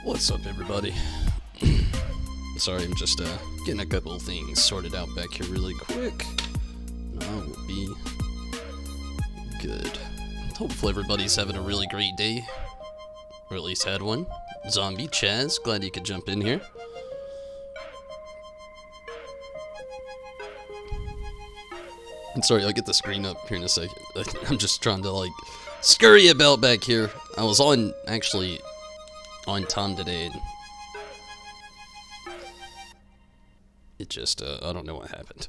What's up, everybody? Sorry, I'm just getting a couple of things sorted out back here really quick. And I will be good. Hopefully everybody's having a really great day. Or at least had one. Zombie Chaz, glad you could jump in here. I'm sorry, I'll get the screen up here in a second. I'm just trying to, like, scurry about back here. I was actually on time today, and it just, I don't know what happened.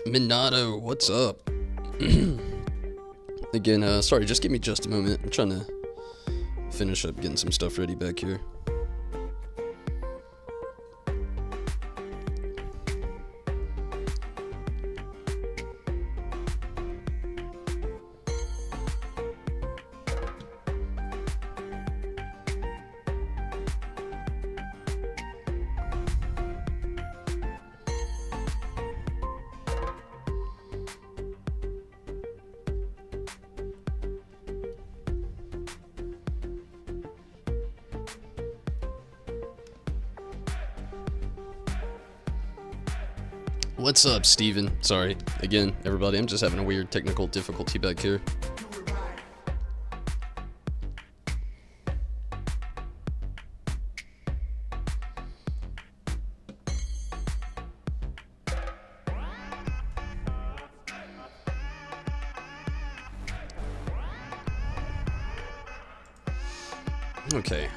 Minato, what's up? Again, sorry, just give me just a moment. I'm trying to finish up getting some stuff ready back here. What's up, Steven? Sorry, again, everybody, I'm just having a weird technical difficulty back here. Okay,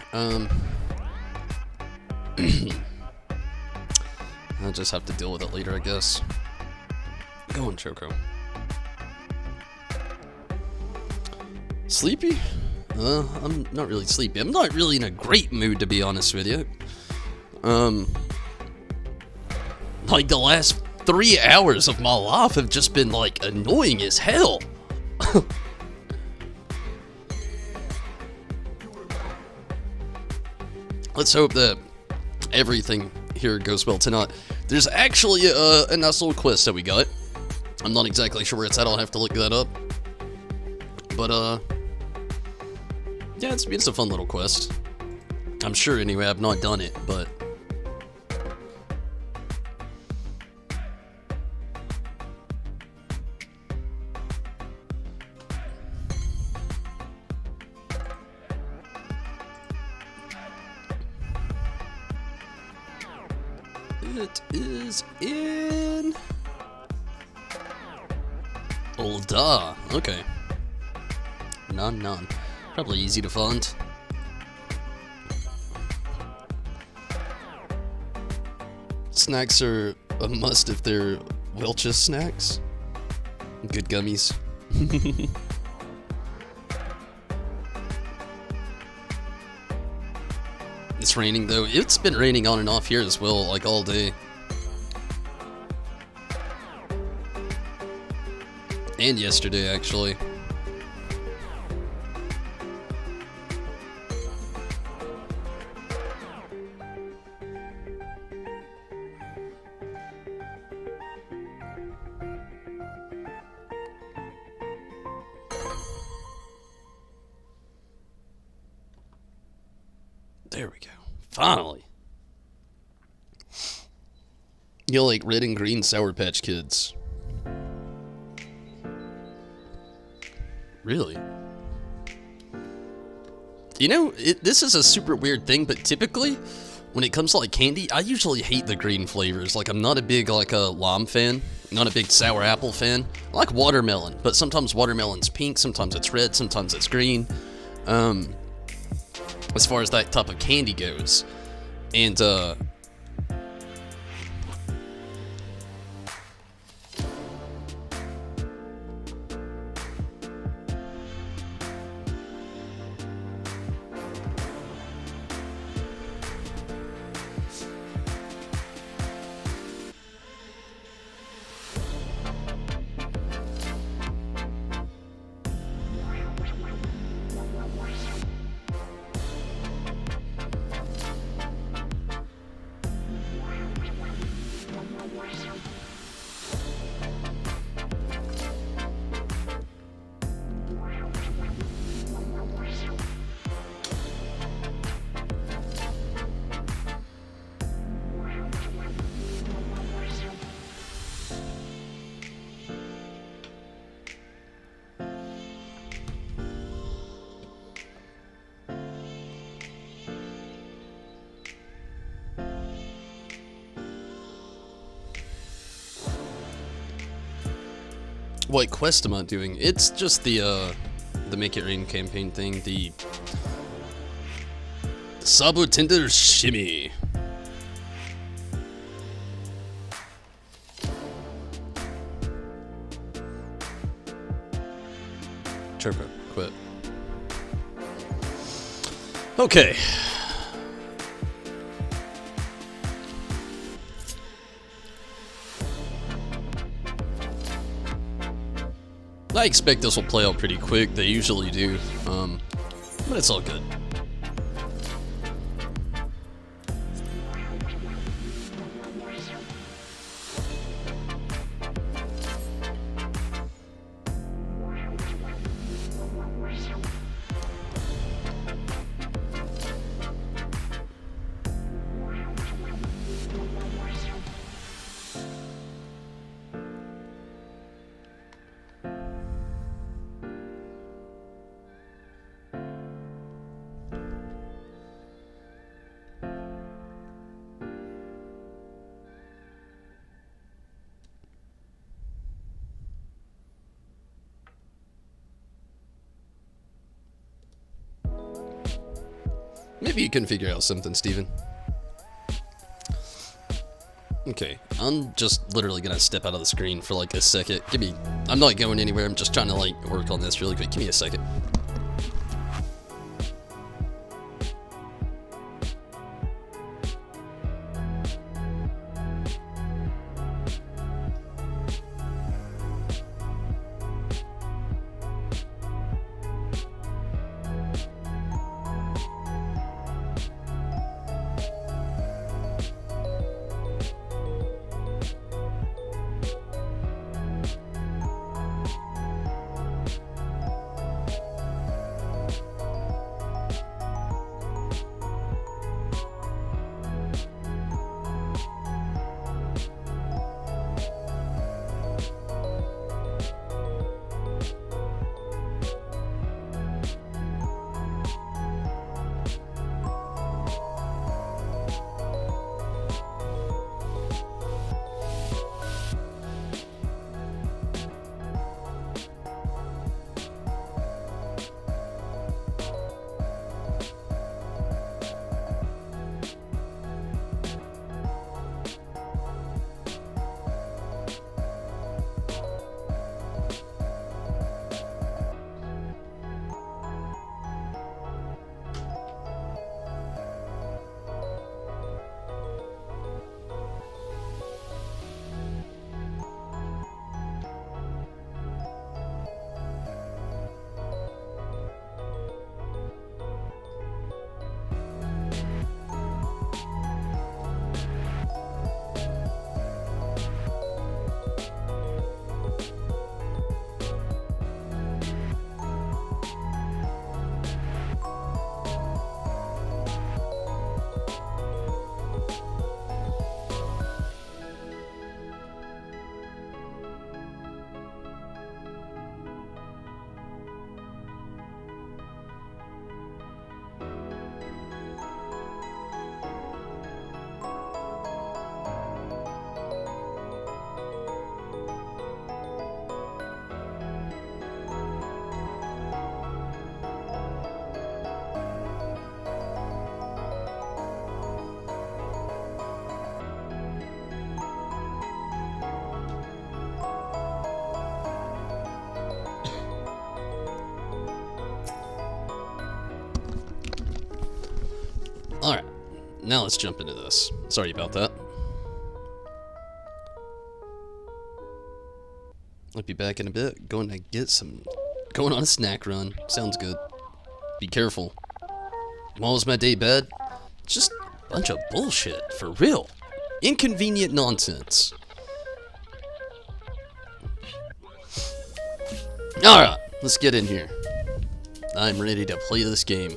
I'll just have to deal with it later, I guess. Go on, Choco. Sleepy? I'm not really sleepy. I'm not really in a great mood, to be honest with you. Like, the last 3 hours of my life have just been, like, annoying as hell. Let's hope that everything here goes well tonight. There's actually a nice little quest that we got. I'm not exactly sure where it's at. I'll have to look that up. But, yeah, it's a fun little quest. I'm sure, anyway. I've not done it, but... It is in... Olda. Okay. None. Probably easy to find. Snacks are a must if they're Welch's snacks. Good gummies. It's raining though. It's been raining on and off here as well, like all day. And yesterday, actually. There we go. Finally. You like red and green Sour Patch Kids. Really? You know, this is a super weird thing, but typically, when it comes to like candy, I usually hate the green flavors. Like, I'm not a big, like, a lime fan. Not a big sour apple fan. I like watermelon, but sometimes watermelon's pink, sometimes it's red, sometimes it's green. As far as that type of candy goes. And, what quest am I doing? It's just the Make It Rain campaign thing, the Sabotender Shimmy. Chirpa, quit. Okay. I expect this will play out pretty quick. They usually do, but it's all good. Maybe you can figure out something, Steven. Okay, I'm just literally gonna step out of the screen for like a second. I'm not going anywhere, I'm just trying to like work on this really quick. Give me a second. Alright, now let's jump into this. Sorry about that. I'll be back in a bit. Going on a snack run. Sounds good. Be careful. What was my day bad? Just a bunch of bullshit, for real. Inconvenient nonsense. Alright, let's get in here. I'm ready to play this game.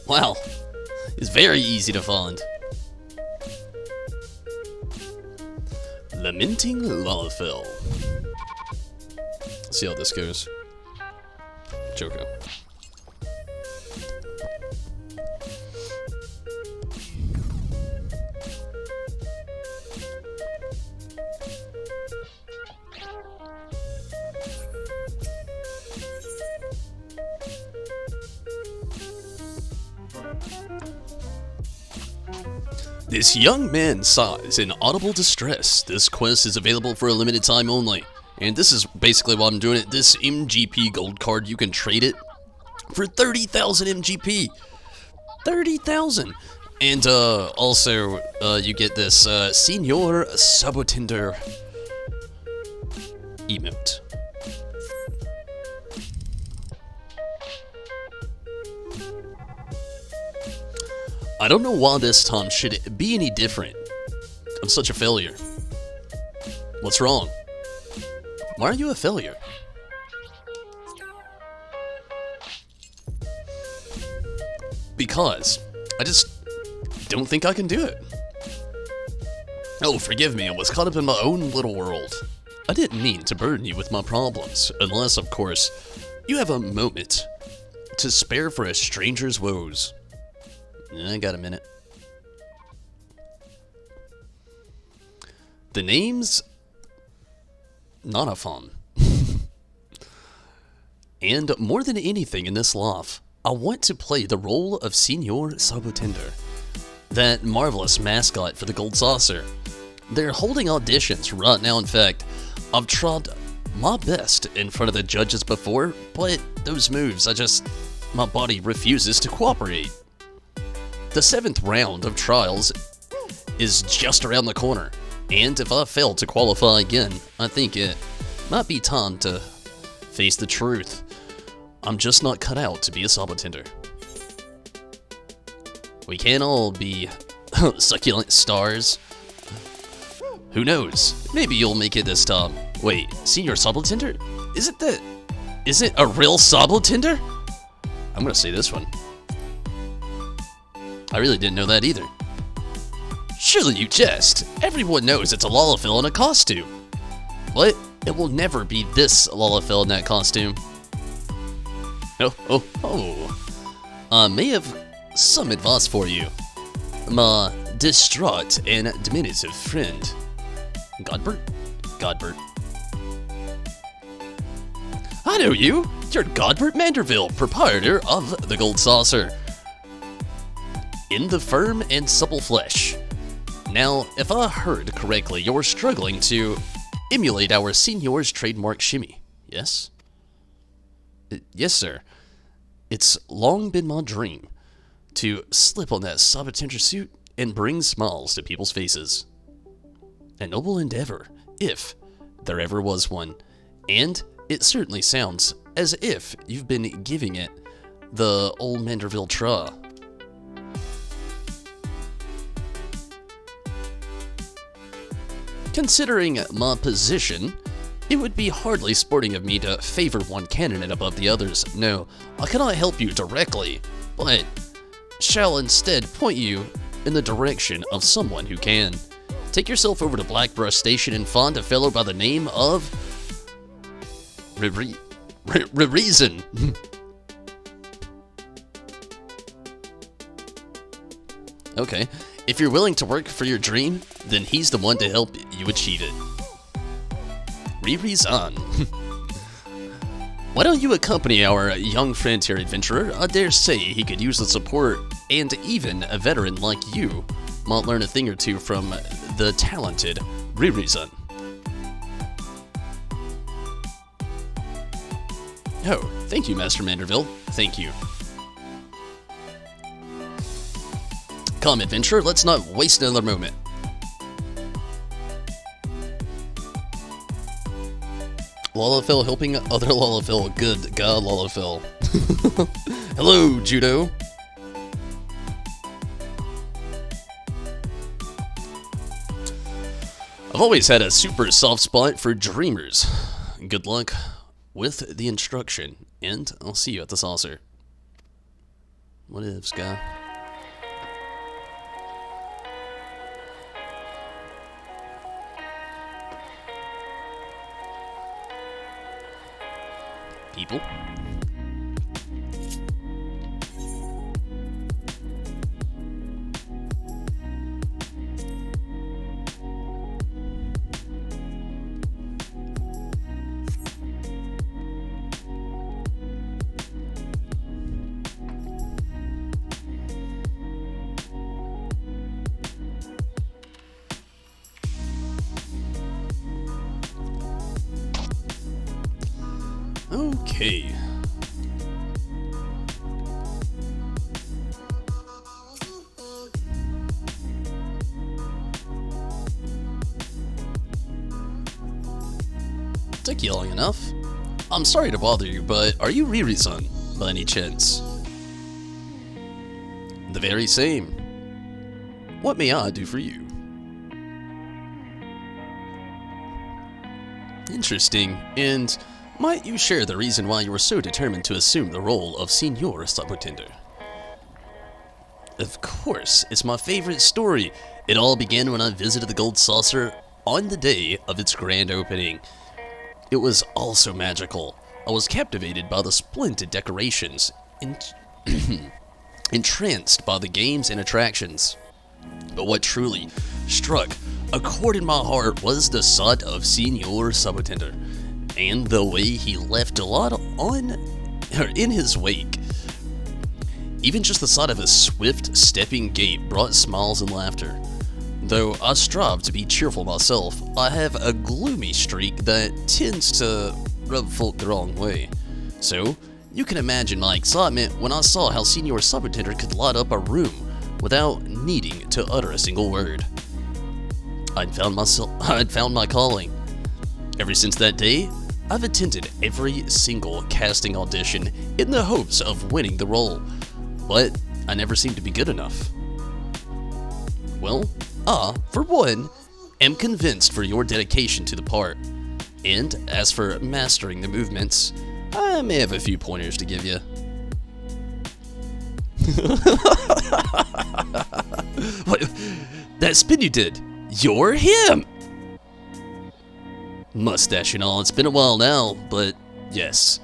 Wow, it's very easy to find. Lamenting Lalafell. Let's see how this goes. Joko. This young man sighs in audible distress. This quest is available for a limited time only. And this is basically why I'm doing it. This MGP gold card, you can trade it for 30,000 MGP. 30,000. And also, you get this Senior Sabotender emote. I don't know why this time should it be any different. I'm such a failure. What's wrong? Why are you a failure? Because I just don't think I can do it. Oh, forgive me, I was caught up in my own little world. I didn't mean to burden you with my problems, unless, of course, you have a moment to spare for a stranger's woes. I got a minute. The name's not a fun. And more than anything in this life, I want to play the role of Senor Sabotender, that marvelous mascot for the Gold Saucer. They're holding auditions right now. In fact, I've tried my best in front of the judges before, but those moves, my body refuses to cooperate. The 7th round of trials is just around the corner, and if I fail to qualify again, I think it might be time to face the truth. I'm just not cut out to be a Sabotender. We can't all be succulent stars. Who knows? Maybe you'll make it this time. Wait, Senior Sabotender? Is it a real Sabotender? I'm gonna say this one. I really didn't know that either. Surely you jest. Everyone knows it's a Lalafell in a costume. What? It will never be this Lalafell in that costume. I may have some advice for you, my distraught and diminutive friend. Godbert? I know you! You're Godbert Manderville, proprietor of the Gold Saucer. In the firm and supple flesh. Now, if I heard correctly, you're struggling to emulate our Senor's trademark Shimmy, yes? Yes, sir. It's long been my dream to slip on that Sabotender suit and bring smiles to people's faces. A noble endeavor, if there ever was one, and it certainly sounds as if you've been giving it the old Manderville try. Considering my position, it would be hardly sporting of me to favor one candidate above the others. No, I cannot help you directly, but shall instead point you in the direction of someone who can. Take yourself over to Blackbrush Station and find a fellow by the name of Reason. Okay, if you're willing to work for your dream, then he's the one to help you achieve it. Reason. Why don't you accompany our young friend here, adventurer? I dare say he could use the support, and even a veteran like you might learn a thing or two from the talented Reason. Oh, thank you, Master Manderville. Thank you. Come, adventurer, let's not waste another moment. Lalafell helping other Lalafell. Good God, Lalafell. Hello, Judo. I've always had a super soft spot for dreamers. Good luck with the instruction, and I'll see you at the saucer. What ifs, guy? People. Okay. Took you long enough. I'm sorry to bother you, but are you Riri-san, by any chance? The very same. What may I do for you? Interesting, and might you share the reason why you were so determined to assume the role of Senor Sabotender? Of course, it's my favorite story. It all began when I visited the Gold Saucer on the day of its grand opening. It was all so magical. I was captivated by the splendid decorations, entranced by the games and attractions. But what truly struck a chord in my heart was the sight of Senor Sabotender. and the way he left a lot in his wake. Even just the sight of his swift stepping gait brought smiles and laughter. Though I strive to be cheerful myself, I have a gloomy streak that tends to rub folk the wrong way. So, you can imagine my excitement when I saw how Senior Sabotender could light up a room without needing to utter a single word. I'd found my calling. Ever since that day, I've attended every single casting audition in the hopes of winning the role, but I never seemed to be good enough. Well, I, for one, am convinced for your dedication to the part, and as for mastering the movements, I may have a few pointers to give you. What? That spin you did, you're him! Mustache and all, it's been a while now, but yes,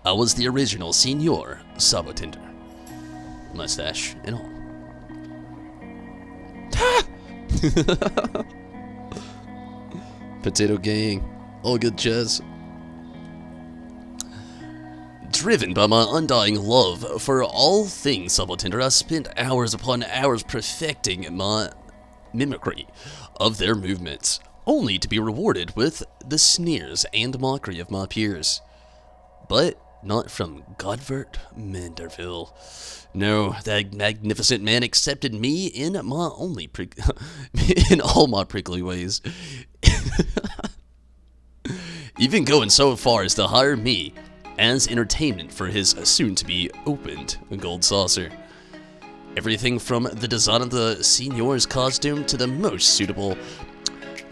I was the original Senior Sabotender. Mustache and all. Potato gang, all good jazz. Driven by my undying love for all things Sabotender, I spent hours upon hours perfecting my mimicry of their movements, only to be rewarded with the sneers and mockery of my peers. But not from Godvert Manderville. No, that magnificent man accepted me in my only in all my prickly ways. Even going so far as to hire me as entertainment for his soon-to-be opened gold saucer. Everything from the design of the Senior's costume to the most suitable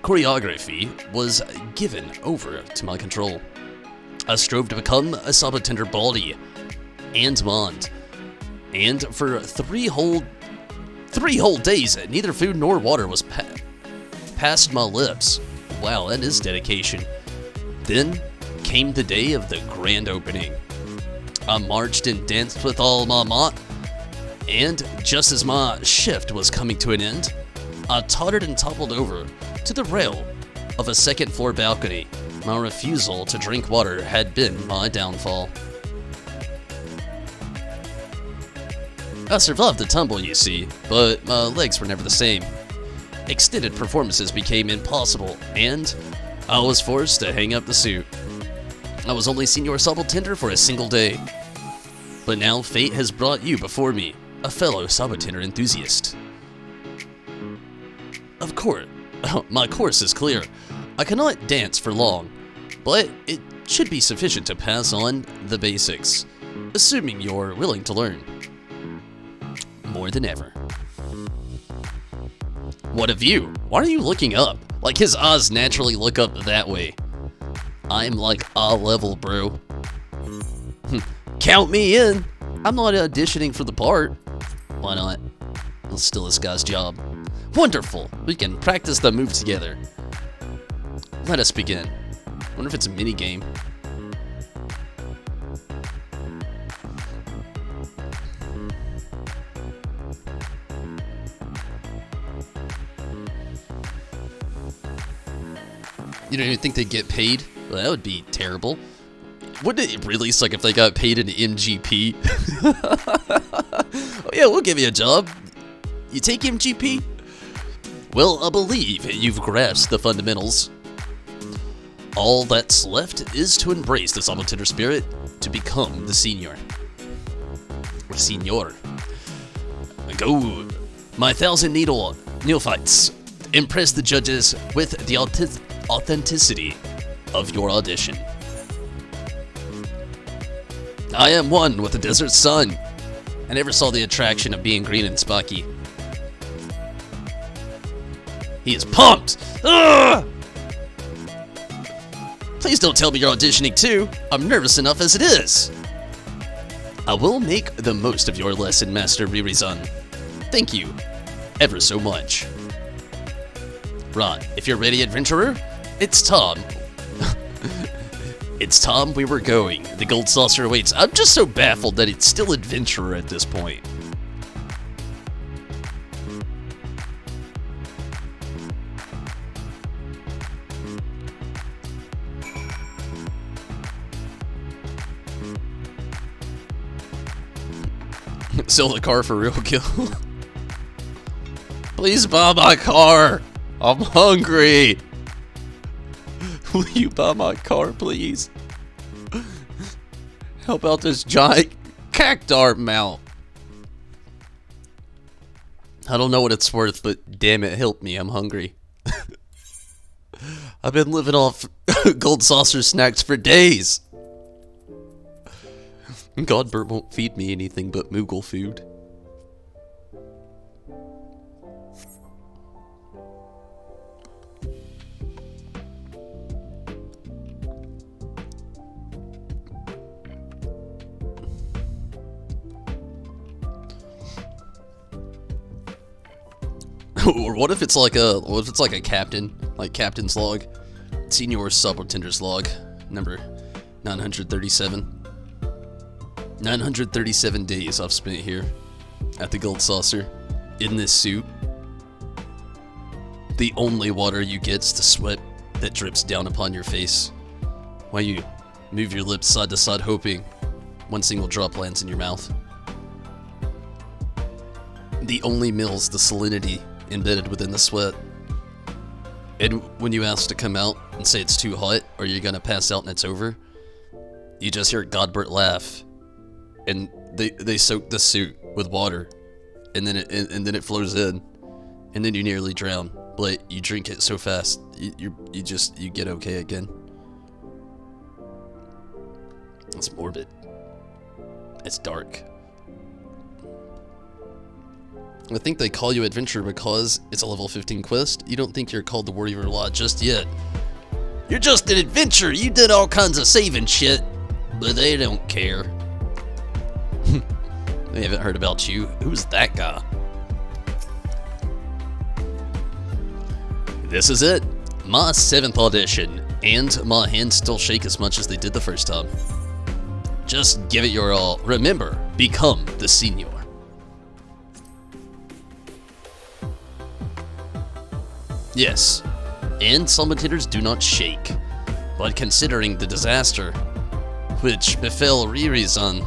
choreography was given over to my control. I strove to become a Sabotender body and mind, and for three whole days, neither food nor water was past my lips. Wow, that is dedication. Then came the day of the grand opening. I marched and danced with all my might, and just as my shift was coming to an end, I tottered and toppled over to the rail of a second-floor balcony. My refusal to drink water had been my downfall. I survived the tumble, you see, but my legs were never the same. Extended performances became impossible, and I was forced to hang up the suit. I was only Senior Sabotender for a single day, but now fate has brought you before me, a fellow Sabotender enthusiast. Of course, my course is clear. I cannot dance for long, but it should be sufficient to pass on the basics, assuming you're willing to learn. More than ever. What a view! Why are you looking up? Like his eyes naturally look up that way. I'm like eye level, bro. Count me in! I'm not auditioning for the part. Why not? Let's steal this guy's job. Wonderful! We can practice the move together. Let us begin. Wonder if it's a mini game. You don't even think they'd get paid? Well, that would be terrible. Wouldn't it really suck if they got paid in MGP? Oh yeah, we'll give you a job. You take MGP? Well, I believe you've grasped the fundamentals. All that's left is to embrace the Sabotender spirit to become the Senior. Or Senior. Go, my 1,000 neophytes. Impress the judges with the authenticity of your audition. I am one with the desert sun. I never saw the attraction of being green and spiky. He is pumped! Ugh! Please don't tell me you're auditioning too. I'm nervous enough as it is. I will make the most of your lesson, Master Ririzan. Thank you ever so much. Right, if you're ready, adventurer, it's time. It's time we were going. The gold saucer awaits. I'm just so baffled that it's still adventurer at this point. Sell the car for real kill. Please buy my car. I'm hungry. Will you buy my car, please? Help out this giant cactar mount. I don't know what it's worth, but damn it, help me. I'm hungry. I've been living off gold saucer snacks for days. Godbert won't feed me anything but Moogle food. Or what if it's like a captain, like captain's log, senior Sabotender's log, number 937. 937 days I've spent here at the Gold Saucer in this suit. The only water you get is the sweat that drips down upon your face while you move your lips side to side, hoping one single drop lands in your mouth. The only meal is the salinity embedded within the sweat. And when you ask to come out and say it's too hot or you're gonna pass out and it's over, you just hear Godbert laugh. And they soak the suit with water, and then it flows in, and then you nearly drown. But you drink it so fast, you get okay again. It's morbid. It's dark. I think they call you adventurer because it's a level 15 quest. You don't think you're called the warrior lot just yet. You're just an adventurer. You did all kinds of saving shit, but they don't care. They haven't heard about you. Who's that guy? This is it. My 7th audition, and my hands still shake as much as they did the first time. Just give it your all. Remember, become the senior. Yes, and Sabotenders do not shake. But considering the disaster which befell Riri's son,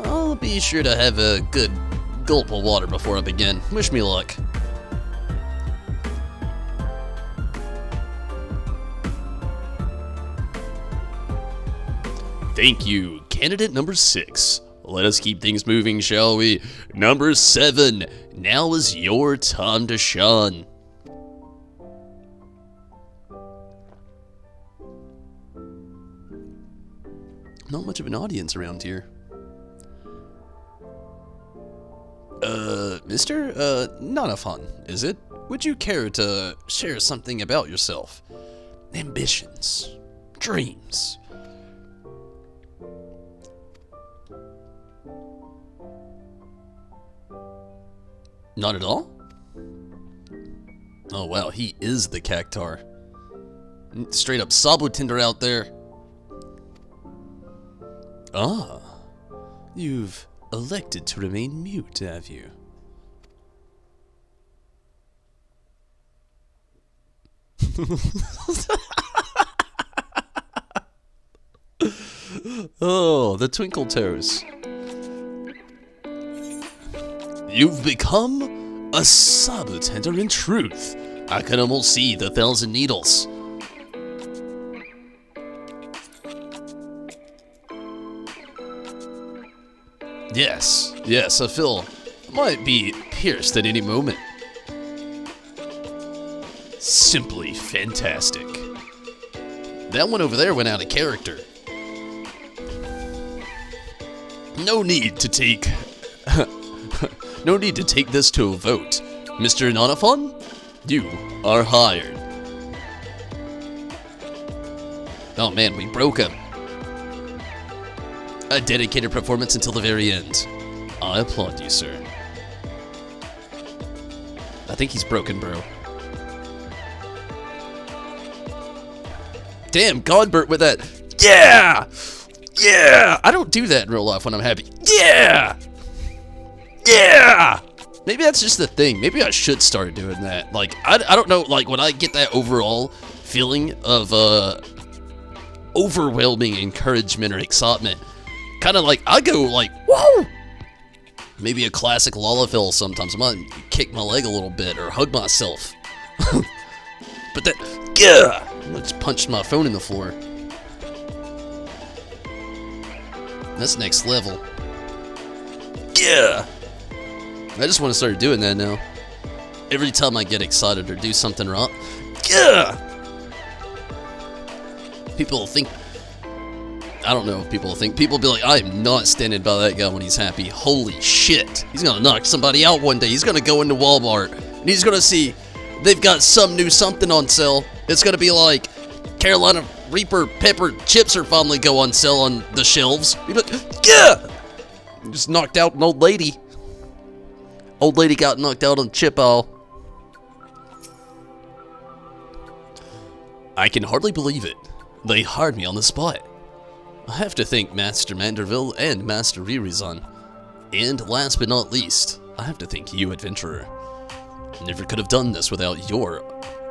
I'll be sure to have a good gulp of water before I begin. Wish me luck. Thank you, candidate number 6. Let us keep things moving, shall we? Number 7, now is your time to shine. Not much of an audience around here. Mr. Not a fun, is it? Would you care to share something about yourself? Ambitions, dreams. Not at all? Oh wow, he is the cactar. Straight up Sabotender out there. Ah, you've elected to remain mute, have you? Oh, the twinkle toes. You've become a Sabotender in truth. I can almost see the 1,000 needles. Yes, I feel I might be pierced at any moment. Simply fantastic. That one over there went out of character. No need to take this to a vote. Mr. Nonafon, you are hired. Oh man, we broke him. A dedicated performance until the very end. I applaud you, sir. I think he's broken, bro. Damn, Godbert with that. Yeah! Yeah! I don't do that in real life when I'm happy. Yeah! Yeah! Maybe that's just the thing. Maybe I should start doing that. Like, I don't know, like, when I get that overall feeling of, overwhelming encouragement or excitement, kind of like, I go like, whoa! Maybe a classic Lullafill sometimes. I might kick my leg a little bit or hug myself. But that... Yeah! I just punched my phone in the floor. That's next level. Yeah! I just want to start doing that now. Every time I get excited or do something wrong. Yeah! People think... I don't know what people think. People be like, I am not standing by that guy when he's happy. Holy shit. He's gonna knock somebody out one day. He's gonna go into Walmart. And he's gonna see they've got some new something on sale. It's gonna be like Carolina Reaper pepper chips are finally go on sale on the shelves. He'd be like, yeah! Just knocked out an old lady. Old lady got knocked out on the chip aisle. I can hardly believe it. They hired me on the spot. I have to thank Master Manderville and Master Ririzan. And last but not least, I have to thank you, Adventurer. Never could have done this without your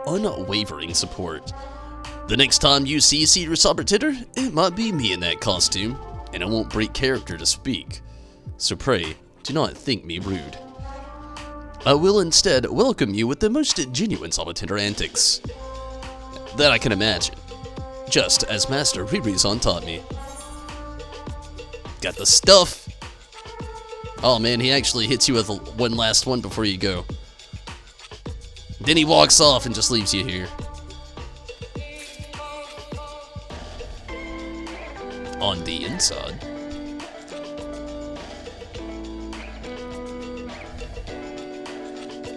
unwavering support. The next time you see Cedar Sabotender, it might be me in that costume, and I won't break character to speak. So pray, do not think me rude. I will instead welcome you with the most genuine Sabotender antics that I can imagine, just as Master Ririzan taught me. Got the stuff. Oh man, he actually hits you with one last one before you go. Then he walks off and just leaves you here. On the inside.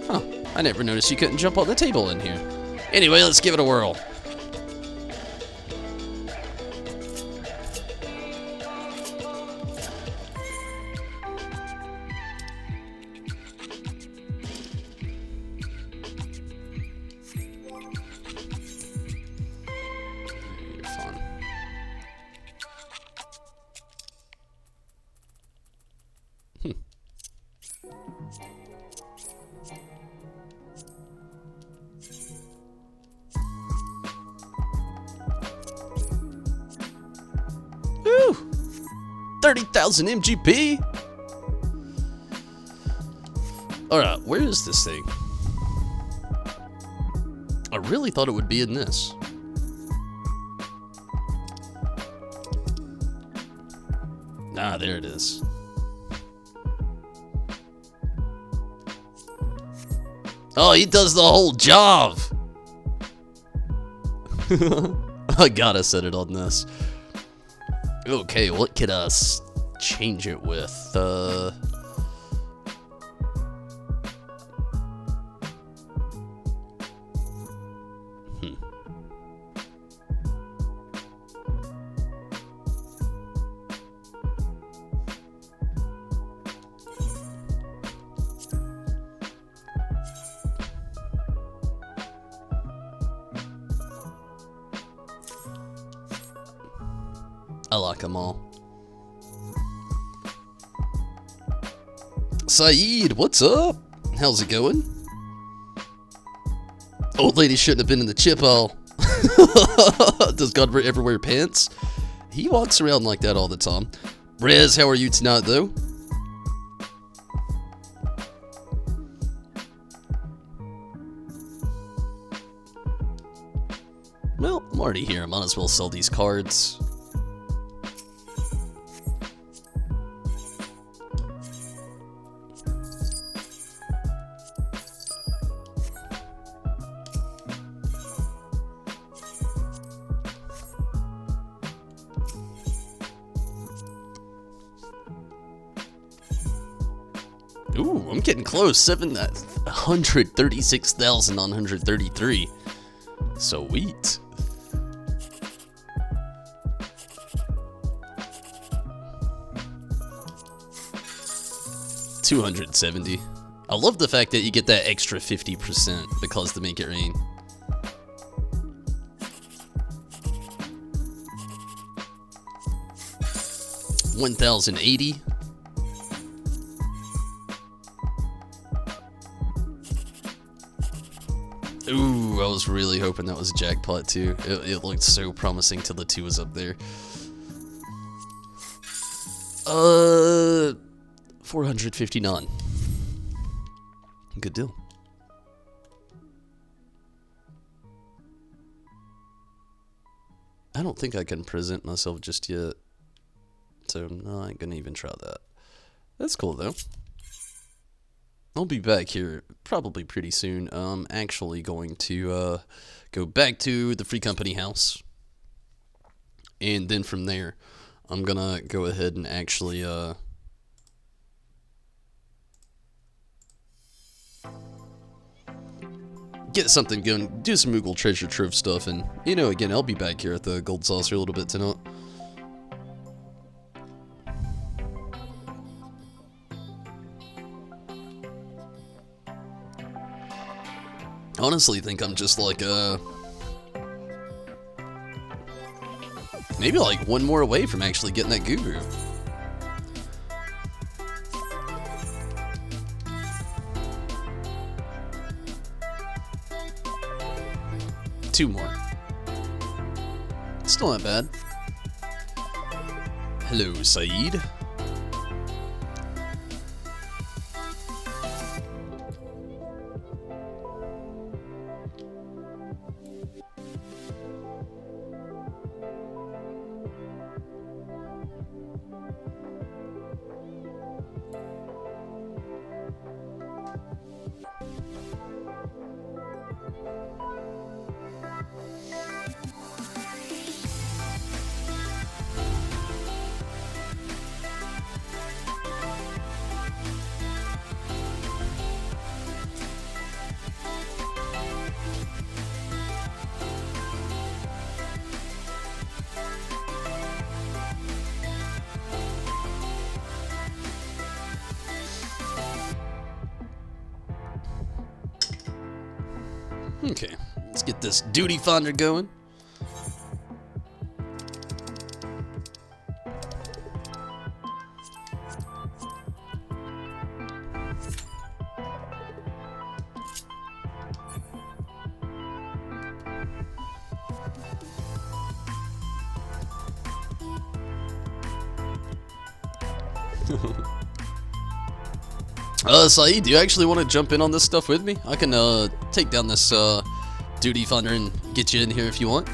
Huh, I never noticed you couldn't jump on the table in here. Anyway, let's give it a whirl. Woo! 30,000 MGP! Alright, where is this thing? I really thought it would be in this. Ah, there it is. Oh, he does the whole job! I gotta set it on this. Okay, what could I change it with? I like them all. Saeed, what's up? How's it going? Old lady shouldn't have been in the chip aisle. Does God ever wear pants? He walks around like that all the time. Rez, how are you tonight, though? Well, I'm already here. I might as well sell these cards. Ooh, I'm getting close. 736,933. Sweet. $270. I love the fact that you get that extra 50% because to make it rain. $1,080. Ooh, I was really hoping that was a jackpot too. It looked so promising till the 2 was up there. 459. Good deal. I don't think I can present myself just yet, so I'm not gonna even try that. That's cool though. I'll be back here probably pretty soon. I'm actually going to go back to the free company house, and then from there I'm gonna go ahead and actually get something going, do some Moogle treasure trove stuff, and, you know, again, I'll be back here at the Gold Saucer a little bit tonight. I honestly think I'm just like, maybe like one more away from actually getting that guru. Two more. Still not bad. Hello, Saeed. Okay, let's get this duty finder going. Saeed, do you actually want to jump in on this stuff with me? I can, take down this, duty finder and get you in here if you want.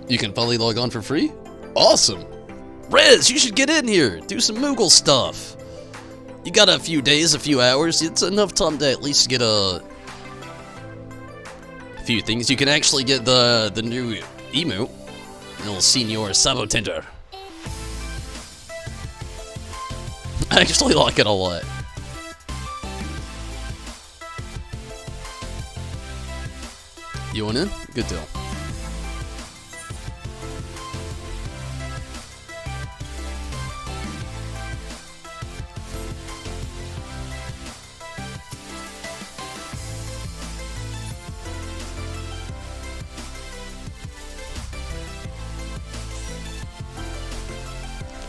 You can finally log on for free? Awesome! Rez, you should get in here! Do some Moogle stuff! You got a few days, a few hours, it's enough time to at least get a few things. You can actually get the new emote, El Senor Sabotender. I actually like it a lot. You want in? Good deal.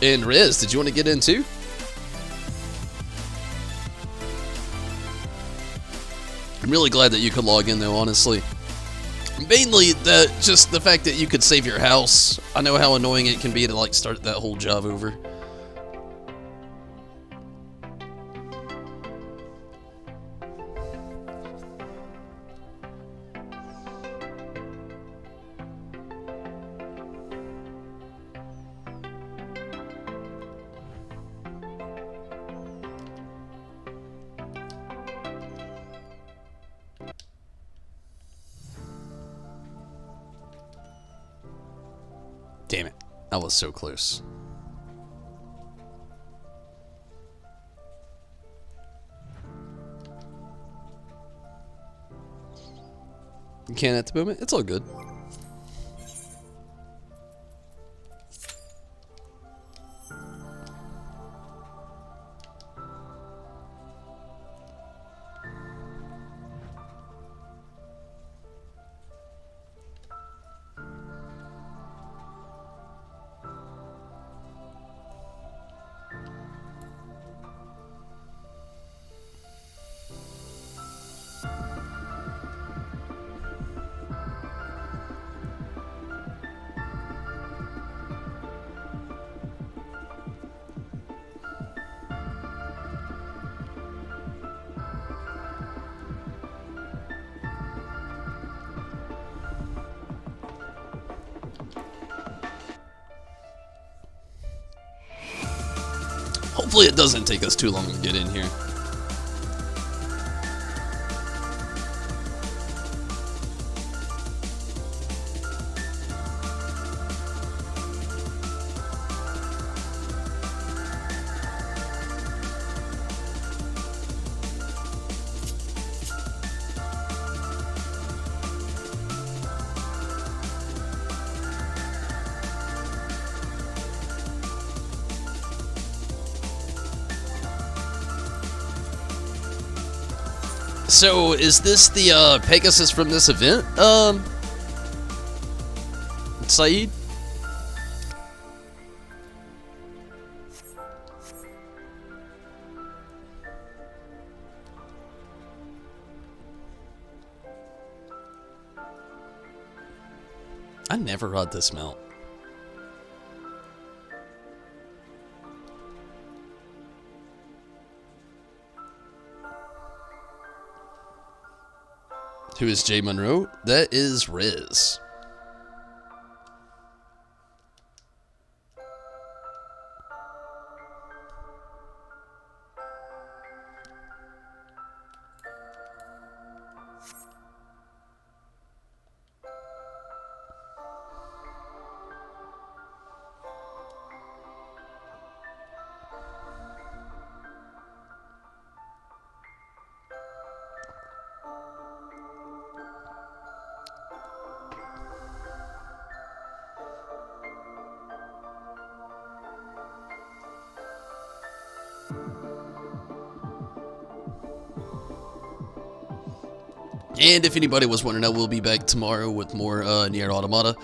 And Riz, did you want to get in too? I'm really glad that you could log in though, honestly. Mainly just the fact that you could save your house. I know how annoying it can be to like start that whole job over. Damn it, that was so close. You can't at the moment? It's all good. Hopefully it doesn't take us too long to get in here. So, is this the Pegasus from this event, Saeed? I never rode this mount. Who is Jay Monroe? That is Riz. And if anybody was wondering, I will be back tomorrow with more Nier Automata.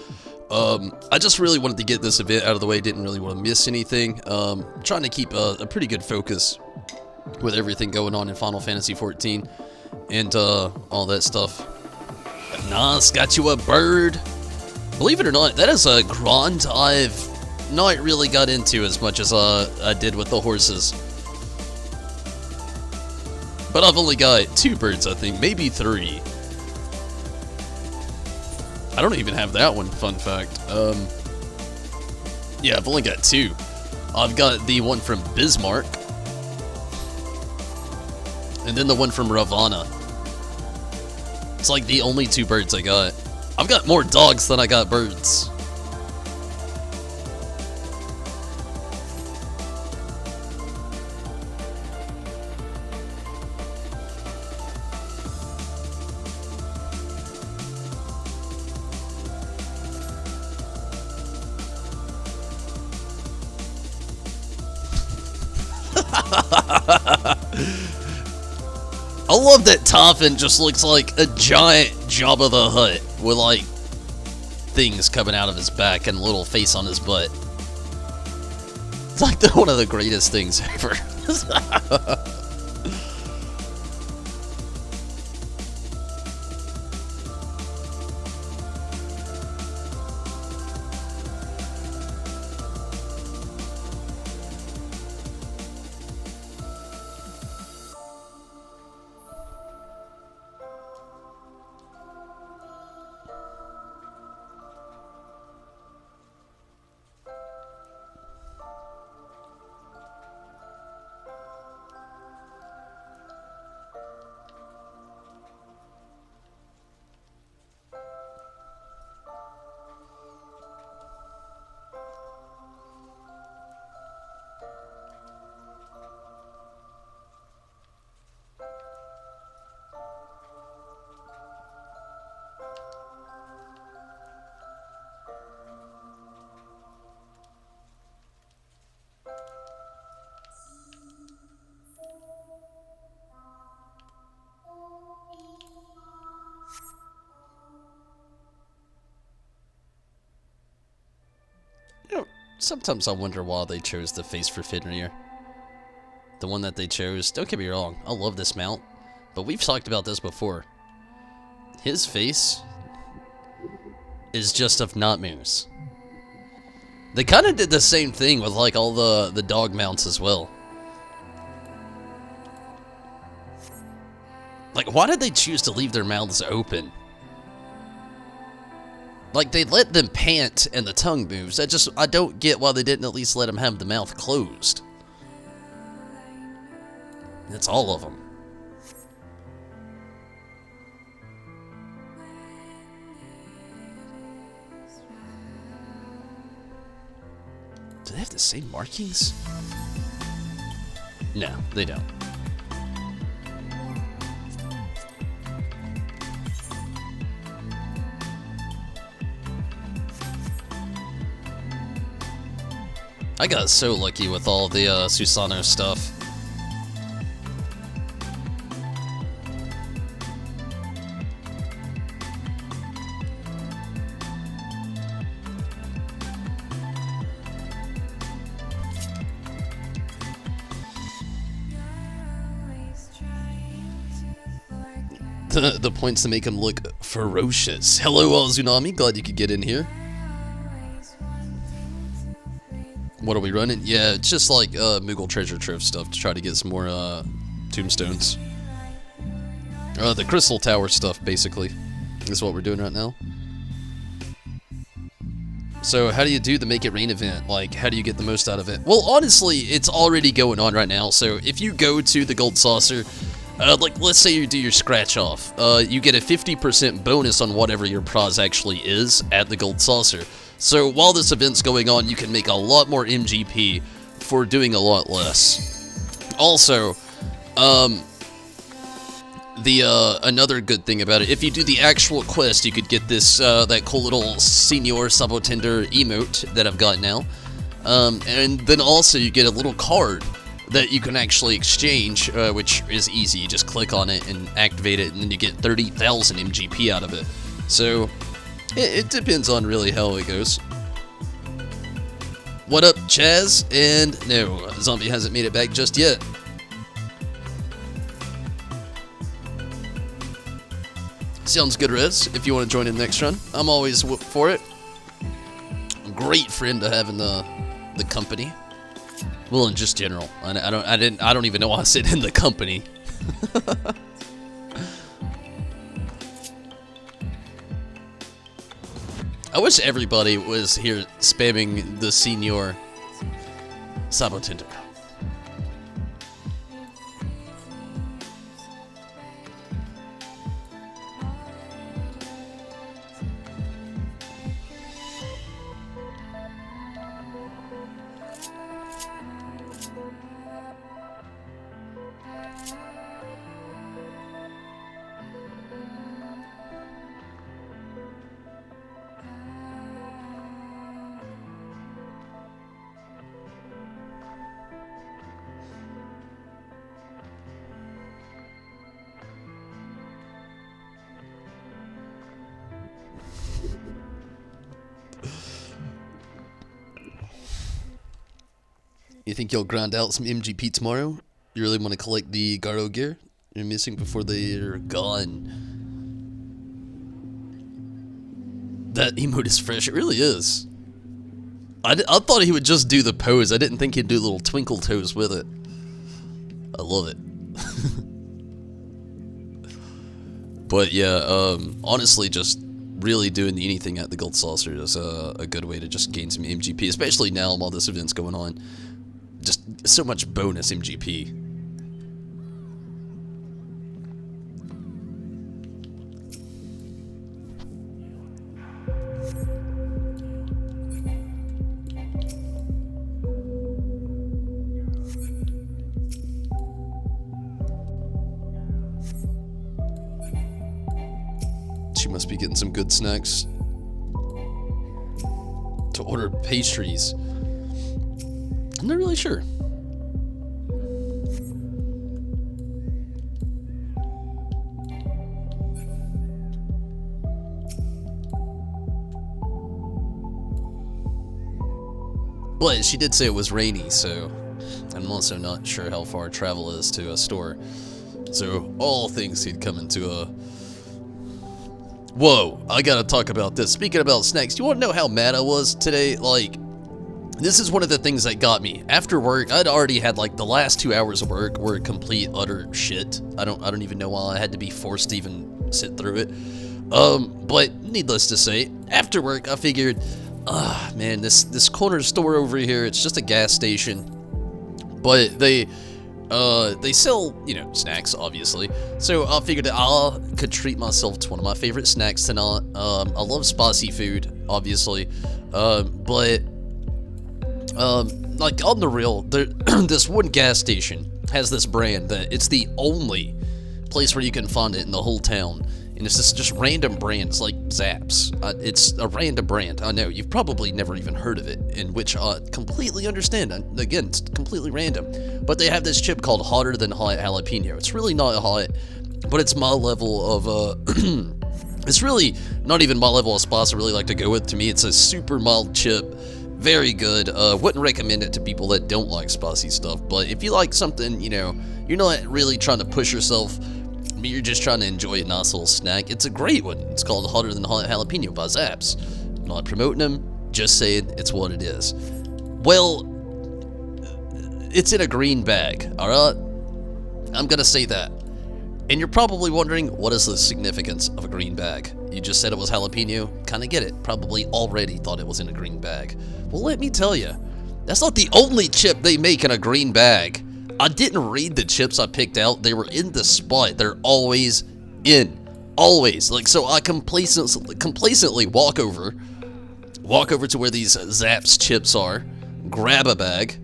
I just really wanted to get this event out of the way, didn't really want to miss anything. Trying to keep a pretty good focus with everything going on in Final Fantasy XIV and all that stuff. Nas got you a bird. Believe it or not, that is a grunt I've not really got into as much as I did with the horses. But I've only got 2 birds, I think, maybe 3. I don't even have that one, fun fact. Yeah, I've only got 2. I've got the one from Bismarck, and then the one from Ravana. It's like the only 2 birds I got. I've got more dogs than I got birds. I love that Toffin just looks like a giant Jabba the Hutt with like things coming out of his back and a little face on his butt. It's like one of the greatest things ever. You know, sometimes I wonder why they chose the face for Fenrir. The one that they chose, don't get me wrong, I love this mount, but we've talked about this before. His face is just of Notmoose. They kind of did the same thing with like all the dog mounts as well. Like, why did they choose to leave their mouths open? Like, they let them pant and the tongue moves. I don't get why they didn't at least let them have the mouth closed. That's all of them. Do they have the same markings? No, they don't. I got so lucky with all the Susano stuff. The points to make him look ferocious. Hello, Tsunami. Glad you could get in here. What are we running? Yeah, it's just like Moogle Treasure Trove stuff to try to get some more tombstones. The Crystal Tower stuff, basically, is what we're doing right now. So how do you do the Make It Rain event? Like, how do you get the most out of it? Well, honestly, it's already going on right now. So if you go to the Gold Saucer, like, let's say you do your scratch off, you get a 50% bonus on whatever your prize actually is at the Gold Saucer. So while this event's going on, you can make a lot more MGP for doing a lot less. Also, another good thing about it, if you do the actual quest, you could get this, that cool little Senior Sabotender emote that I've got now. And then also you get a little card that you can actually exchange, which is easy. You just click on it and activate it, and then you get 30,000 MGP out of it. So it depends on really how it goes. What up, Chaz? And no, Zombie hasn't made it back just yet. Sounds good, Rez. If you want to join in the next run, I'm always for it. Great friend to have in the company. Well, in just general. I don't even know why I said in the company. I wish everybody was here spamming the Senior Sabotender. You think you'll grind out some MGP tomorrow? You really want to collect the Garo gear you're missing before they're gone? That emote is fresh. It really is. I thought he would just do the pose. I didn't think he'd do little twinkle toes with it. I love it. But yeah, honestly, just really doing anything at the Gold Saucer is a good way to just gain some MGP, especially now while this event's going on. Just so much bonus MGP. She must be getting some good snacks. To order pastries. I'm not really sure. Well, she did say it was rainy, so I'm also not sure how far travel is to a store. So all things could come into a... Whoa, I gotta talk about this. Speaking about snacks, do you want to know how mad I was today? Like, this is one of the things that got me. After work, I'd already had like the last 2 hours of work were complete utter shit. I don't even know why I had to be forced to even sit through it. But needless to say, after work I figured, man, this corner store over here, it's just a gas station. But they They sell, you know, snacks, obviously. So I figured that I could treat myself to one of my favorite snacks tonight. I love spicy food, obviously. But like on the real, this one gas station has this brand that it's the only place where you can find it in the whole town. And it's just random brand. It's like Zaps. It's a random brand. I know, you've probably never even heard of it, in which I completely understand. Again, it's completely random. But they have this chip called Hotter Than Hot Jalapeno. It's really not hot, but it's my level of, it's really not even my level of spice I really like to go with. To me, it's a super mild chip. Very good. Wouldn't recommend it to people that don't like spicy stuff. But if you like something, you know, you're not really trying to push yourself, you're just trying to enjoy a nice little snack, it's a great one. It's called Hotter Than Hot Jalapeno by Zaps. Not promoting them, just saying it's what it is. Well, it's in a green bag, alright? I'm gonna say that. And you're probably wondering, what is the significance of a green bag? You just said it was jalapeno, kinda get it. Probably already thought it was in a green bag. Well, let me tell you, that's not the only chip they make in a green bag. I didn't read the chips I picked out. They were in the spot. They're always in. Always. Like, so I complacently walk over to where these Zaps chips are, grab a bag,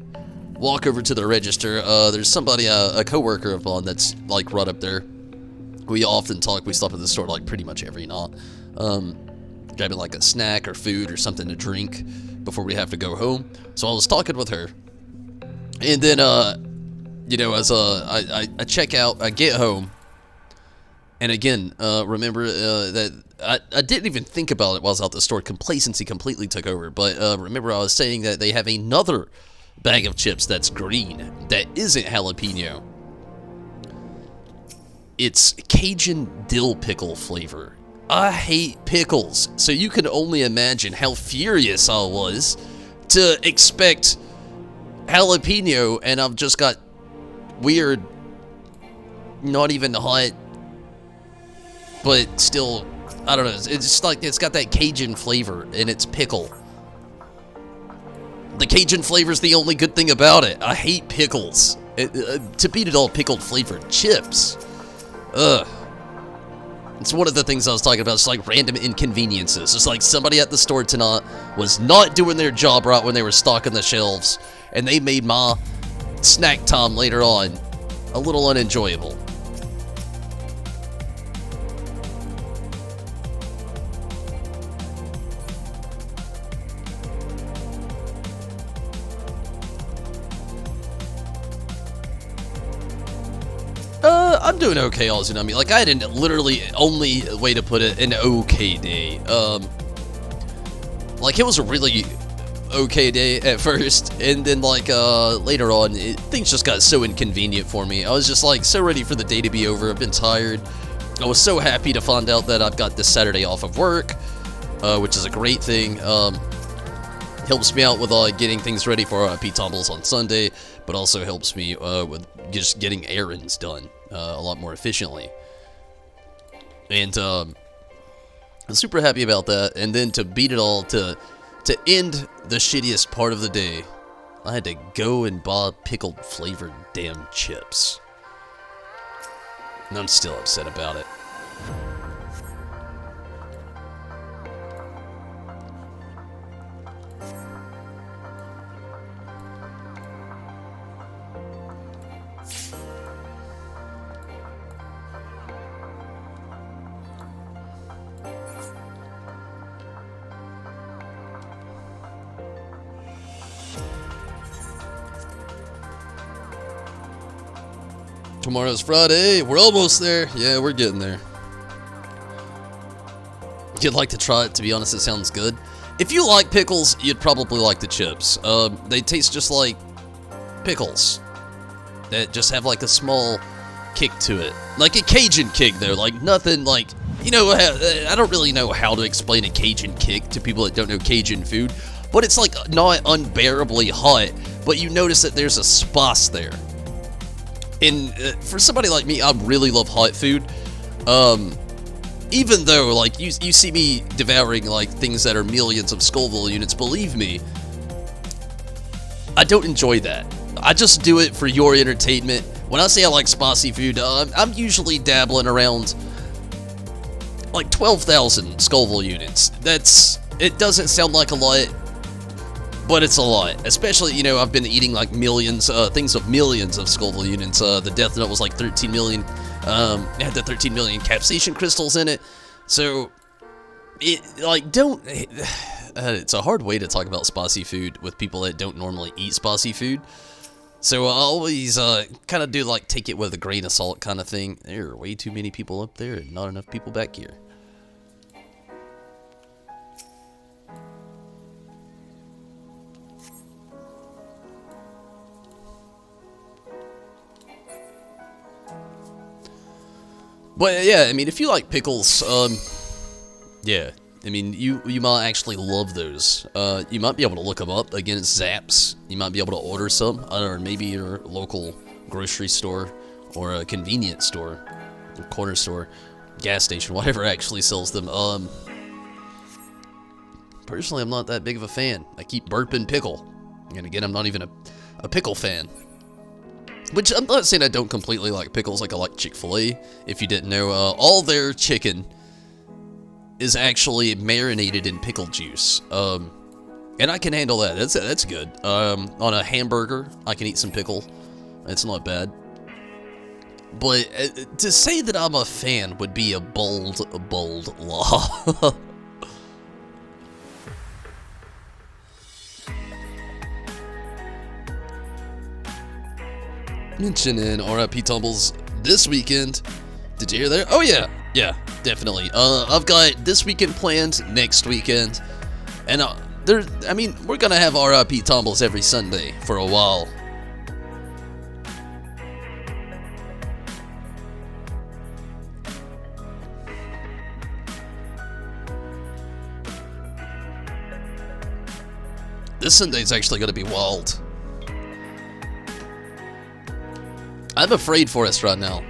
walk over to the register. There's somebody, a coworker of mine that's, like, right up there. We often talk. We stop at the store, like, pretty much every night. Grabbing, like, a snack or food or something to drink before we have to go home. So I was talking with her. And then, you know, as I check out, I get home, and again, remember that I didn't even think about it while I was out the store. Complacency completely took over, but remember I was saying that they have another bag of chips that's green, that isn't jalapeno. It's Cajun dill pickle flavor. I hate pickles, so you can only imagine how furious I was to expect jalapeno, and I've just got weird, not even hot, but still, I don't know, it's just like, it's got that Cajun flavor, and it's pickle. The Cajun flavor's the only good thing about it. I hate pickles. To beat it all, pickled flavored chips. Ugh. It's one of the things I was talking about. It's like random inconveniences. It's like somebody at the store tonight was not doing their job right when they were stocking the shelves, and they made my snack time later on a little unenjoyable. I'm doing okay, Aussie. I mean, like, I had an literally, only way to put it, an okay day. Like, it was a really okay day at first, and then, like, later on, things just got so inconvenient for me. I was just, like, so ready for the day to be over. I've been tired. I was so happy to find out that I've got this Saturday off of work, which is a great thing. Helps me out with getting things ready for Pete Tumbles on Sunday, but also helps me with just getting errands done a lot more efficiently. And I'm super happy about that. And then to beat it all, to end the shittiest part of the day, I had to go and buy pickled flavored damn chips. And I'm still upset about it. Tomorrow's Friday. We're almost there. Yeah, we're getting there. You'd like to try it, to be honest, it sounds good. If you like pickles, you'd probably like the chips. They taste just like pickles. That just have like a small kick to it. Like a Cajun kick though, like nothing like, you know, I don't really know how to explain a Cajun kick to people that don't know Cajun food, but it's like not unbearably hot, but you notice that there's a spice there. And for somebody like me, I really love hot food. Even though, like, you see me devouring, like, things that are millions of Scoville units, believe me, I don't enjoy that. I just do it for your entertainment. When I say I like spicy food, I'm usually dabbling around like 12,000 Scoville units. It doesn't sound like a lot, but it's a lot. Especially, you know, I've been eating like millions, things of millions of Scoville units. The Death Note was like 13 million. It had the 13 million capsaicin crystals in it. So, it's a hard way to talk about spicy food with people that don't normally eat spicy food. So I always kind of do like take it with a grain of salt kind of thing. There are way too many people up there and not enough people back here. But yeah, I mean, if you like pickles, yeah, I mean, you might actually love those. You might be able to look them up against Zaps. You might be able to order some, or maybe your local grocery store, or a convenience store, or corner store, gas station, whatever actually sells them. Personally, I'm not that big of a fan. I keep burping pickle, and again, I'm not even a pickle fan. Which, I'm not saying I don't completely like pickles, like I like Chick-fil-A. If you didn't know, all their chicken is actually marinated in pickle juice. And I can handle that. That's good. On a hamburger, I can eat some pickle. It's not bad. But to say that I'm a fan would be a bold law. Mentioning RIP Tumbles this weekend. Did you hear that? Oh yeah, definitely. I've got this weekend planned, next weekend, and I mean, we're gonna have RIP Tumbles every Sunday for a while. This Sunday's actually gonna be wild. I'm afraid for us right now.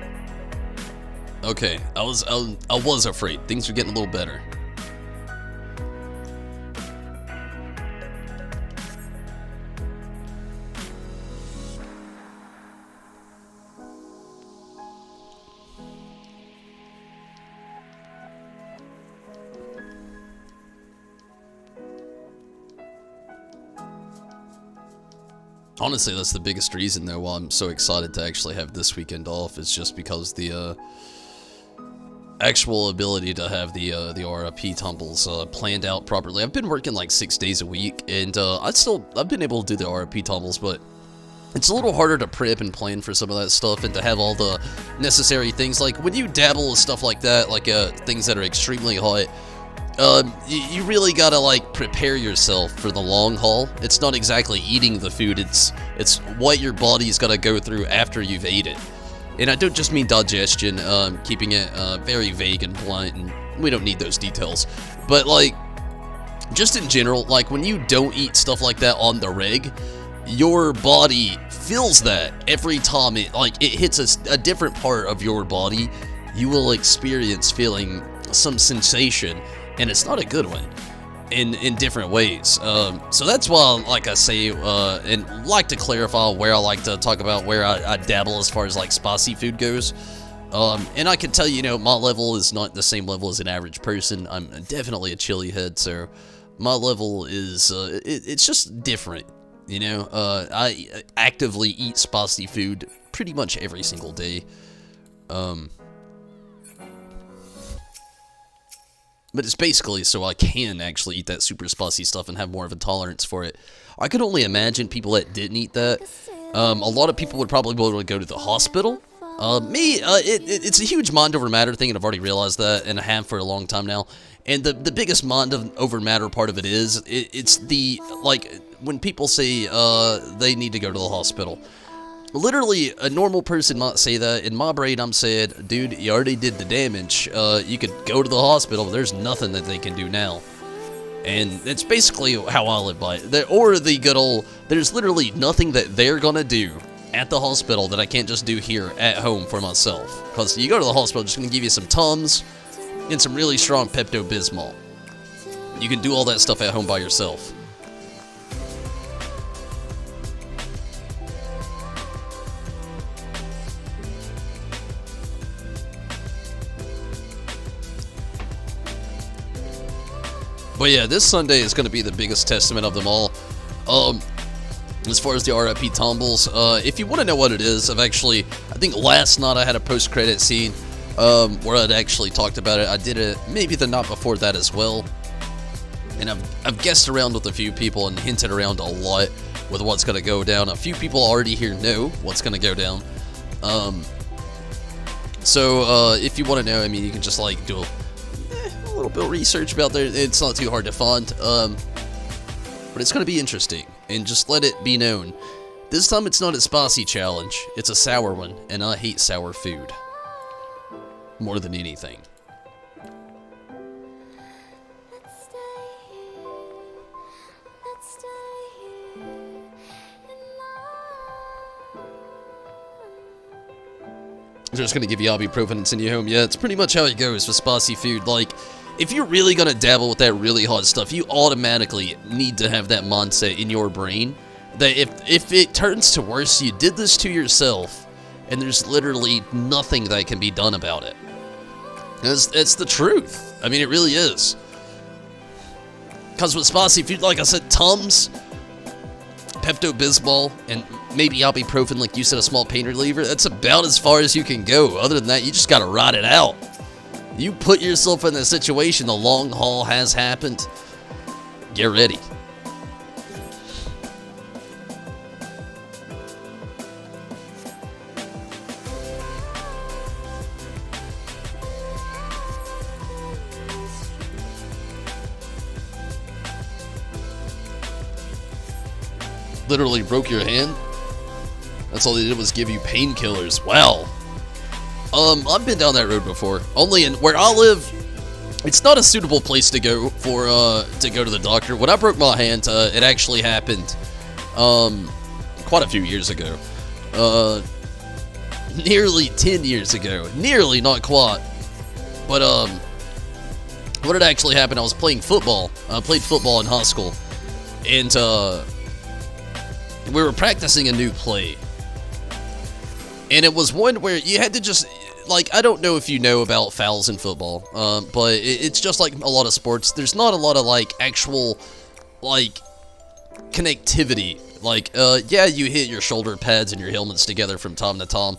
Okay, I was afraid. Things are getting a little better. Honestly, that's the biggest reason, though, why I'm so excited to actually have this weekend off, is just because the actual ability to have the RIP tumbles planned out properly. I've been working like 6 days a week, and I've been able to do the RIP tumbles, but it's a little harder to prep and plan for some of that stuff, and to have all the necessary things. Like, when you dabble with stuff like that, like things that are extremely hot, you really gotta, like, prepare yourself for the long haul. It's not exactly eating the food, it's what your body's gotta go through after you've ate it. And I don't just mean digestion, keeping it very vague and blunt, and we don't need those details. But, like, just in general, like, when you don't eat stuff like that on the reg, your body feels that every time it hits a different part of your body. You will experience feeling some sensation, and it's not a good one, in different ways. So that's why, like I say, and like to clarify where I like to talk about where I dabble as far as like spicy food goes. And I can tell you, my level is not the same level as an average person. I'm definitely a chili head, so my level is it's just different. I actively eat spicy food pretty much every single day. But it's basically so I can actually eat that super spicy stuff and have more of a tolerance for it. I could only imagine people that didn't eat that. A lot of people would probably be able to go to the hospital. It's a huge mind over matter thing, and I've already realized that, and I have for a long time now. And the biggest mind over matter part of it is, it's the, like, when people say they need to go to the hospital. Literally, a normal person might say that. In my brain, I'm saying, dude, you already did the damage. You could go to the hospital, but there's nothing that they can do now. And that's basically how I live by it. Or the good old, there's literally nothing that they're gonna do at the hospital that I can't just do here at home for myself. Because you go to the hospital, just gonna give you some Tums and some really strong Pepto-Bismol. You can do all that stuff at home by yourself. But yeah, this Sunday is going to be the biggest testament of them all. As far as the RIP tumbles, if you want to know what it is, I think last night I had a post-credit scene where I'd actually talked about it. I did it maybe the night before that as well. And I've guessed around with a few people and hinted around a lot with what's going to go down. A few people already here know what's going to go down. So if you want to know, I mean, you can just like do a little bit of research about there. It's not too hard to find. But it's going to be interesting. And just let it be known. This time it's not a spicy challenge. It's a sour one. And I hate sour food. More than anything. They're just gonna give you ibuprofen and send you home. Yeah, it's pretty much how it goes with spicy food. Like, if you're really gonna dabble with that really hot stuff, you automatically need to have that mindset in your brain that if it turns to worse, you did this to yourself, and there's literally nothing that can be done about it. It's the truth. I mean, it really is. Because with spicy food, like I said, Tums, Pepto-Bismol, and maybe ibuprofen, like you said, a small pain reliever, that's about as far as you can go. Other than that, you just gotta ride it out. You put yourself in that situation, the long haul has happened. Get ready. Literally broke your hand? That's all they did was give you painkillers. Wow. I've been down that road before. Only in where I live, it's not a suitable place to go for to go to the doctor. When I broke my hand, it actually happened quite a few years ago. Nearly 10 years ago. Nearly, not quite. But what had actually happened, I was playing football. I played football in high school. And we were practicing a new play. And it was one where you had to just, like, I don't know if you know about fouls in football, but it's just like a lot of sports. There's not a lot of, like, actual, like, connectivity. Like, yeah, you hit your shoulder pads and your helmets together from time to time,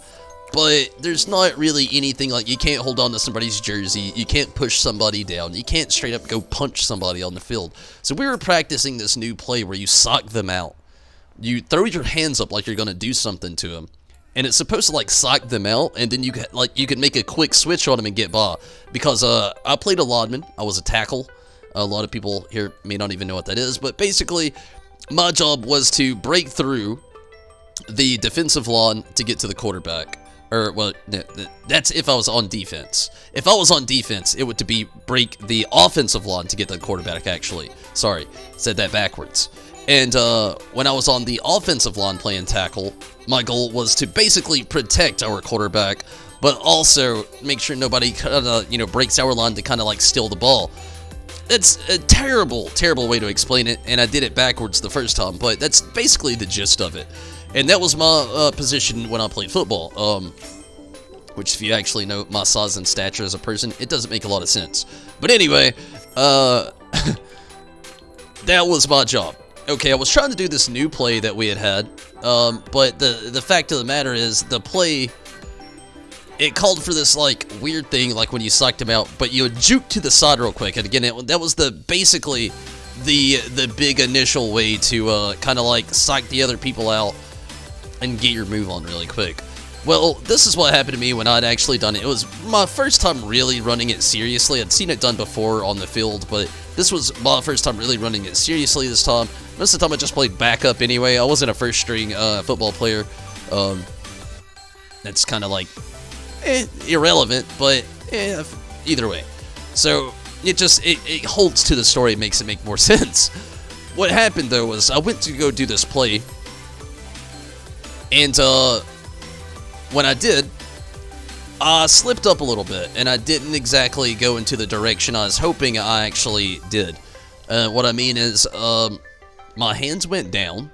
but there's not really anything, like, you can't hold on to somebody's jersey, you can't push somebody down, you can't straight up go punch somebody on the field. So we were practicing this new play where you sock them out. You throw your hands up like you're gonna do something to them. And it's supposed to, like, sock them out, and then you can make a quick switch on them and get by. Because, I played a lineman. I was a tackle. A lot of people here may not even know what that is. But basically, my job was to break through the defensive line to get to the quarterback. Or, well, that's if I was on defense. If I was on defense, it would be break the offensive line to get to the quarterback, actually. Sorry, said that backwards. And when I was on the offensive line playing tackle, my goal was to basically protect our quarterback, but also make sure nobody kind of, breaks our line to kind of like steal the ball. It's a terrible, terrible way to explain it, and I did it backwards the first time, but that's basically the gist of it. And that was my position when I played football, which if you actually know my size and stature as a person, it doesn't make a lot of sense. But anyway, that was my job. Okay, I was trying to do this new play that we had, but the fact of the matter is, the play, it called for this, like, weird thing, like when you sucked him out, but you would juke to the side real quick, and again, that was basically the big initial way to, kind of, like, psych the other people out and get your move on really quick. Well, this is what happened to me when I'd actually done it. It was my first time really running it seriously. I'd seen it done before on the field, but this was my first time really running it seriously this time. Most of the time I just played backup anyway. I wasn't a first-string football player. That's kind of like irrelevant, but either way. So it holds to the story, makes it make more sense. What happened though was I went to go do this play, and when I did, I slipped up a little bit, and I didn't exactly go into the direction I was hoping I actually did. What I mean is, my hands went down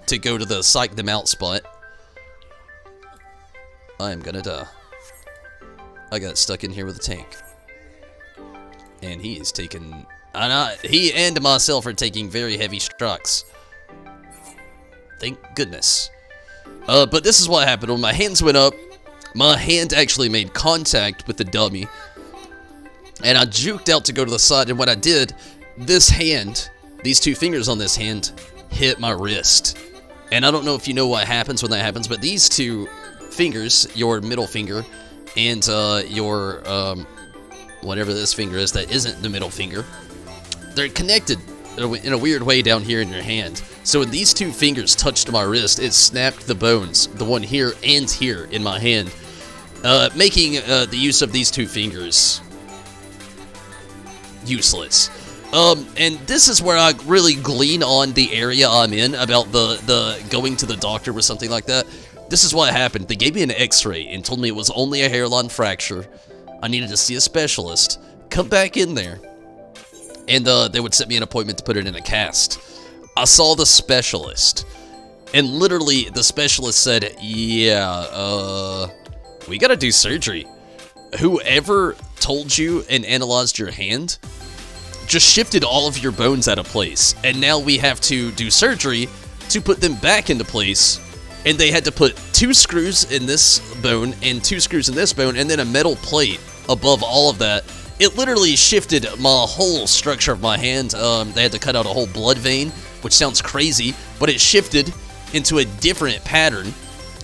to go to the psych them out spot. I am gonna die. I got stuck in here with a tank. And he is taking... he and myself are taking very heavy strokes. Thank goodness. But this is what happened. When my hands went up, my hand actually made contact with the dummy. And I juked out to go to the side, and when I did, this hand, these two fingers on this hand, hit my wrist. And I don't know if you know what happens when that happens, but these two fingers, your middle finger, and your, whatever this finger is that isn't the middle finger, they're connected in a weird way down here in your hand. So when these two fingers touched my wrist, it snapped the bones, the one here and here in my hand, making the use of these two fingers useless. And this is where I really glean on the area I'm in about the going to the doctor or something like that. This is what happened. They gave me an x-ray and told me it was only a hairline fracture. I needed to see a specialist. Come back in there. And they would set me an appointment to put it in a cast. I saw the specialist. And literally, the specialist said, yeah, we gotta do surgery. Whoever told you and analyzed your hand just shifted all of your bones out of place. And now we have to do surgery to put them back into place. And they had to put 2 screws in this bone and 2 screws in this bone and then a metal plate above all of that. It literally shifted my whole structure of my hand. They had to cut out a whole blood vein, which sounds crazy, but it shifted into a different pattern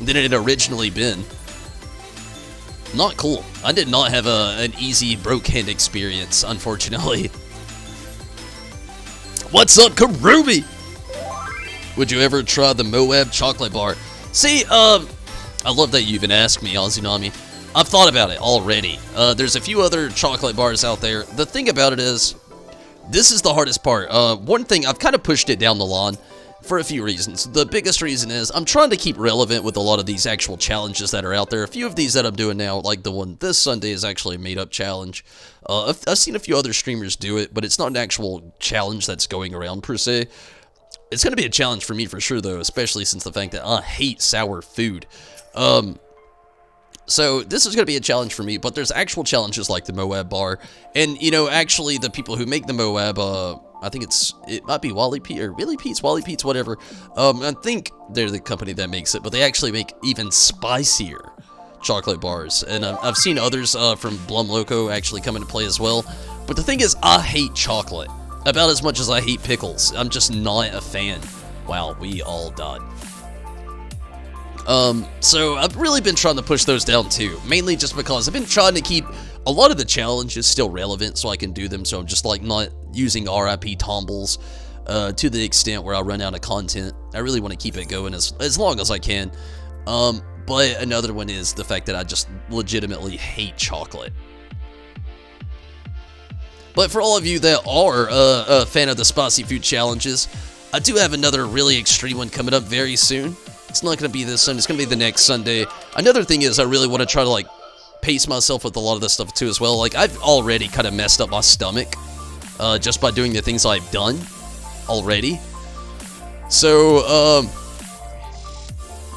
than it had originally been. Not cool. I did not have an easy broke hand experience, unfortunately. What's up, Karubi? Would you ever try the Moab chocolate bar? See, I love that you even asked me, Ozunami. I've thought about it already. There's a few other chocolate bars out there. The thing about it is, this is the hardest part. One thing, I've kind of pushed it down the line for a few reasons. The biggest reason is, I'm trying to keep relevant with a lot of these actual challenges that are out there. A few of these that I'm doing now, like the one this Sunday, is actually a made-up challenge. I've seen a few other streamers do it, but it's not an actual challenge that's going around, per se. It's going to be a challenge for me for sure, though, especially since the fact that I hate sour food. So this is going to be a challenge for me, but there's actual challenges like the Moab bar. And, you know, actually the people who make the Moab, I think it might be Wally Pete, or Willy Pete's, Wally Pete's, whatever. I think they're the company that makes it, but they actually make even spicier chocolate bars. And I've seen others from Blum Loco actually come into play as well. But the thing is, I hate chocolate about as much as I hate pickles. I'm just not a fan. Wow, we all died. So I've really been trying to push those down too, mainly just because I've been trying to keep a lot of the challenges still relevant so I can do them, so I'm just like not using RIP Tombles to the extent where I run out of content. I really want to keep it going as long as I can. But another one is the fact that I just legitimately hate chocolate. But for all of you that are a fan of the spicy food challenges, I do have another really extreme one coming up very soon. It's not going to be this Sunday, it's going to be the next Sunday. Another thing is I really want to try to, like, pace myself with a lot of this stuff, too, as well. Like, I've already kind of messed up my stomach just by doing the things I've done already. So,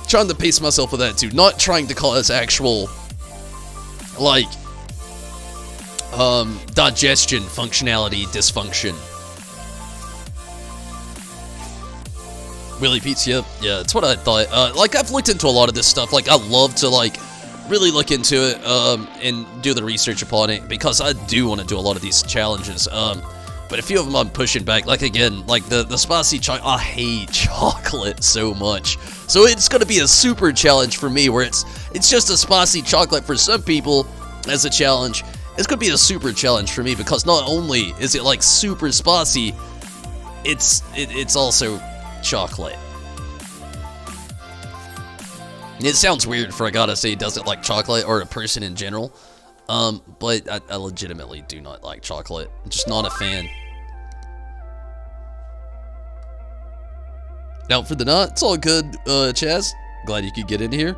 trying to pace myself with that, too. Not trying to cause actual, like, digestion functionality dysfunction. Willy Pete's, yep. Yeah, that's what I thought. Like, I've looked into a lot of this stuff. Like, I love to, like, really look into it, and do the research upon it, because I do want to do a lot of these challenges. But a few of them I'm pushing back. Like, again, like, the spicy chocolate, I hate chocolate so much. So it's going to be a super challenge for me, where it's just a spicy chocolate for some people as a challenge. It's going to be a super challenge for me, because not only is it, like, super spicy, it's also chocolate. It sounds weird for a guy to say he doesn't like chocolate, or a person in general, but I legitimately do not like chocolate. I'm just not a fan. Out for the night? It's all good, Chaz. Glad you could get in here.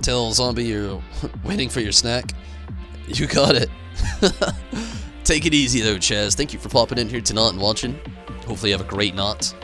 Tell Zombie you're waiting for your snack. You got it. Take it easy though, Chaz. Thank you for popping in here tonight and watching. Hopefully you have a great night.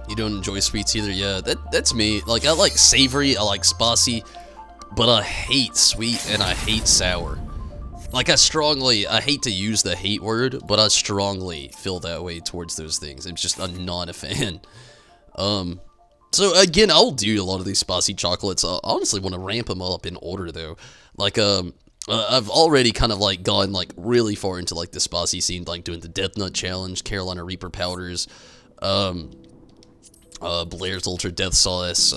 You don't enjoy sweets either? Yeah, that's me. Like, I like savory, I like spicy, but I hate sweet and I hate sour. Like, I hate to use the hate word, but I strongly feel that way towards those things. I'm not a fan. So again, I'll do a lot of these spicy chocolates. I honestly want to ramp them up in order, though. Like, I've already kind of, like, gone, like, really far into, like, the spicy scene, like, doing the Death Nut Challenge, Carolina Reaper Powders, Blair's Ultra Death Sauce.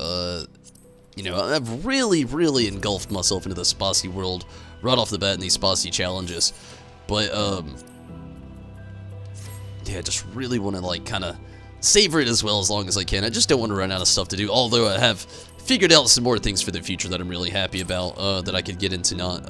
You know, I've really, really engulfed myself into the spicy world right off the bat in these spicy challenges. But, yeah, I just really want to, like, kind of savor it as long as I can. I just don't want to run out of stuff to do, although I have figured out some more things for the future that I'm really happy about, that I could get into not,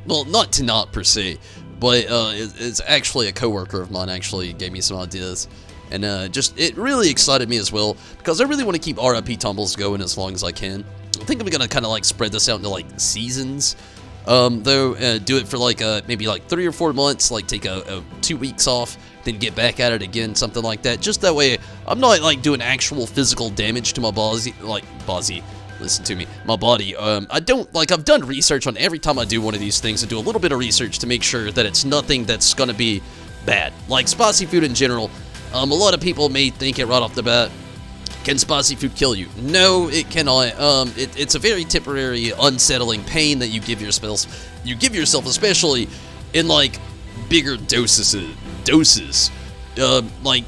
well, not to not per se, but, it's actually a coworker of mine actually gave me some ideas. And it really excited me as well, because I really want to keep RIP Tumbles going as long as I can. I think I'm going to kind of like spread this out into like seasons, though, do it for like maybe like 3 or 4 months, like take a 2 weeks off, then get back at it again, something like that. Just that way, I'm not like doing actual physical damage to my body, listen to me, my body. I don't, like, I've done research on every time I do one of these things. I do a little bit of research to make sure that it's nothing that's going to be bad. Like spicy food in general. A lot of people may think it right off the bat, can spicy food kill you? No, it cannot. It's a very temporary, unsettling pain that you give yourself, especially in, like, bigger doses, like,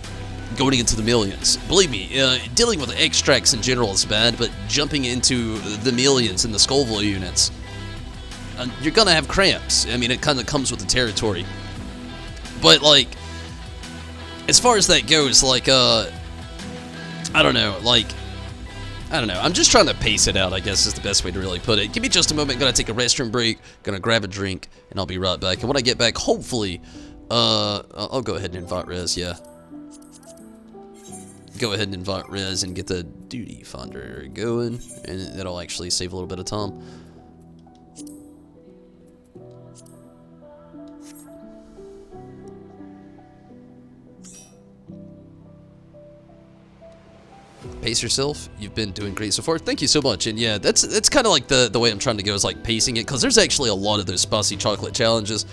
going into the millions. Believe me, dealing with extracts in general is bad, but jumping into the millions in the Scoville units, you're gonna have cramps. I mean, it kind of comes with the territory. But, like, as far as that goes, like, I don't know, I'm just trying to pace it out, I guess is the best way to really put it. Give me just a moment, gonna take a restroom break, gonna grab a drink, and I'll be right back. And when I get back, hopefully, I'll go ahead and invite Rez, yeah. Go ahead and invite Rez and get the duty finder going, and that'll actually save a little bit of time. Pace yourself. You've been doing great so far. Thank you so much. And yeah, that's kind of like the way I'm trying to go is like pacing it, because there's actually a lot of those spicy chocolate challenges,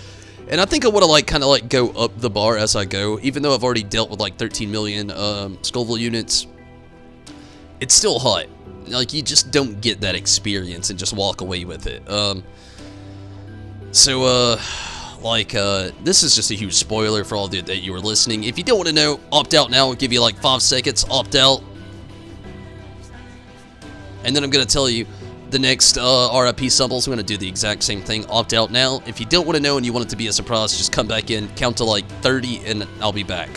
and I think I want to like kind of like go up the bar as I go. Even though I've already dealt with like 13 million Scoville units, it's still hot. Like, you just don't get that experience and just walk away with it. This is just a huge spoiler for all that you were listening. If you don't want to know, opt out now. I'll give you like 5 seconds. Opt out. And then I'm going to tell you the next RIP symbols. I'm going to do the exact same thing. Opt out now. If you don't want to know and you want it to be a surprise, just come back in, count to like 30, and I'll be back.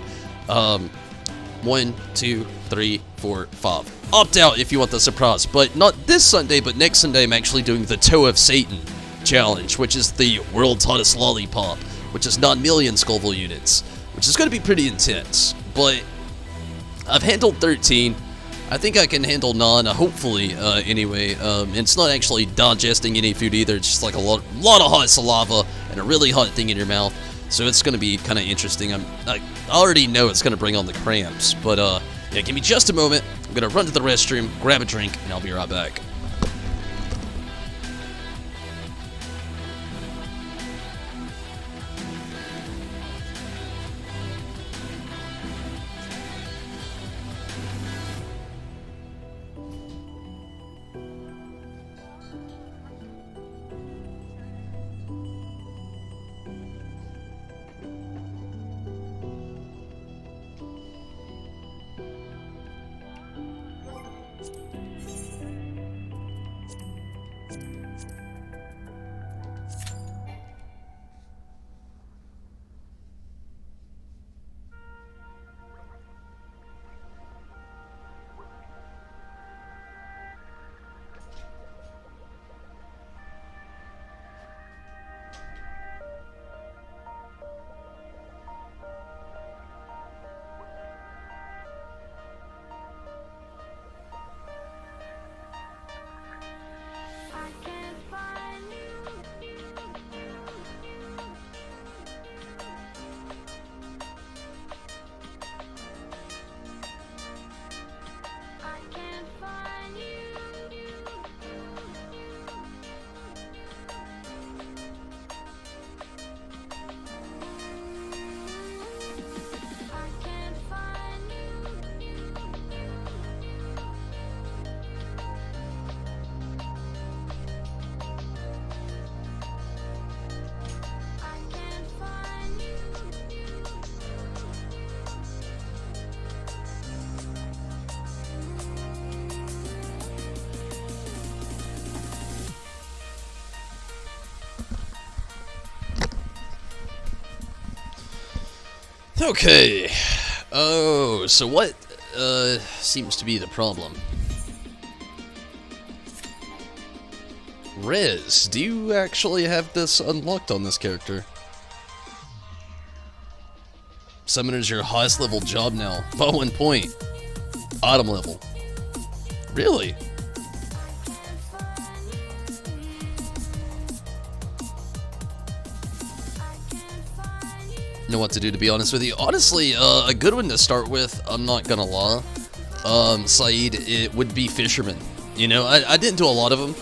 1, 2, 3, 4, 5. Opt out if you want the surprise. But not this Sunday, but next Sunday I'm actually doing the Toe of Satan challenge, which is the world's hottest lollipop, which is 9 million Scoville units, which is going to be pretty intense. But I've handled 13. I think I can handle 9, hopefully, anyway. And it's not actually digesting any food either. It's just like a lot of hot saliva and a really hot thing in your mouth. So it's going to be kind of interesting. I already know it's going to bring on the cramps. But, yeah, give me just a moment. I'm going to run to the restroom, grab a drink, and I'll be right back. Okay. Oh, so what seems to be the problem? Rez, do you actually have this unlocked on this character? Summoner's your highest level job now, by 1 point. Autumn level. Really? Know what to do, to be honest with you. Honestly, a good one to start with, I'm not gonna lie, Saeed, it would be Fisherman. You know, I didn't do a lot of them,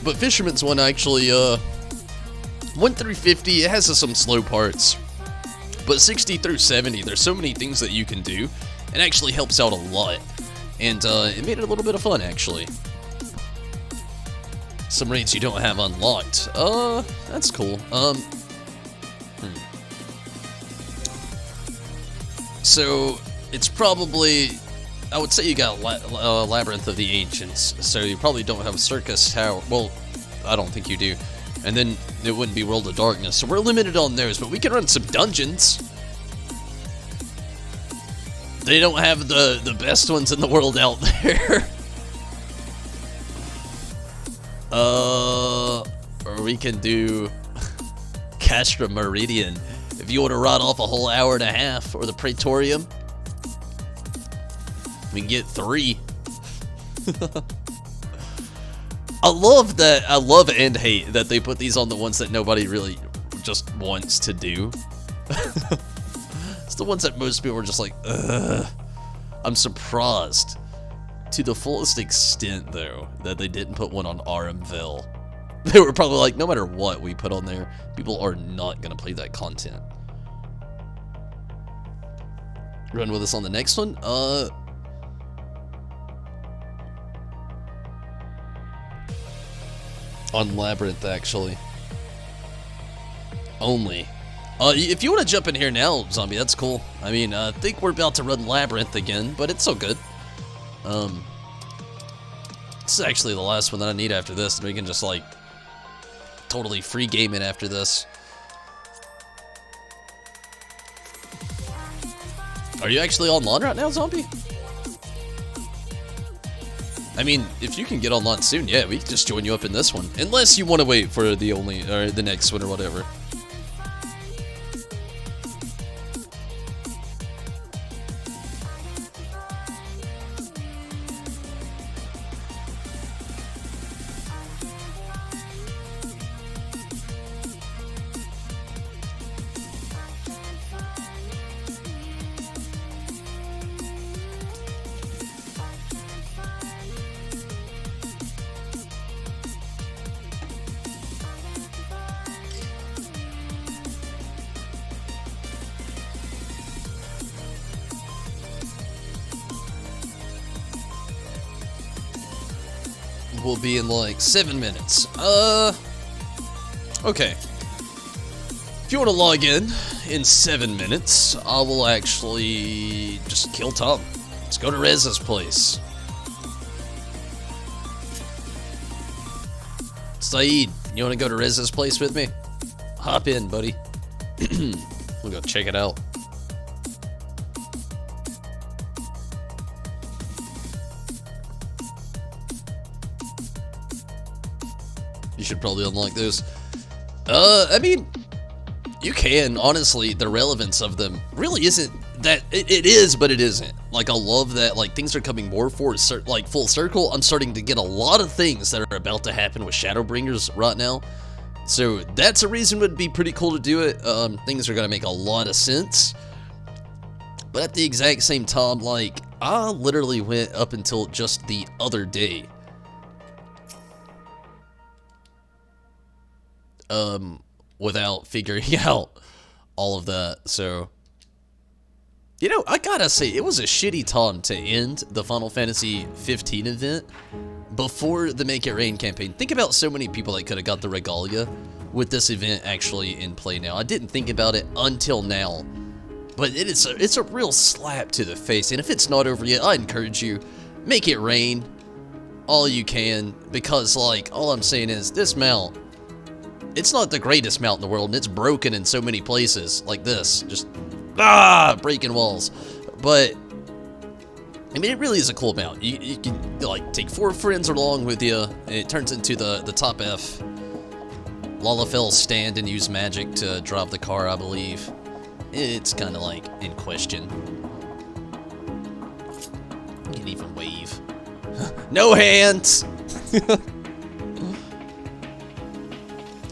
but Fisherman's one actually, 1 through 50, it has some slow parts, but 60 through 70, there's so many things that you can do. It actually helps out a lot, and it made it a little bit of fun, actually. Some raids you don't have unlocked. That's cool. So, it's probably, I would say you got Labyrinth of the Ancients, so you probably don't have Circus Tower. Well, I don't think you do. And then it wouldn't be World of Darkness, so we're limited on those, but we can run some dungeons. They don't have the best ones in the world out there. Or we can do Castra Meridian. If you want to ride off a whole hour and a half, or the Praetorium, we can get 3. I love that. I love and hate that they put these on the ones that nobody really just wants to do. It's the ones that most people are just like, ugh. I'm surprised to the fullest extent, though, that they didn't put one on Aramville. They were probably like, no matter what we put on there, people are not going to play that content. Run with us on the next one. On Labyrinth, actually. Only. If you want to jump in here now, Zombie, that's cool. I mean, I think we're about to run Labyrinth again, but it's so good. This is actually the last one that I need after this, and we can just, like, totally free game it after this. Are you actually online right now, Zombie? I mean, if you can get online soon, yeah, we can just join you up in this one. Unless you want to wait for the next one or whatever. Will be in like 7 minutes. Okay. If you want to log in 7 minutes, I will actually just kill Tom. Let's go to Rez's place. Saeed, you want to go to Rez's place with me? Hop in, buddy. We'll go check it out. You should probably unlock those. I mean, you can. Honestly, the relevance of them really isn't that. It is, but it isn't. Like, I love that, like, things are coming more full circle. I'm starting to get a lot of things that are about to happen with Shadowbringers right now. So that's a reason it would be pretty cool to do it. Things are going to make a lot of sense. But at the exact same time, like, I literally went up until just the other day. Without figuring out all of that, so, you know, I gotta say, it was a shitty time to end the Final Fantasy 15 event before the Make It Rain campaign. Think about so many people that could have got the regalia with this event actually in play now. I didn't think about it until now, but it's a real slap to the face, and if it's not over yet, I encourage you, make it rain all you can, because, like, all I'm saying is, this mount, it's not the greatest mount in the world, and it's broken in so many places, like this, just breaking walls. But I mean, it really is a cool mount. You can like take 4 friends along with you, and it turns into the top F. Lalafell stand and use magic to drive the car, I believe. It's kind of like in question. You can even wave. No hands!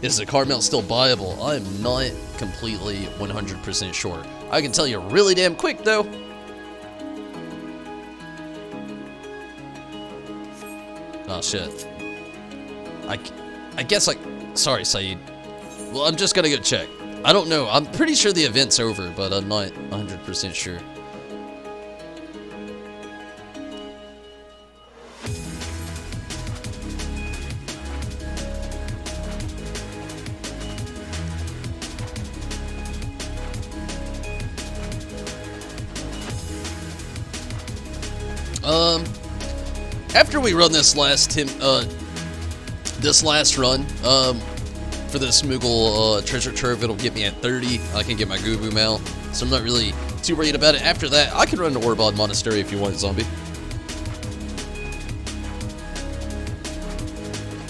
Is the car mount still buyable? I'm not completely 100% sure. I can tell you really damn quick though. Oh shit. I guess sorry, Saeed. Well, I'm just gonna go check. I don't know. I'm pretty sure the event's over, but I'm not 100% sure. After we run this last run, for the Smoogle treasure trove, it'll get me at 30. I can get my Gubu mount, so I'm not really too worried about it. After that, I can run to Orbod Monastery if you want, Zombie.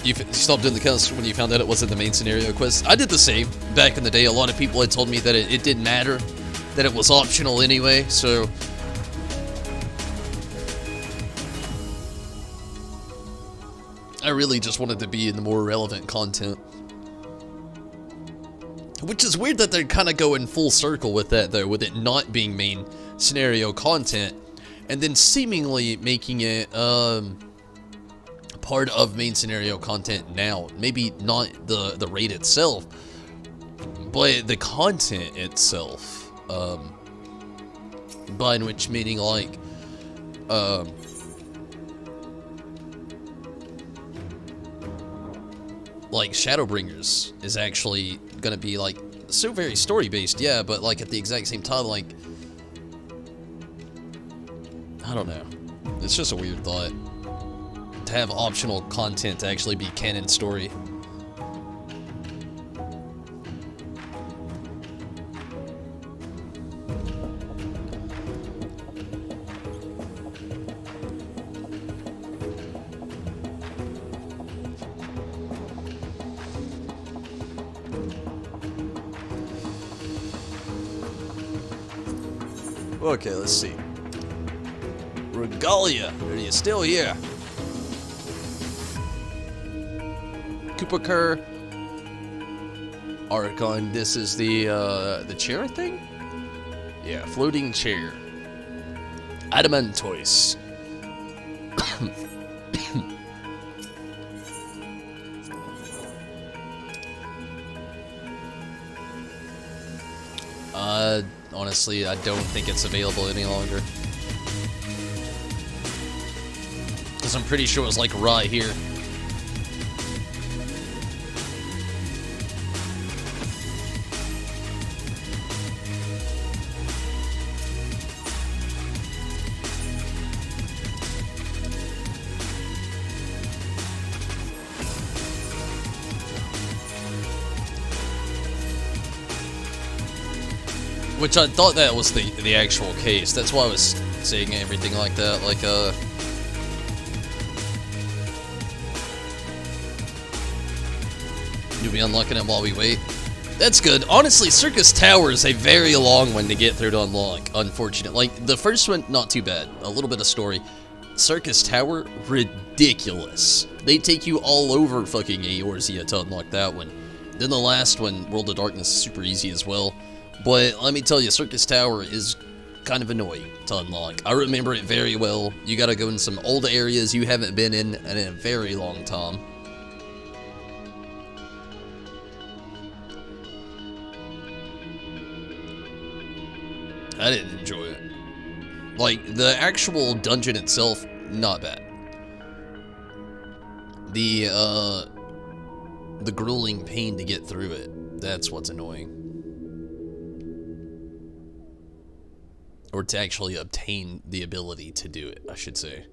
You stopped doing the quest when you found out it wasn't the main scenario quest. I did the same back in the day. A lot of people had told me that it didn't matter, that it was optional anyway, so... I really just wanted to be in the more relevant content. Which is weird that they're kind of going full circle with that, though, with it not being main scenario content, and then seemingly making it part of main scenario content now. Maybe not the raid itself, but the content itself. By which meaning like Shadowbringers is actually gonna be like so very story based, yeah, but like at the exact same time, like I don't know, it's just a weird thought to have optional content to actually be canon story. Okay, let's see. Regalia, are you still here? Kupakar. Archon, this is the chair thing? Yeah, floating chair. Adamantoise. Honestly, I don't think it's available any longer. Because I'm pretty sure it was like right here. Which I thought that was the actual case. That's why I was saying everything like that. Like, you'll be unlocking it while we wait. That's good. Honestly, Circus Tower is a very long one to get through to unlock, unfortunately. Like, the first one, not too bad. A little bit of story. Circus Tower, ridiculous. They take you all over fucking Eorzea to unlock that one. Then the last one, World of Darkness, is super easy as well. But let me tell you, Circus Tower is kind of annoying to unlock. I remember it very well. You gotta go in some old areas you haven't been in a very long time. I didn't enjoy it. Like, the actual dungeon itself, not bad. The grueling pain to get through it, that's what's annoying. Or to actually obtain the ability to do it, I should say.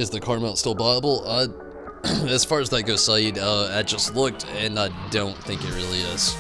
Is the car mount still viable? As far as that goes, Saeed, I just looked, and I don't think it really is.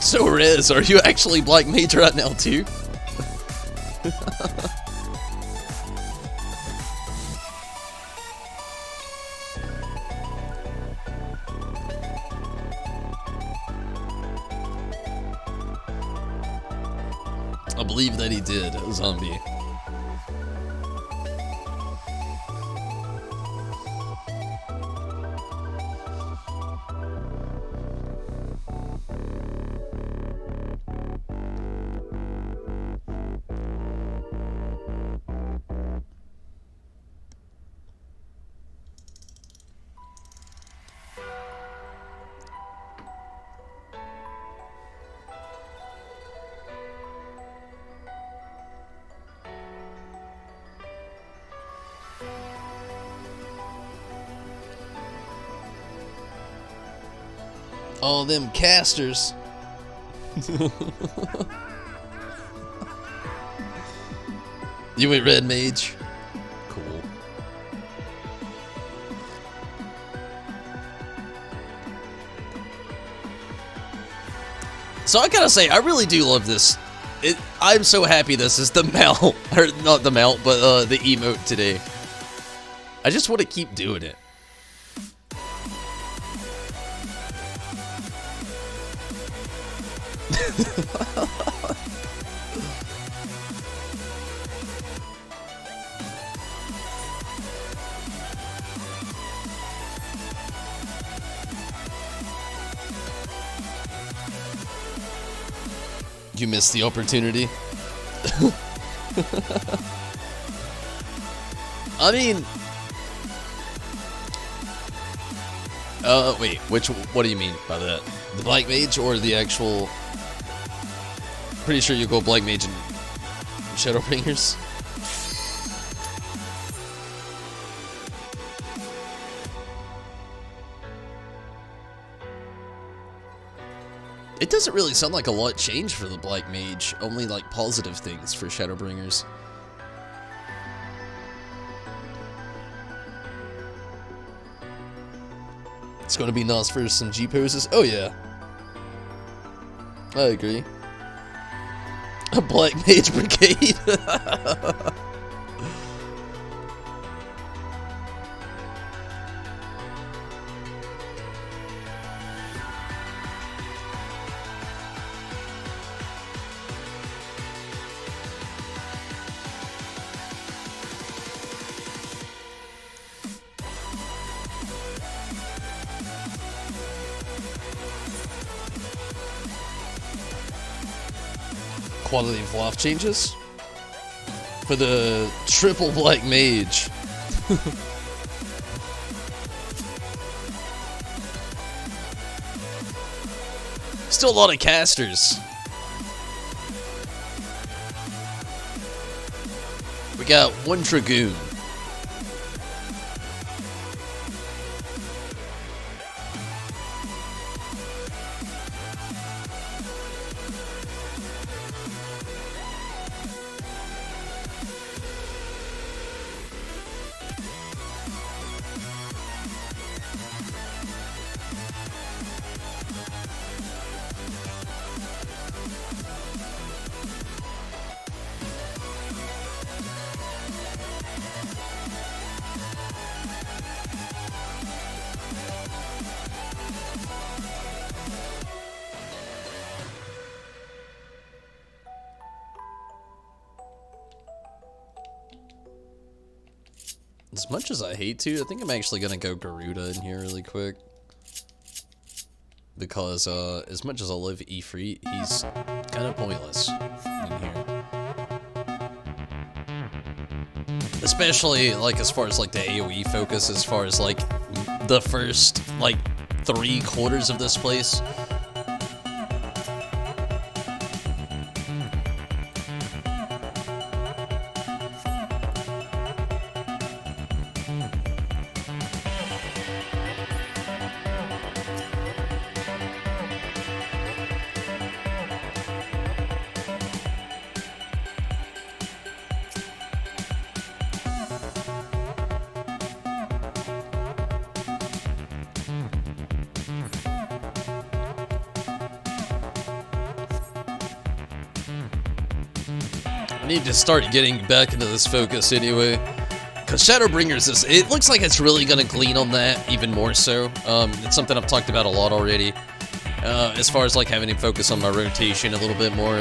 So Riz, are you actually Black Mage right now too? I believe that he did, a zombie. All them casters. You went Red Mage? Cool. So I gotta say, I really do love this. I'm so happy this is the mount, or not the mount, but the emote today. I just want to keep doing it. You missed the opportunity. I mean, wait, what do you mean by that? The Black Mage or the actual? Pretty sure you go Black Mage and Shadowbringers. It doesn't really sound like a lot changed for the Black Mage, only like positive things for Shadowbringers. It's gonna be nice for some G poses. Oh yeah. I agree. A Black Mage Brigade. Quality of life changes for the triple Black Mage. Still a lot of casters. We got one Dragoon. As much as I hate to, I think I'm actually gonna go Garuda in here really quick. Because, as much as I love Ifrit, he's kind of pointless in here. Especially, like, as far as, like, the AoE focus, as far as, like, the first, like, 3/4 of this place. I need to start getting back into this focus anyway. Because Shadowbringers is, it looks like it's really going to glean on that even more so. It's something I've talked about a lot already. As far as like having to focus on my rotation a little bit more.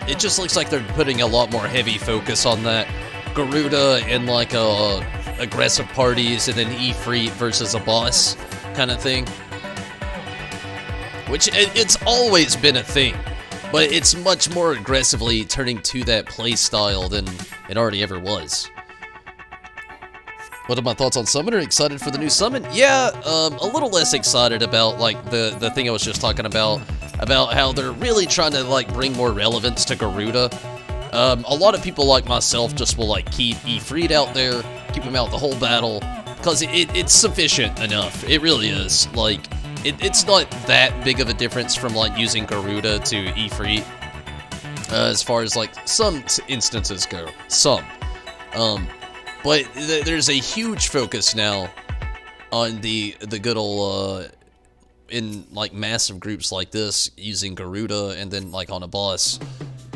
It just looks like they're putting a lot more heavy focus on that. Garuda and like aggressive parties and then Ifrit versus a boss kind of thing. Which it's always been a thing. But it's much more aggressively turning to that play style than it already ever was. What are my thoughts on Summoner? Excited for the new summon? Yeah, a little less excited about like the thing I was just talking about how they're really trying to like bring more relevance to Garuda. A lot of people like myself just will like keep Ifrit out there, keep him out the whole battle, because it's sufficient enough. It really is. Like, it's not that big of a difference from like using Garuda to Ifrit, as far as like some instances go. Some. But there's a huge focus now on the good old, in like massive groups like this, using Garuda, and then like on a boss,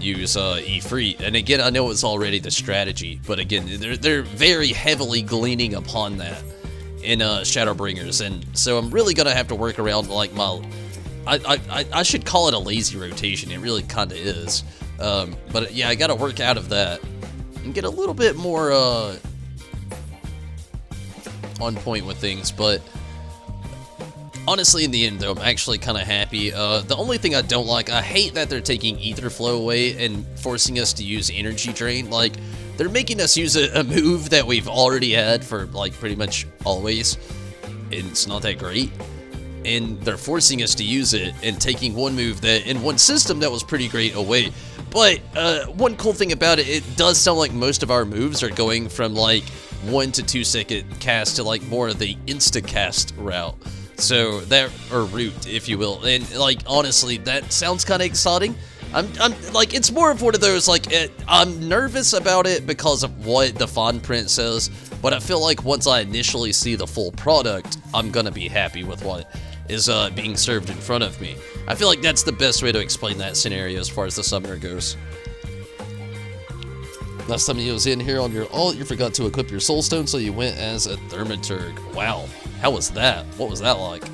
use Ifrit. And again, I know it's already the strategy, but again, they're very heavily gleaning upon that in Shadowbringers, and so I'm really gonna have to work around like my, I should call it a lazy rotation. It really kind of is, but yeah, I gotta work out of that and get a little bit more on point with things. But honestly, in the end though, I'm actually kind of happy. The only thing I don't like, I hate that they're taking Ether Flow away and forcing us to use Energy Drain. Like, they're making us use a move that we've already had for like pretty much always, and it's not that great. And they're forcing us to use it and taking one move that in one system that was pretty great away. But one cool thing about it, it does sound like most of our moves are going from like 1 to 2 second cast to like more of the insta cast route. So that, or route, if you will. And like, honestly, that sounds kind of exciting. I'm like, it's more of one of those, like, I'm nervous about it because of what the fine print says, but I feel like once I initially see the full product, I'm gonna be happy with what is being served in front of me. I feel like that's the best way to explain that scenario as far as the Summoner goes. Last time you was in here on your ult, you forgot to equip your Soulstone, so you went as a Thaumaturg. Wow, how was that? What was that like?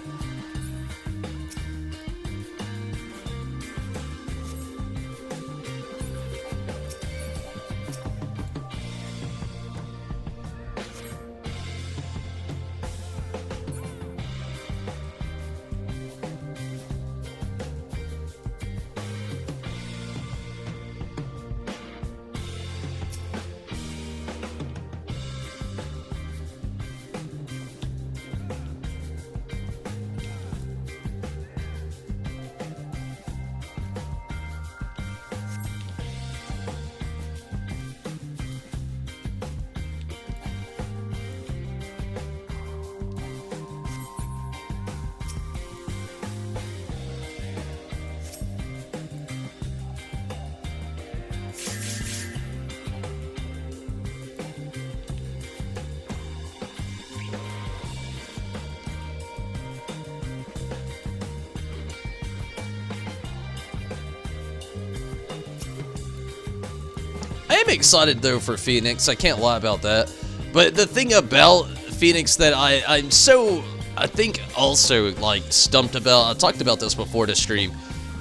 I am excited though for Phoenix, I can't lie about that. But the thing about Phoenix that I'm so, I think also like stumped about, I talked about this before the stream,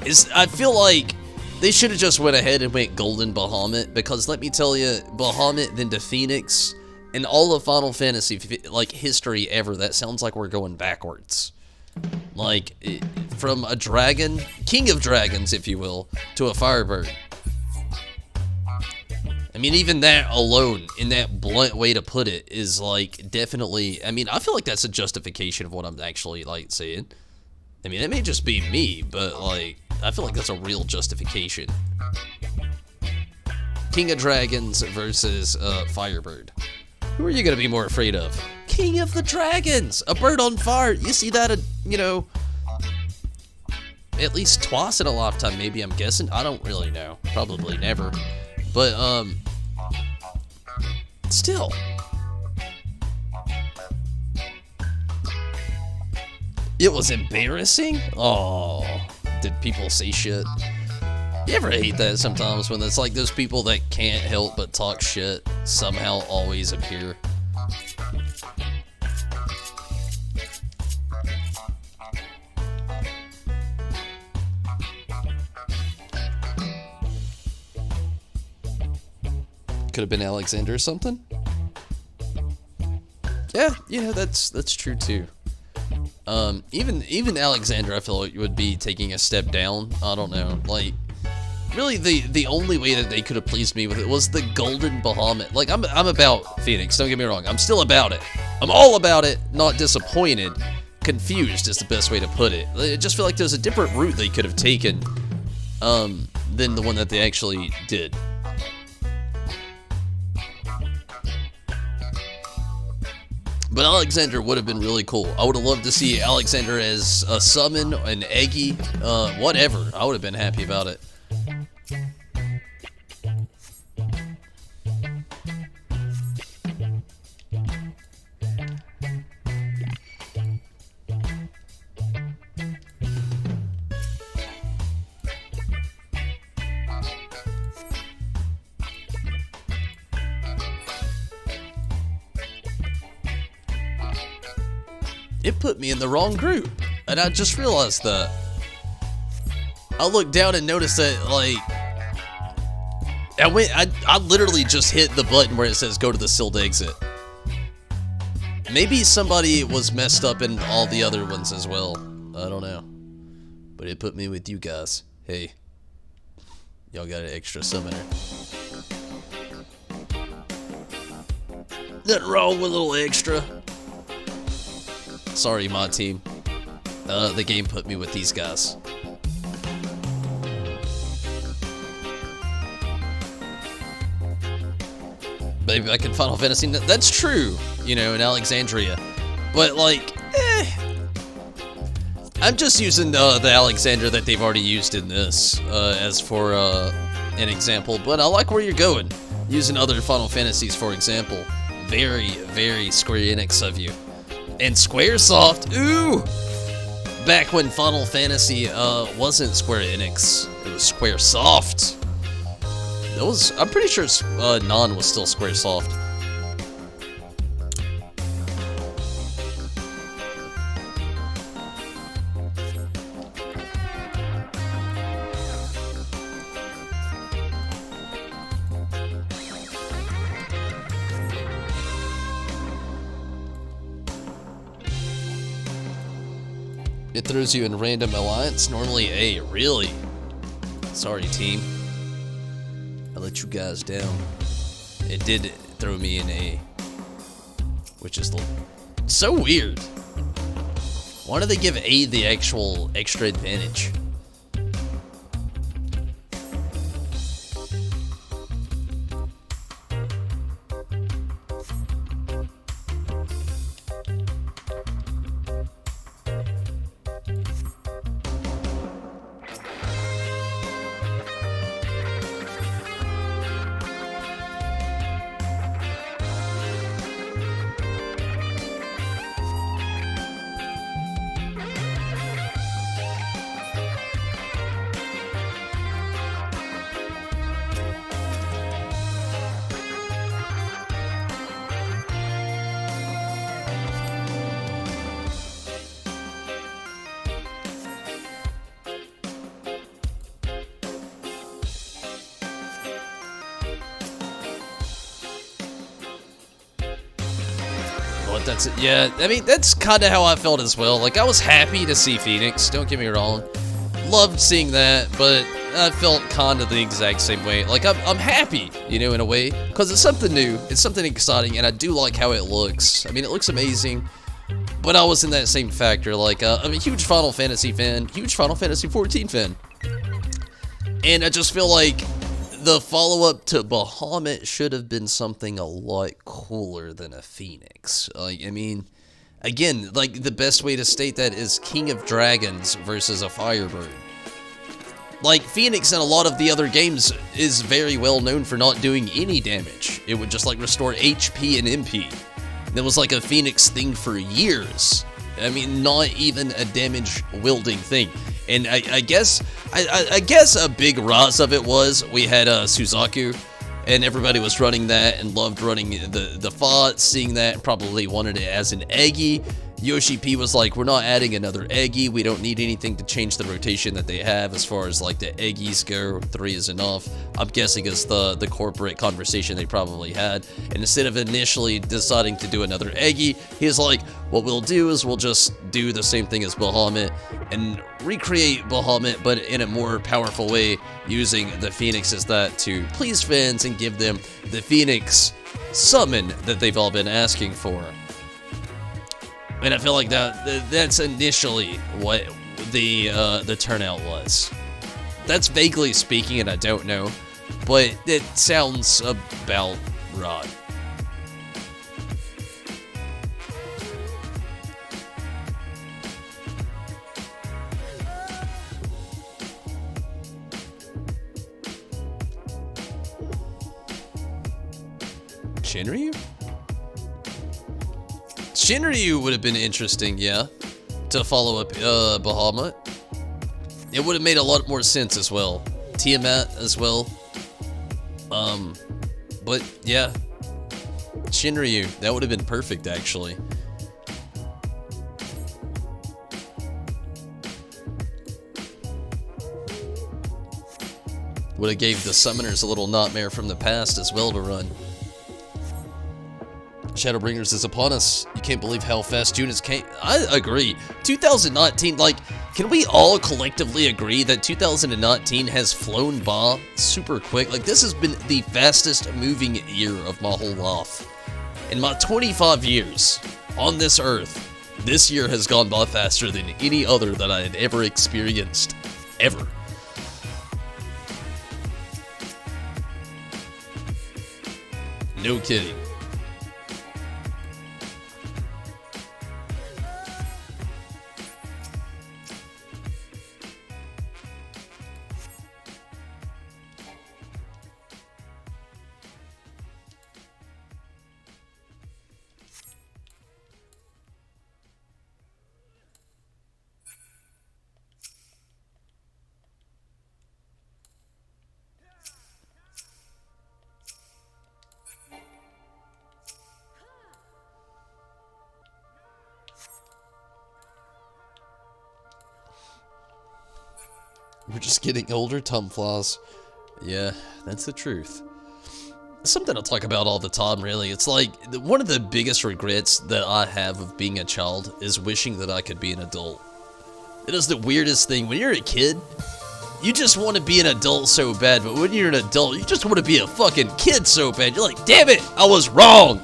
is I feel like they should have just went ahead and went Golden Bahamut, because let me tell you, Bahamut then to Phoenix, and all of Final Fantasy like history ever, that sounds like we're going backwards. Like, from a dragon, king of dragons if you will, to a firebird. I mean, even that alone, in that blunt way to put it, is like definitely, I mean, I feel like that's a justification of what I'm actually like saying. I mean, it may just be me, but like, I feel like that's a real justification. King of Dragons versus Firebird. Who are you gonna be more afraid of? King of the Dragons! A bird on fire! You see that, you know, at least twice in a lifetime, maybe, I'm guessing. I don't really know. Probably never. But, still. It was embarrassing? Oh, did people say shit? You ever hate that sometimes when it's like those people that can't help but talk shit somehow always appear? Could have been Alexander or something? Yeah, that's true too. Even Alexander, I feel like would be taking a step down. I don't know, like, really the only way that they could have pleased me with it was the Golden Bahamut. Like, I'm about Phoenix, don't get me wrong, I'm still about it. I'm all about it, not disappointed. Confused is the best way to put it. I just feel like there's a different route they could have taken, than the one that they actually did. But Alexander would have been really cool. I would have loved to see Alexander as a summon, an Eggy, whatever. I would have been happy about it. It put me in the wrong group, and I just realized that. I looked down and noticed that, like, I literally just hit the button where it says go to the sealed exit. Maybe somebody was messed up in all the other ones as well. I don't know. But it put me with you guys. Hey, y'all got an extra summoner. Nothing wrong with a little extra. Sorry, mod team. The game put me with these guys. Maybe I can Final Fantasy. That's true, you know, in Alexandria. But, like, I'm just using the Alexander that they've already used in this as for an example. But I like where you're going. Using other Final Fantasies, for example. Very, very Square Enix of you. And Squaresoft, ooh! Back when Final Fantasy wasn't Square Enix, it was Squaresoft. It was, I'm pretty sure Non was still Squaresoft. It throws you in random alliance, normally A. Really? Sorry, team. I let you guys down. It did throw me in A. Which is so weird. Why do they give A the actual extra advantage? but that's it. Yeah, I mean, that's kind of how I felt as well. Like, I was happy to see Phoenix, don't get me wrong. Loved seeing that, but I felt kind of the exact same way. Like, I'm happy, you know, in a way, because it's something new, it's something exciting, and I do like how it looks. I mean, it looks amazing, but I was in that same factor. Like, I'm a huge Final Fantasy fan, huge Final Fantasy 14 fan, and I just feel like the follow-up to Bahamut should have been something a lot cooler than a Phoenix. Like, I mean, again, like, the best way to state that is King of Dragons versus a Firebird. Like, Phoenix in a lot of the other games is very well known for not doing any damage. It would just, like, restore HP and MP. That was, like, a Phoenix thing for years. I mean, not even a damage-wielding thing. And I guess a big rise of it was we had Suzaku, and everybody was running that and loved running the FOT, seeing that, probably wanted it as an Eggy. Yoshi P was like, we're not adding another Eggy, we don't need anything to change the rotation that they have as far as like the Eggies go, 3 is enough. I'm guessing it's the corporate conversation they probably had, and instead of initially deciding to do another Eggy, he's like, what we'll do is we'll just do the same thing as Bahamut and recreate Bahamut, but in a more powerful way, using the Phoenix as that to please fans and give them the Phoenix summon that they've all been asking for. And I feel like that's initially what the turnout was. That's vaguely speaking, and I don't know, but it sounds about right. Shinryu? Shinryu would have been interesting, yeah, to follow up Bahamut. It would have made a lot more sense as well. Tiamat as well. But yeah, Shinryu, that would have been perfect actually. Would have gave the summoners a little nightmare from the past as well to run. Shadowbringers is upon us. You can't believe how fast units came. I agree. 2019, like, can we all collectively agree that 2019 has flown by super quick? Like, this has been the fastest moving year of my whole life. In my 25 years on this earth, this year has gone by faster than any other that I had ever experienced. Ever. No kidding. We're just getting older, Tumflaws. Yeah, that's the truth. Something I talk about all the time, really. It's like, one of the biggest regrets that I have of being a child is wishing that I could be an adult. It is the weirdest thing. When you're a kid, you just want to be an adult so bad, but when you're an adult, you just want to be a fucking kid so bad. You're like, damn it, I was wrong!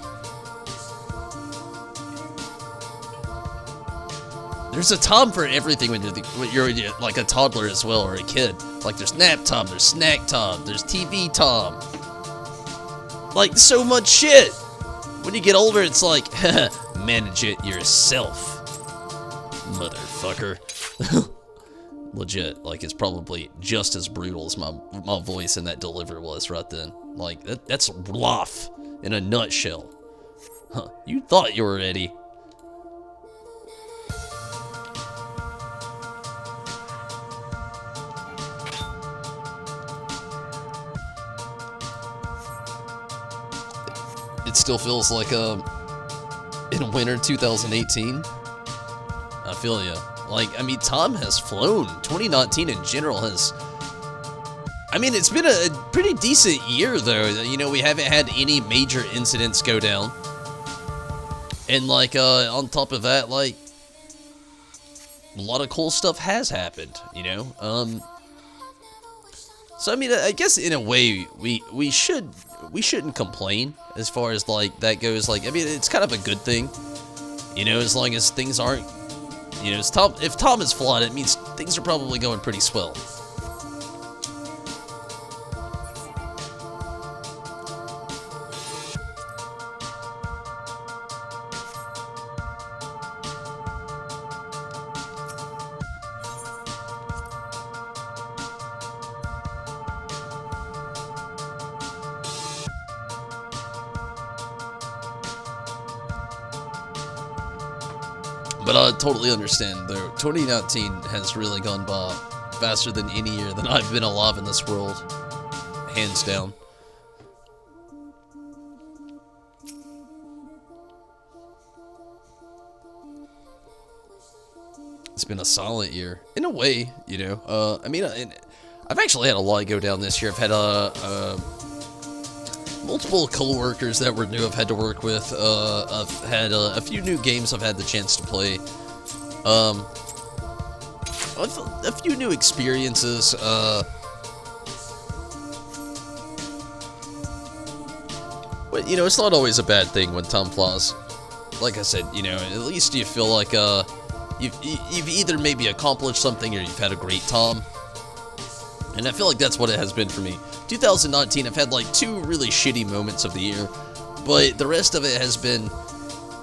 There's a time for everything when you're like a toddler as well, or a kid. Like, there's nap time, there's snack time, there's TV time. Like, so much shit. When you get older, it's like, manage it yourself, motherfucker. Legit, like, it's probably just as brutal as my voice in that deliver was right then. Like, that's life in a nutshell. Huh, you thought you were ready. It still feels like in winter 2018. I feel ya. Like, I mean, time has flown. 2019 in general has... I mean, it's been a pretty decent year, though. You know, we haven't had any major incidents go down. And like on top of that, like a lot of cool stuff has happened, you know. So I mean, I guess in a way we shouldn't complain as far as like that goes. Like I mean, it's kind of a good thing, you know, as long as things aren't, you know, if Tom is flawed, it means things are probably going pretty swell. But I totally understand, though. 2019 has really gone by faster than any year that I've been alive in this world. Hands down. It's been a solid year. In a way, you know. I mean, I've actually had a lot go down this year. I've had multiple co-workers that were new I've had to work with. I've had a few new games I've had the chance to play. A few new experiences. But, you know, it's not always a bad thing when Tom flaws. Like I said, you know, at least you feel like you've either maybe accomplished something or you've had a great Tom. And I feel like that's what it has been for me. 2019, I've had like 2 really shitty moments of the year, but the rest of it has been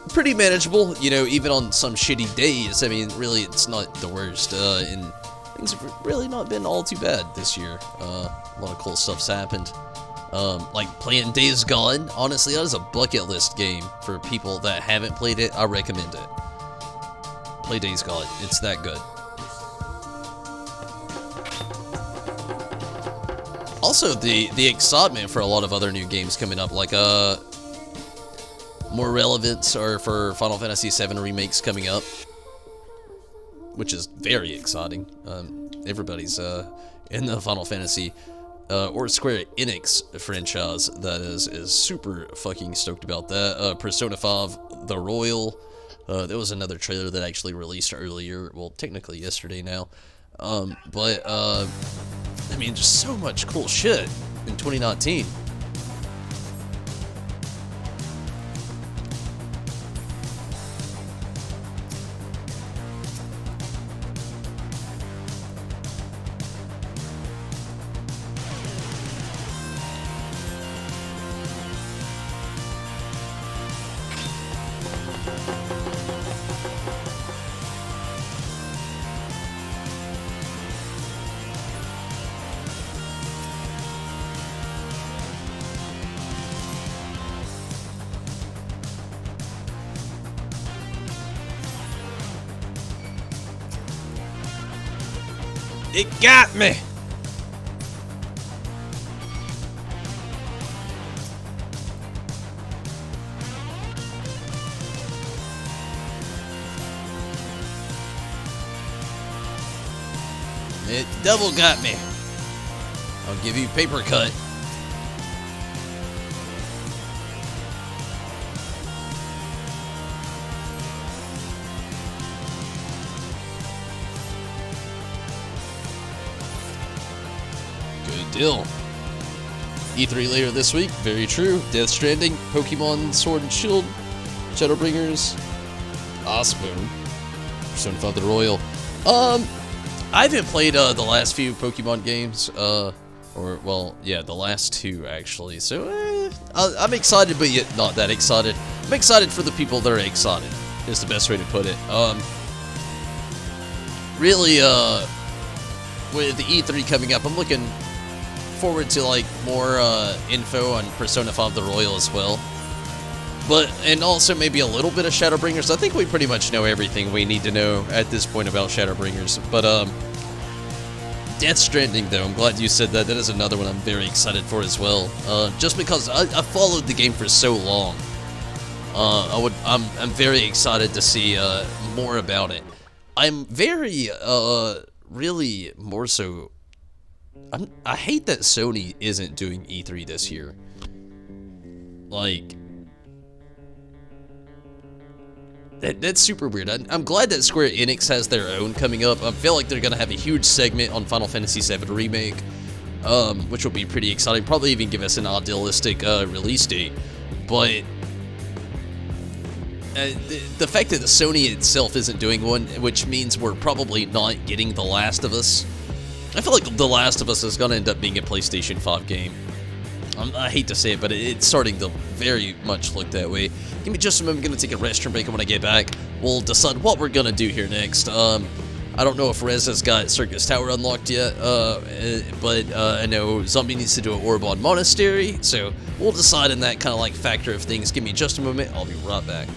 pretty manageable, you know, even on some shitty days. I mean, really, it's not the worst, and things have really not been all too bad this year. A lot of cool stuff's happened. Like playing Days Gone, honestly, that is a bucket list game for people that haven't played it. I recommend it. Play Days Gone, it's that good. Also, the excitement for a lot of other new games coming up, like more relevance are for Final Fantasy VII remakes coming up, which is very exciting. Everybody's in the Final Fantasy or Square Enix franchise that is super fucking stoked about that. Persona 5 The Royal. There was another trailer that actually released earlier, well, technically yesterday now. I mean, just so much cool shit in 2019. It got me! It double got me. I'll give you paper cut. Good deal. E3 later this week, very true. Death Stranding, Pokemon Sword and Shield, Shadowbringers, Osmo, Persona 5 The Royal. I haven't played the last few Pokemon games, the last 2 actually. So I'm excited, but yet not that excited. I'm excited for the people that are excited. Is the best way to put it. Really, with the E3 coming up, I'm looking forward to like more info on Persona 5 The Royal as well. And also maybe a little bit of Shadowbringers. I think we pretty much know everything we need to know at this point about Shadowbringers. But Death Stranding, though, I'm glad you said that. That is another one I'm very excited for as well. Just because I followed the game for so long, I'm very excited to see more about it. I'm very really more so. I hate that Sony isn't doing E3 this year. Like, That's super weird. I'm glad that Square Enix has their own coming up. I feel like they're gonna have a huge segment on Final Fantasy VII Remake, which will be pretty exciting. Probably even give us an idealistic release date. But the fact that Sony itself isn't doing one, which means we're probably not getting The Last of Us. I feel like The Last of Us is gonna end up being a PlayStation 5 game. I hate to say it, but it's starting to very much look that way. Give me just a moment. I'm going to take a restroom break, and when I get back, we'll decide what we're going to do here next. I don't know if Rez has got Circus Tower unlocked yet, but I know Zombie needs to do an Orbon Monastery, so we'll decide in that kind of like factor of things. Give me just a moment. I'll be right back.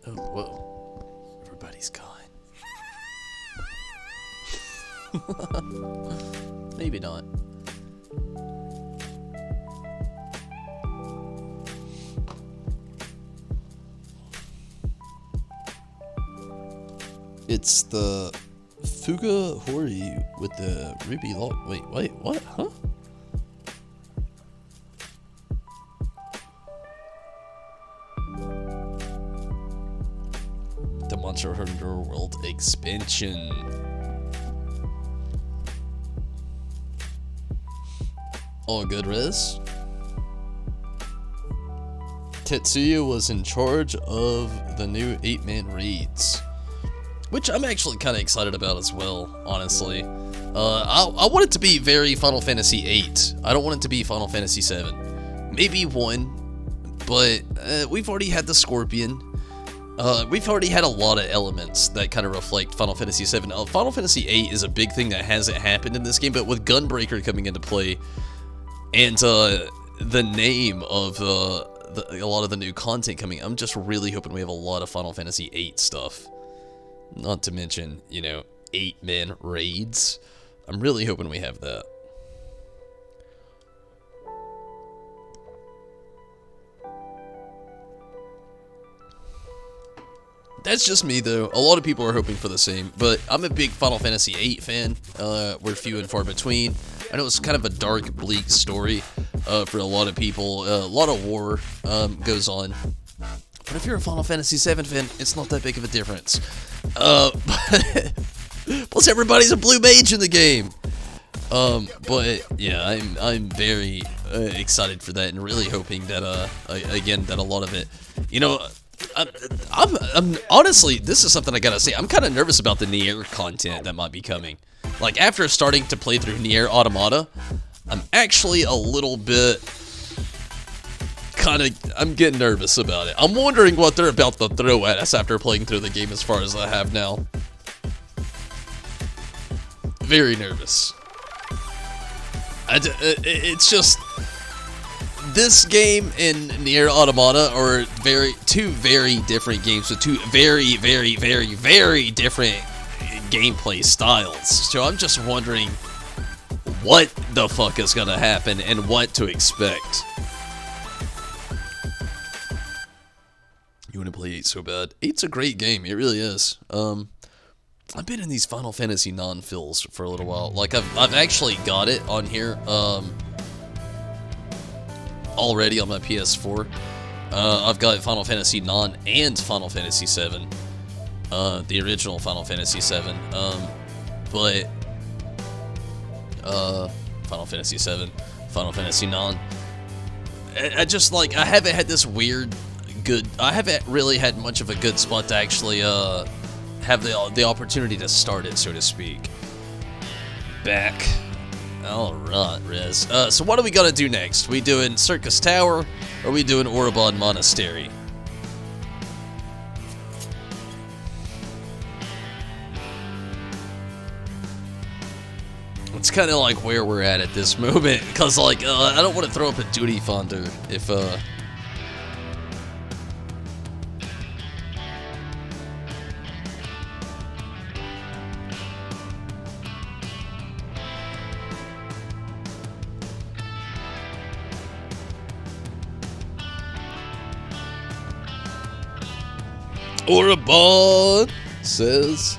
Whoa. Everybody's gone. Maybe not. It's the Fuga Hori with the ruby lock. Wait, what? Huh? The Monster Hunter World expansion. All good, Riz. Tetsuya was in charge of the new 8-man raids, which I'm actually kind of excited about as well, honestly. I want it to be very Final Fantasy VIII. I don't want it to be Final Fantasy VII. Maybe 1, but we've already had the Scorpion. We've already had a lot of elements that kind of reflect Final Fantasy VII. Final Fantasy VIII is a big thing that hasn't happened in this game, but with Gunbreaker coming into play, and the name of a lot of the new content coming, I'm just really hoping we have a lot of Final Fantasy VIII stuff. Not to mention, you know, 8-man raids. I'm really hoping we have that. That's just me, though. A lot of people are hoping for the same, but I'm a big Final Fantasy VIII fan. We're few and far between. I know it's kind of a dark, bleak story for a lot of people. A lot of war goes on. But if you're a Final Fantasy VII fan, it's not that big of a difference. Plus, everybody's a blue mage in the game. But yeah, I'm very excited for that, and really hoping that again, that a lot of it, you know. I'm honestly, this is something I gotta say. I'm kind of nervous about the Nier content that might be coming. Like, after starting to play through Nier Automata, I'm actually a little bit I'm getting nervous about it. I'm wondering what they're about to throw at us after playing through the game as far as I have now. Very nervous. It's just, this game and Nier Automata are two very different games with two very, very, very, very different gameplay styles. So I'm just wondering what the fuck is gonna happen and what to expect. You want to play 8 so bad? 8's a great game, it really is. I've been in these Final Fantasy non-fills for a little while. Like, I've actually got it on here, already on my PS4. I've got Final Fantasy non and Final Fantasy 7. The original Final Fantasy 7. Final Fantasy 7, Final Fantasy non. I just, like, I haven't had this weird good, I haven't really had much of a good spot to actually, have the opportunity to start it, so to speak. Back. Alright, Rez. So what are we gonna do next? We doing Circus Tower, or we doing Orobon Monastery? It's kind of like where we're at this moment, because, like, I don't want to throw up a duty funder if, Orobon, says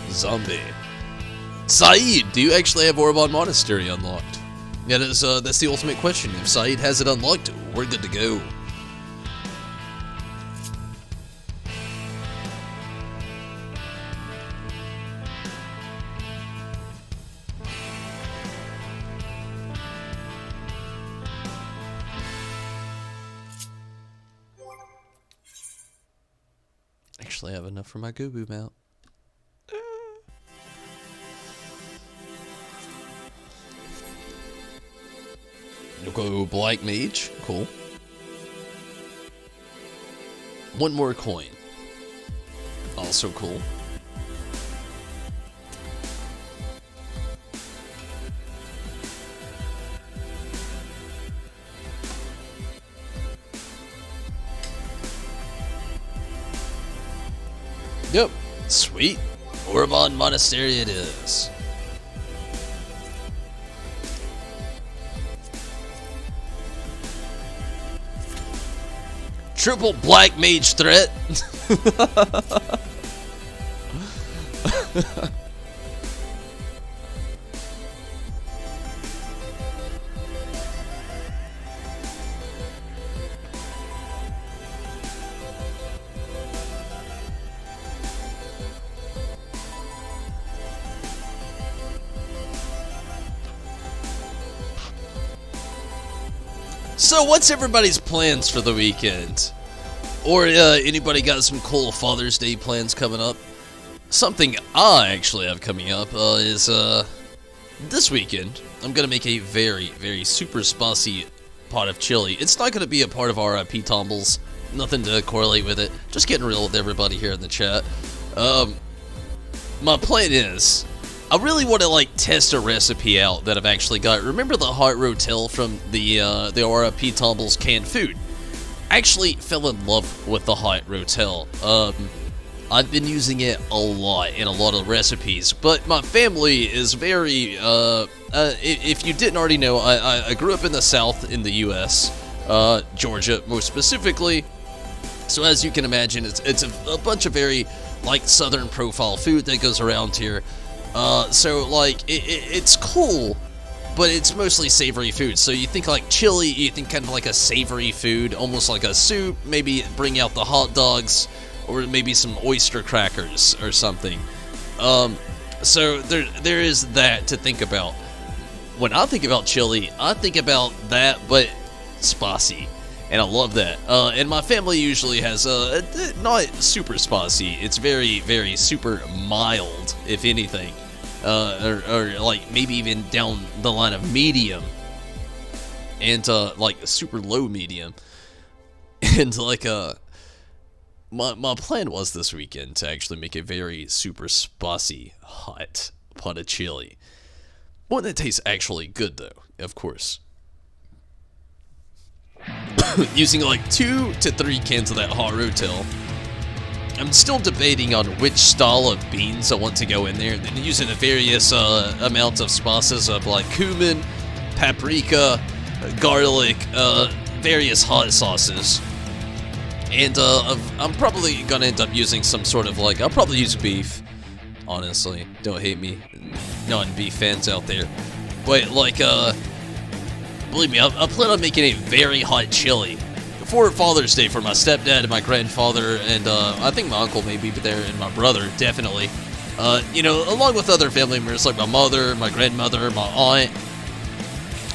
Zombie. Saeed, do you actually have Orobon Monastery unlocked? Yeah, that's the ultimate question. If Saeed has it unlocked, we're good to go. Actually, I have enough for my Gooboo mount. Go Black Mage, cool. One more coin, also cool. Yep, sweet. Orobon Monastery it is. Triple Black Mage threat. So what's everybody's plans for the weekend? Or anybody got some cool Father's Day plans coming up? Something I actually have coming up is this weekend. I'm going to make a very, very super spicy pot of chili. It's not going to be a part of our P-Tumbles. Nothing to correlate with it. Just getting real with everybody here in the chat. My plan is, I really want to, like, test a recipe out that I've actually got. Remember the Hot Rotel from the RIP Tumbles canned food? I actually fell in love with the Hot Rotel. I've been using it a lot in a lot of recipes, but my family is very, if you didn't already know, I grew up in the South in the U.S., Georgia, most specifically. So as you can imagine, it's a bunch of very, like, Southern profile food that goes around here. So, like, it's cool, but it's mostly savory food. So you think like chili, you think kind of like a savory food, almost like a soup, maybe bring out the hot dogs, or maybe some oyster crackers or something. So there is that to think about. When I think about chili, I think about that, but spicy. And I love that. And my family usually has, not super spicy, it's very, very super mild, if anything. Or like maybe even down the line of medium. And like super low medium. And like my plan was this weekend to actually make a very super spicy hot pot of chili. One that tastes actually good though, of course. Using like 2 to 3 cans of that hot rotel. I'm still debating on which style of beans I want to go in there, and then using the various amounts of spices of like cumin, paprika, garlic, various hot sauces. And I'm probably gonna end up using some sort of like, I'll probably use beef, honestly. Don't hate me, non-beef fans out there. But like, believe me, I plan on making a very hot chili for Father's Day for my stepdad and my grandfather, and I think my uncle may be there, and my brother, definitely. You know, along with other family members like my mother, my grandmother, my aunt,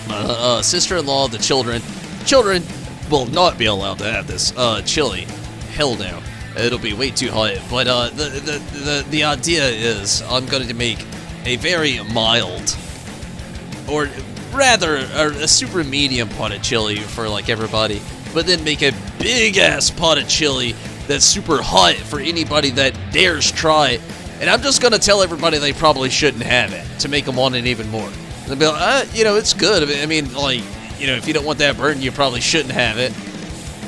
my sister-in-law, the children. Children will not be allowed to have this chili. Hell no. It'll be way too hot. But the idea is I'm going to make a very mild, or rather a super medium pot of chili for like everybody, but then make a big ass pot of chili that's super hot for anybody that dares try it. And I'm just gonna tell everybody they probably shouldn't have it to make them want it even more. They'll be like, you know, it's good. I mean, like, you know, if you don't want that burden, you probably shouldn't have it.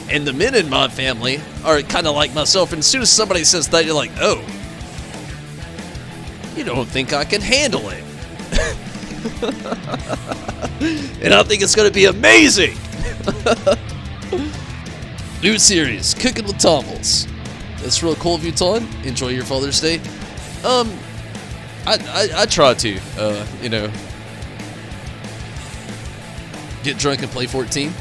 And the men in my family are kind of like myself, and as soon as somebody says that, you're like, oh, you don't think I can handle it. And I think it's gonna be amazing. New series, Cooking with Tommels. That's real cool of you, Ton. Enjoy your Father's Day. I try to, you know, get drunk and play 14.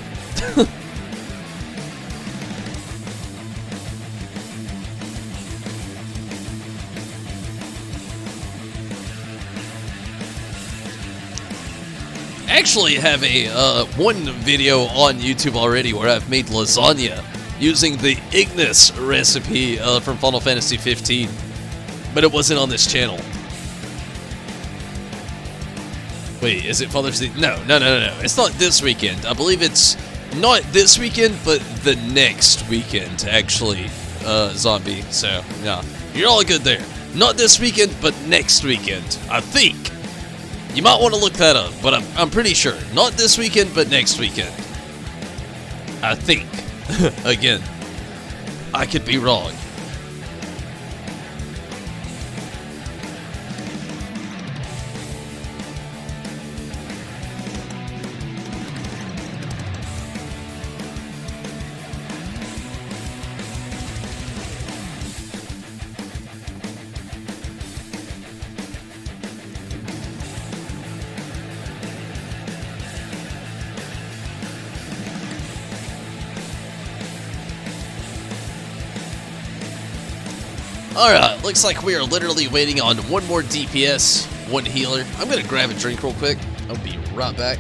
Actually have a one video on YouTube already where I've made lasagna using the Ignis recipe from Final Fantasy 15, but it wasn't on this channel. Wait, is it Father's Day? No. It's not this weekend. I believe it's not this weekend, but the next weekend, actually, Zombie. So, yeah, you're all good there. Not this weekend, but next weekend, I think. You might want to look that up, but I'm pretty sure. Not this weekend, but next weekend. I think. Again, I could be wrong. Alright, looks like we are literally waiting on one more DPS, one healer. I'm gonna grab a drink real quick. I'll be right back.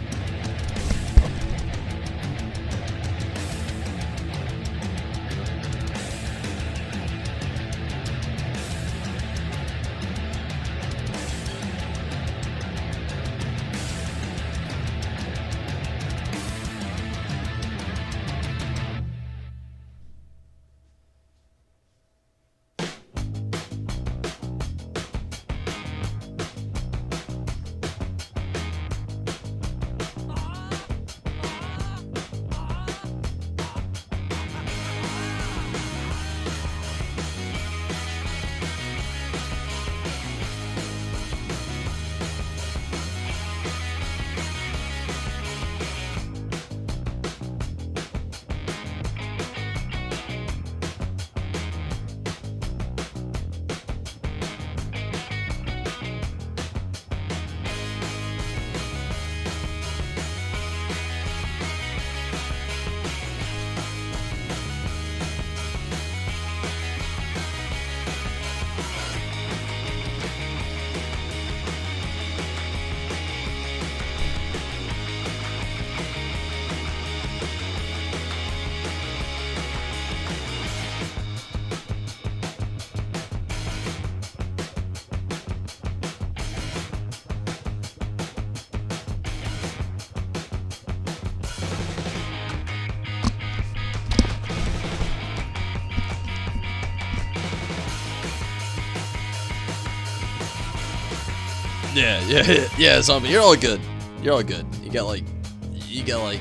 Yeah, zombie. You're all good. You're all good. You got like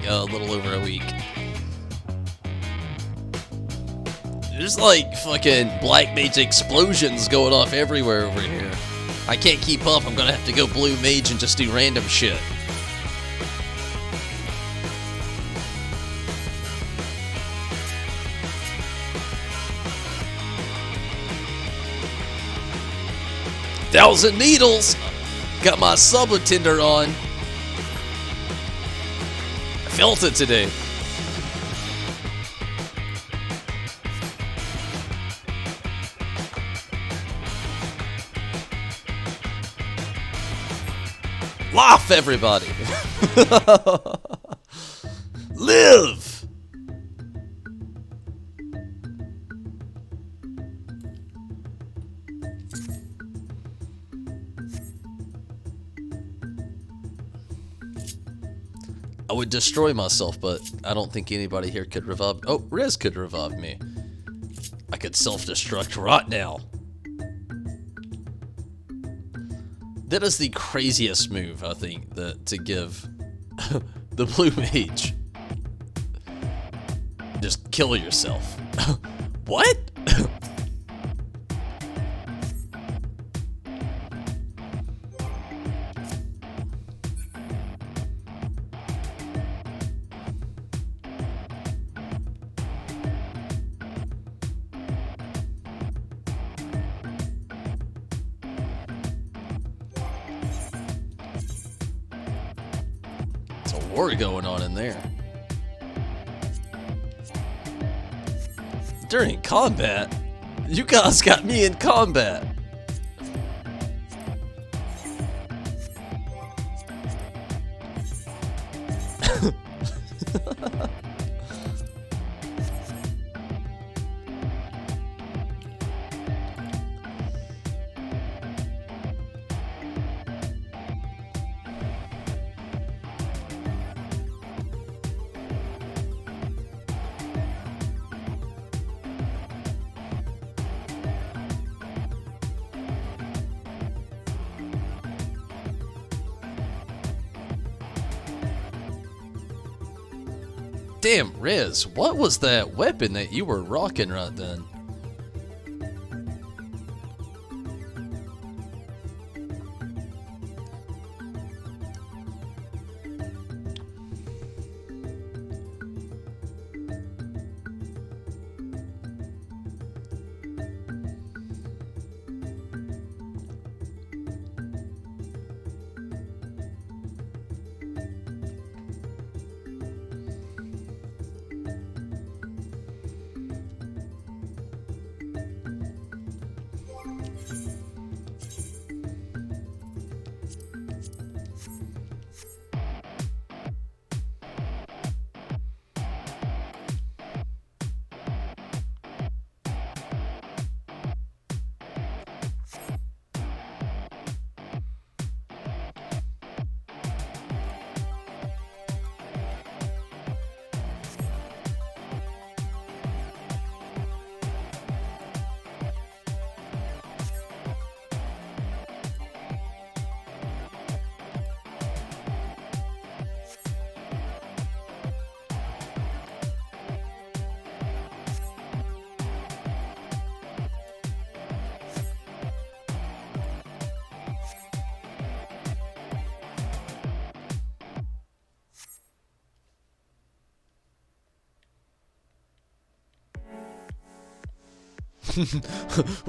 a little over a week. There's like fucking black mage explosions going off everywhere over here. I can't keep up. I'm gonna have to go blue mage and just do random shit. Thousand needles. Got my Sabotender on. I felt it today. Laugh, everybody. Live. I would destroy myself, but I don't think anybody here could revive. Oh, Rez could revive me. I could self-destruct right now. That is the craziest move, I think, to give the blue mage. Just kill yourself. What? There's a war going on in there. During combat? You guys got me in combat. Damn, Riz, what was that weapon that you were rocking right then?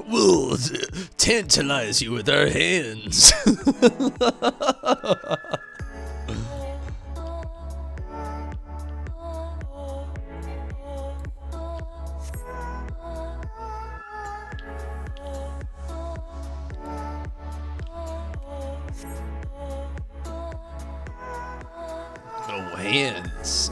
We'll tantalize you with our hands. Oh, hands.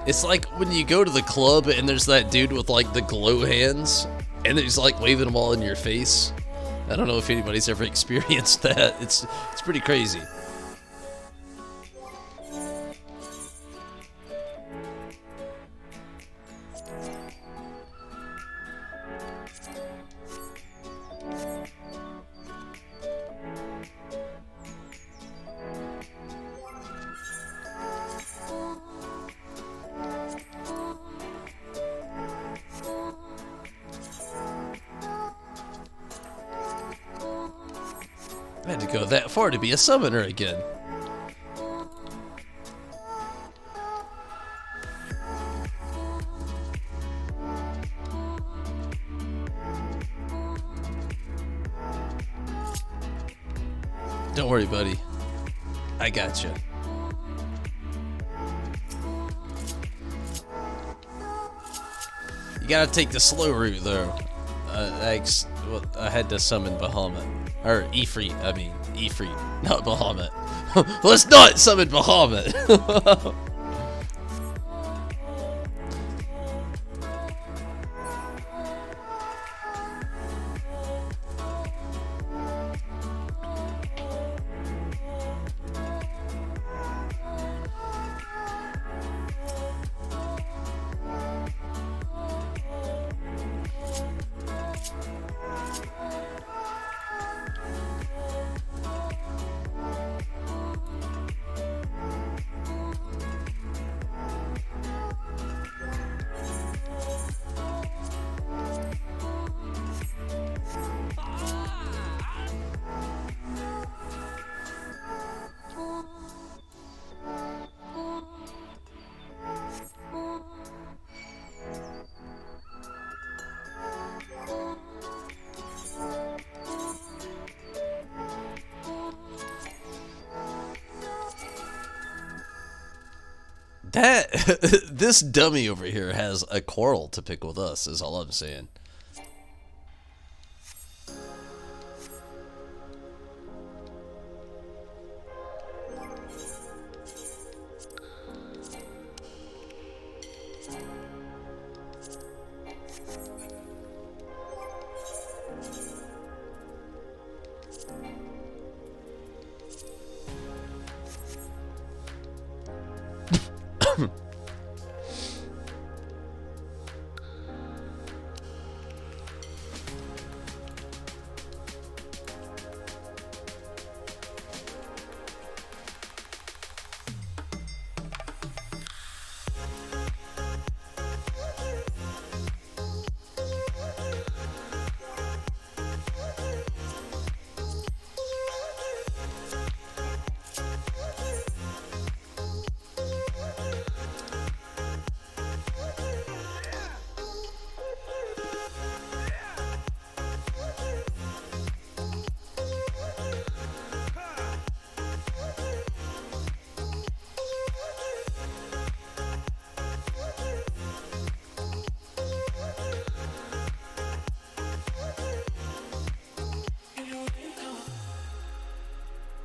It's like when you go to the club and there's that dude with like the glow hands and he's like waving them all in your face. I don't know if anybody's ever experienced that. It's pretty crazy. I had to go that far to be a summoner again. Don't worry, buddy. I gotcha. You gotta take the slow route, though. I had to summon Bahamut. Or Ifrit, I mean. Ifrit, not Bahamut. Let's not summon Bahamut! This dummy over here has a quarrel to pick with us, is all I'm saying.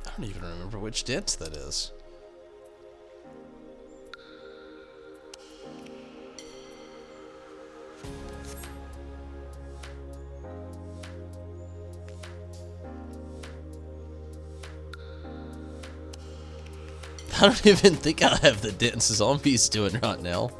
I don't even remember which dance that is. I don't even think I have the dance zombies doing right now.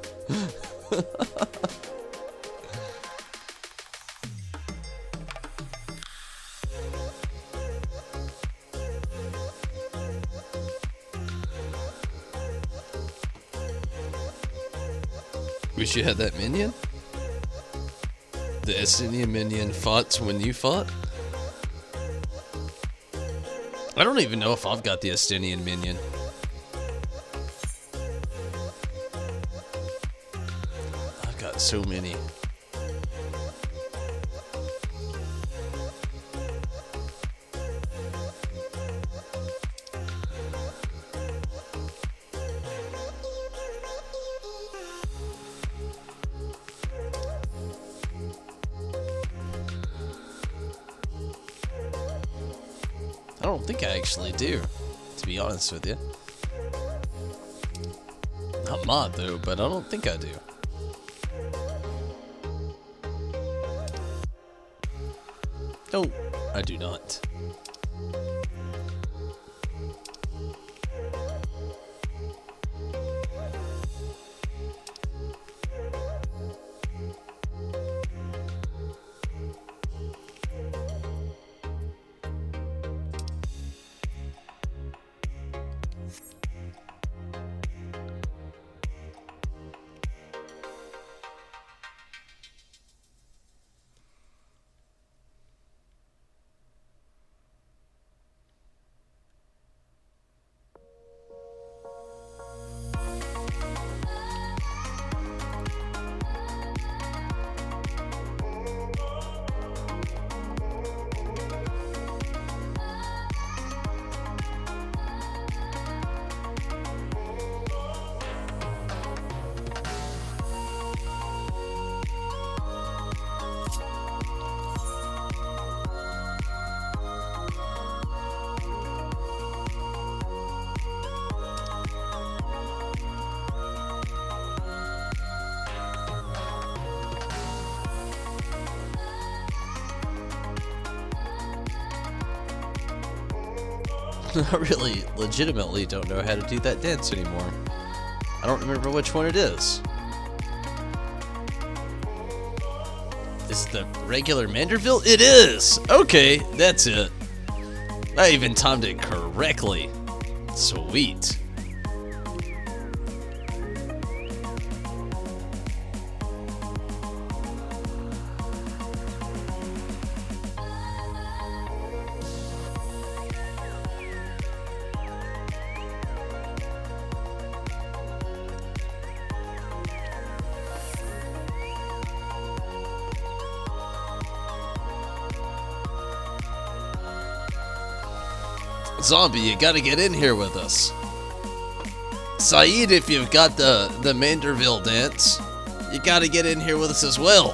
Wish you had that minion? The Estinian minion fought when you fought? I don't even know if I've got the Estinian minion. I've got so many. I don't think I actually do, to be honest with you. mod though, but I don't think I do. No, I do not. I really legitimately don't know how to do that dance anymore. I don't remember which one it is. Is it the regular Manderville? It is! Okay, that's it. I even timed it correctly. Sweet. Zombie, you gotta get in here with us. Saeed, if you've got the Manderville dance, you gotta get in here with us as well.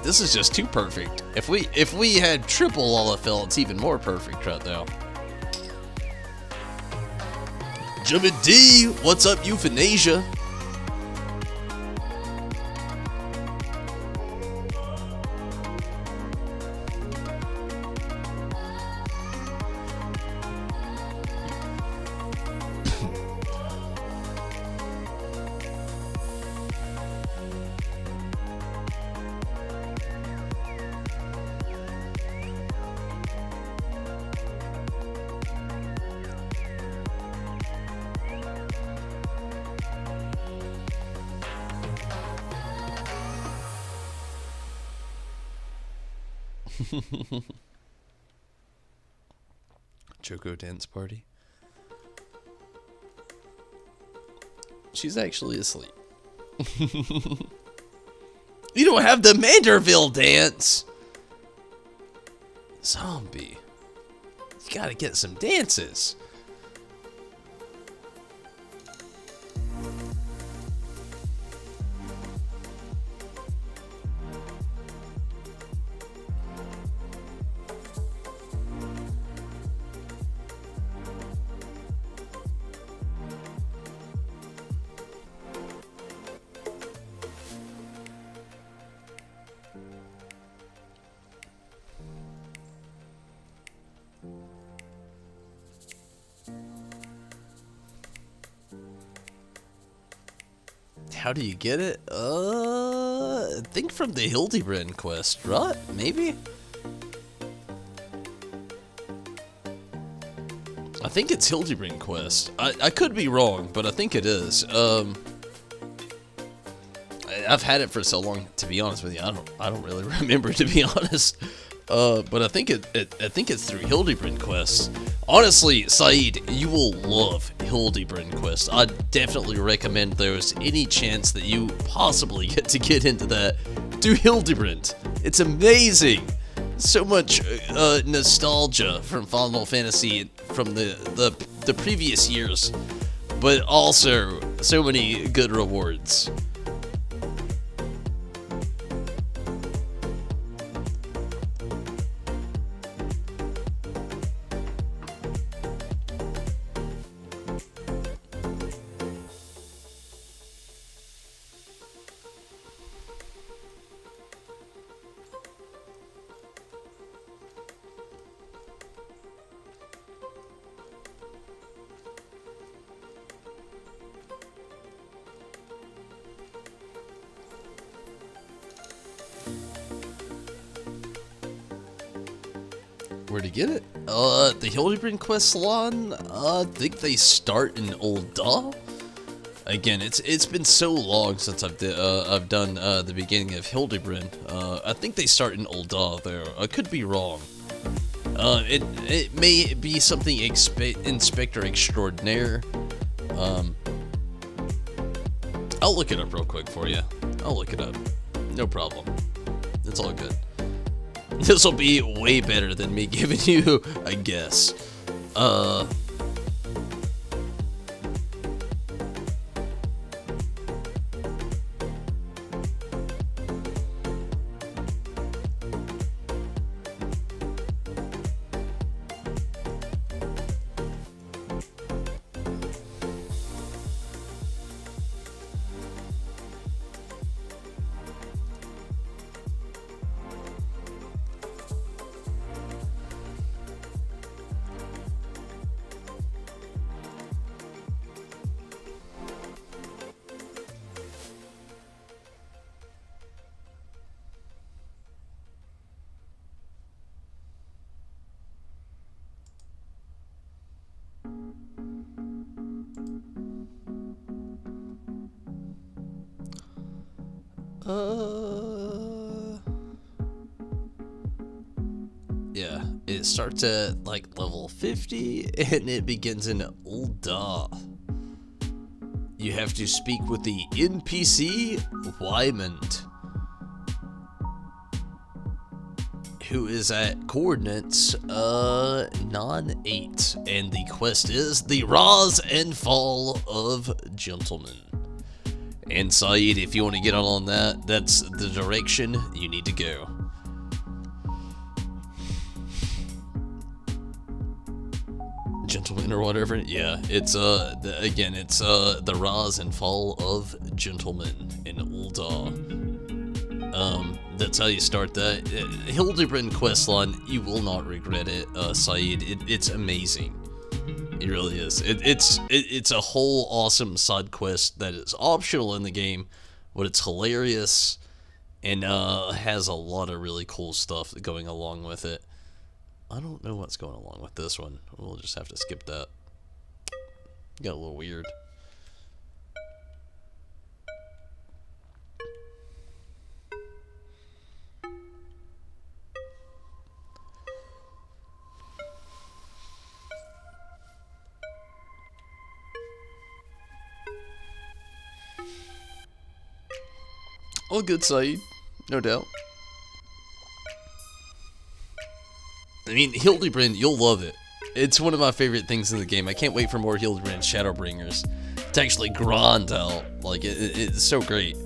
This is just too perfect. If we had triple Olafel, it's even more perfect right now. Jimmy D, what's up, Euthanasia? Choco dance party. She's actually asleep. You don't have the Manderville dance. Zombie. You gotta get some dances. How do you get it? I think from the Hildebrand quest, right? Maybe? I think it's Hildebrand quest. I could be wrong, but I think it is. I've had it for so long, to be honest with you. I don't really remember, to be honest. But I think it's through Hildebrand quest. Honestly, Saeed, you will love Hildebrand quest. I definitely recommend those. Any chance that you possibly get into that, do Hildebrand. It's amazing. So much nostalgia from Final Fantasy from the previous years, but also so many good rewards. Where to get it? The Hildebrand quest salon. I think they start in Old Daw. Again, it's been so long since I've done the beginning of Hildebrand. I think they start in Old Daw there. I could be wrong. It may be something Inspector Extraordinaire. I'll look it up real quick for you. I'll look it up. No problem. It's all good. This will be way better than me giving you a guess. Yeah, it starts at like level 50 and it begins in Old Daw. You have to speak with the NPC Wymond, who is at coordinates 9-8, and the quest is the Rise and Fall of Gentlemen. And Saeed, if you want to get on that, that's the direction you need to go. Gentlemen or whatever, yeah, it's again, it's the Rise and Fall of Gentlemen in Old Daw. That's how you start that. Hildebrand questline, you will not regret it, Saeed. It's amazing. It really is. It's a whole awesome side quest that is optional in the game, but it's hilarious and has a lot of really cool stuff going along with it. I don't know what's going along with this one. We'll just have to skip that. Got a little weird. All good, Saeed. No doubt. I mean, Hildebrand, you'll love it. It's one of my favorite things in the game. I can't wait for more Hildebrand Shadowbringers to actually grind out. Like, it's so great.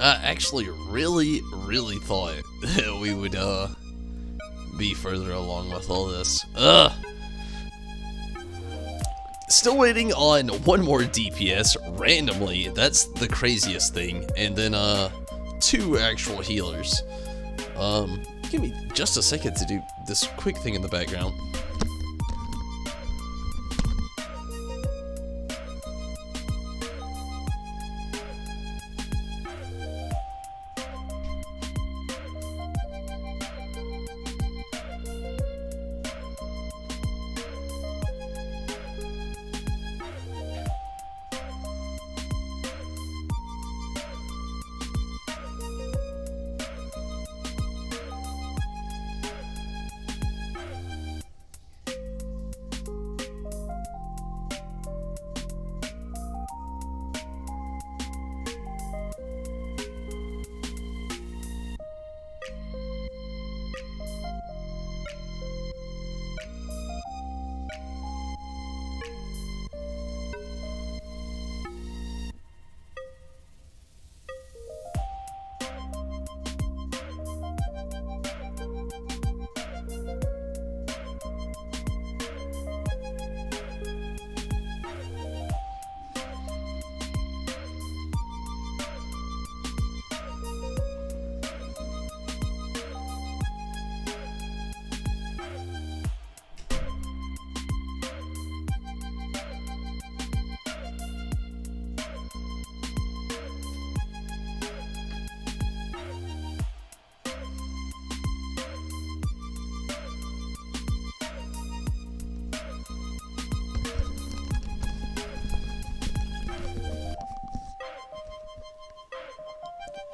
I actually really thought that we would be further along with all this. Still waiting on one more DPS randomly. That's the craziest thing. And then 2 actual healers. Give me just a second to do this quick thing in the background.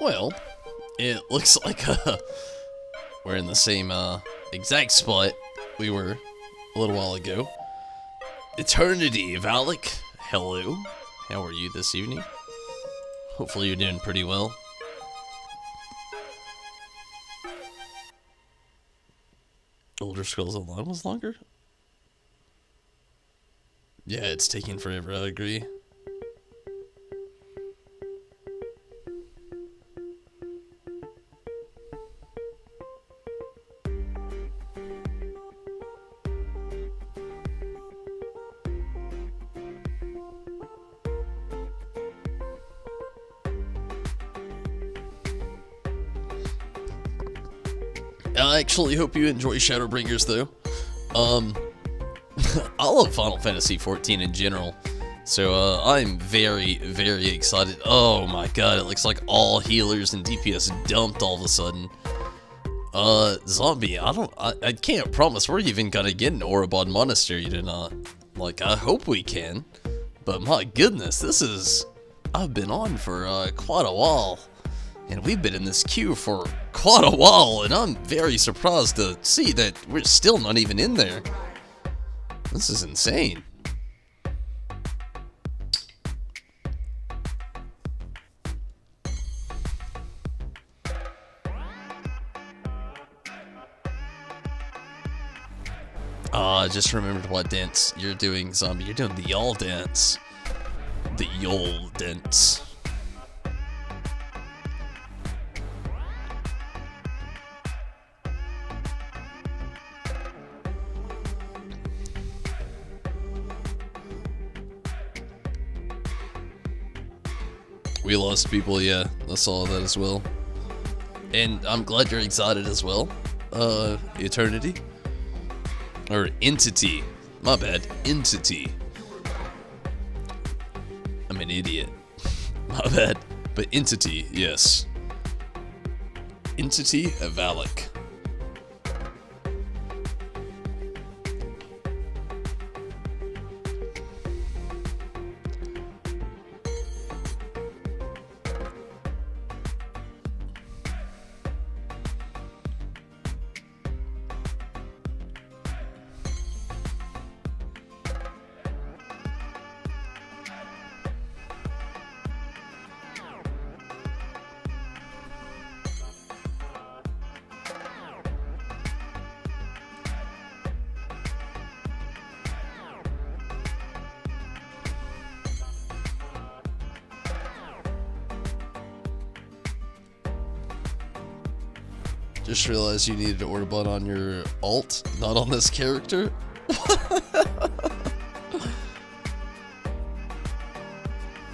Well, it looks like we're in the same exact spot we were a little while ago. Eternity, Valak. Hello. How are you this evening? Hopefully you're doing pretty well. Elder Scrolls Online was longer? Yeah, it's taking forever, I agree. I actually hope you enjoy Shadowbringers, though. I love Final Fantasy XIV in general, so I'm very, very excited. Oh my god, it looks like all healers and DPS dumped all of a sudden. Zombie, I can't promise we're even gonna get an Orobod Monastery tonight. Like, I hope we can, but my goodness, I've been on for quite a while. And we've been in this queue for quite a while, and I'm very surprised to see that we're still not even in there. This is insane. I just remembered what dance you're doing, Zombie. You're doing the Yol dance. The Yol dance. We lost people, yeah, I saw that as well. And I'm glad you're excited as well. Eternity? Or Entity. My bad, Entity. I'm an idiot. My bad. But Entity, yes. Entity Valak. Just realized you needed to order blood on your alt, not on this character.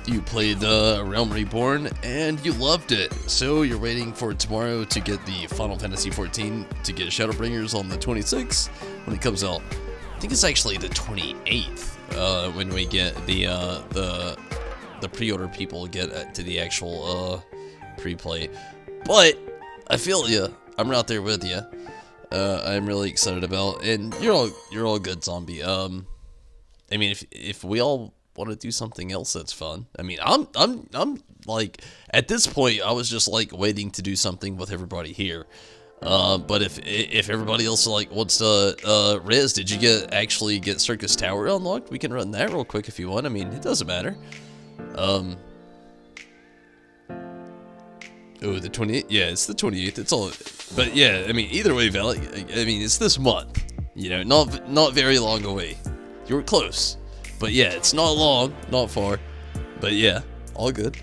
You played Realm Reborn and you loved it, so you're waiting for tomorrow to get the Final Fantasy XIV to get Shadowbringers on the 26th when it comes out. I think it's actually the 28th when we get the pre-order people get to the actual pre-play. But I feel ya. I'm right there with you. I'm really excited about, and you're all good, Zombie. I mean, if we all want to do something else that's fun. I mean, I'm like, at this point, I was just like waiting to do something with everybody here. But if everybody else like wants to, Riz, did you actually get Circus Tower unlocked? We can run that real quick if you want. I mean, it doesn't matter. Oh, the 28th? Yeah, it's the 28th. It's all, but yeah, I mean, either way, Val, I mean, it's this month. You know, not very long away. You were close, but yeah, it's not long, not far, but yeah, all good.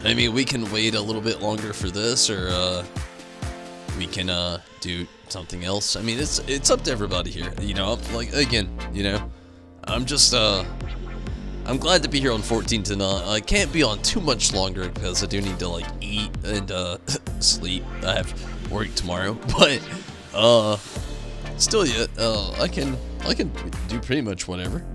I mean, we can wait a little bit longer for this, or we can do something else. I mean, it's up to everybody here. You know, like, again, you know, I'm just I'm glad to be here on 14 tonight. I can't be on too much longer because I do need to like eat and sleep. I have work tomorrow, but still, yeah, I can do pretty much whatever.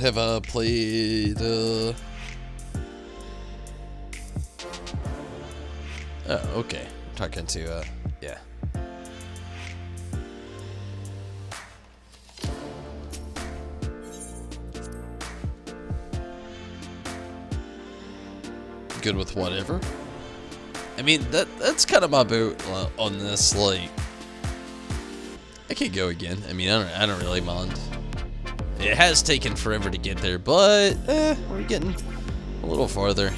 Have played, Oh, okay. I'm talking to, yeah. Good with whatever. I mean, that's kind of my boat on this. Like, I could go again. I mean, I don't really mind. It has taken forever to get there, but we're getting a little farther.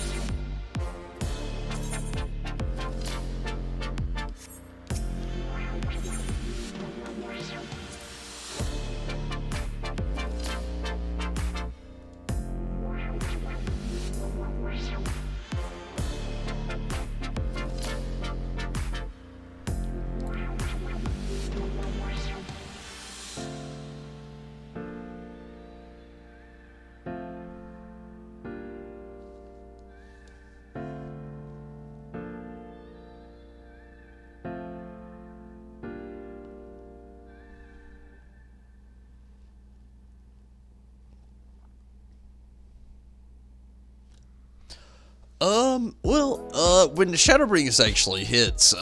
When the Shadowbringers actually hits,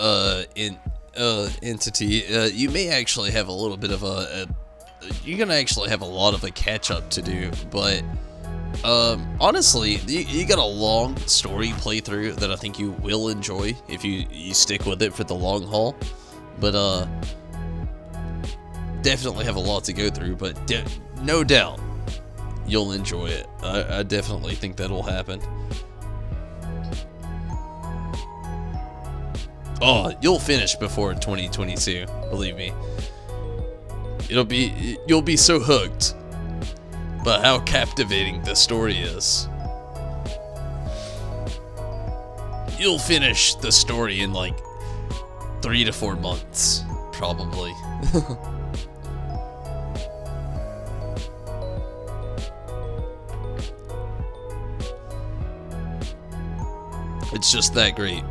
entity, you may actually have a little bit of you're gonna actually have a lot of a catch-up to do, but, honestly, you got a long story playthrough that I think you will enjoy if you stick with it for the long haul, but, definitely have a lot to go through, but no doubt you'll enjoy it. I definitely think that'll happen. Oh, you'll finish before 2022, believe me. You'll be so hooked by how captivating the story is. You'll finish the story in like 3 to 4 months, probably. It's just that great.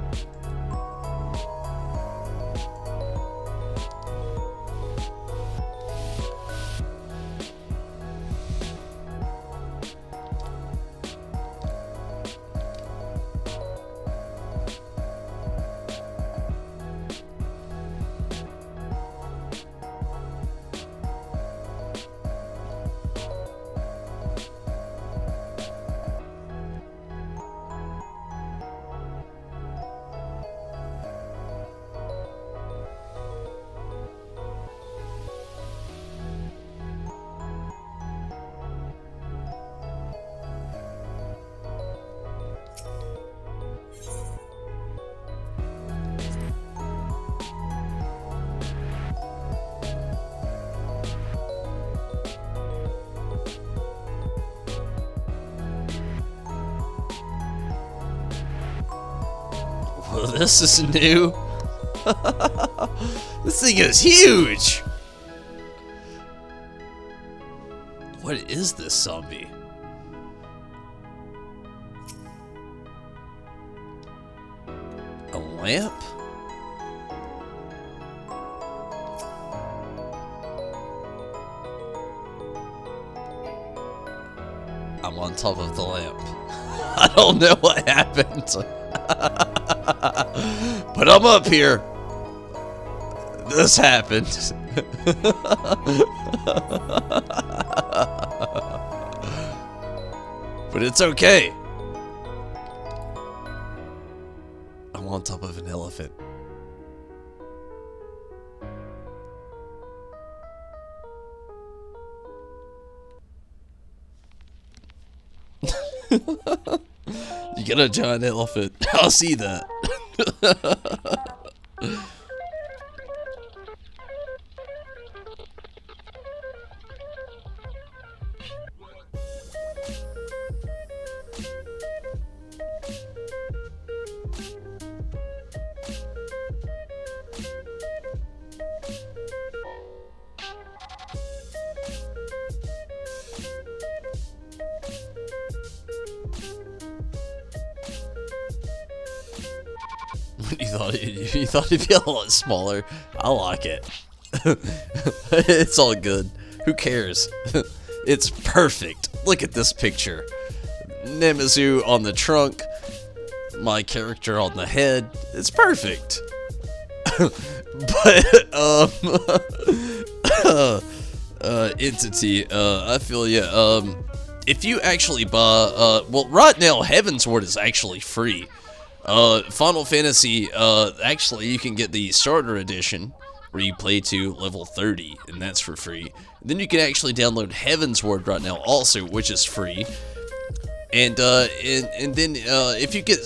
Well, this is new. This thing is huge. What is this zombie? A lamp? I'm on top of the lamp. I don't know what happened. But I'm up here. This happened. But it's okay. I'm on top of an elephant. You get a giant elephant. I'll see that. You thought it'd be a lot smaller. I like it. It's all good. Who cares? It's perfect. look at this picture. Nemizu on the trunk, my character on the head. It's perfect. But Entity, I feel ya. If you actually buy, well, right now Heavensward is actually free. Final Fantasy, actually you can get the starter edition where you play to level 30, and that's for free. Then you can actually download Heavensward right now also, which is free. And then if you get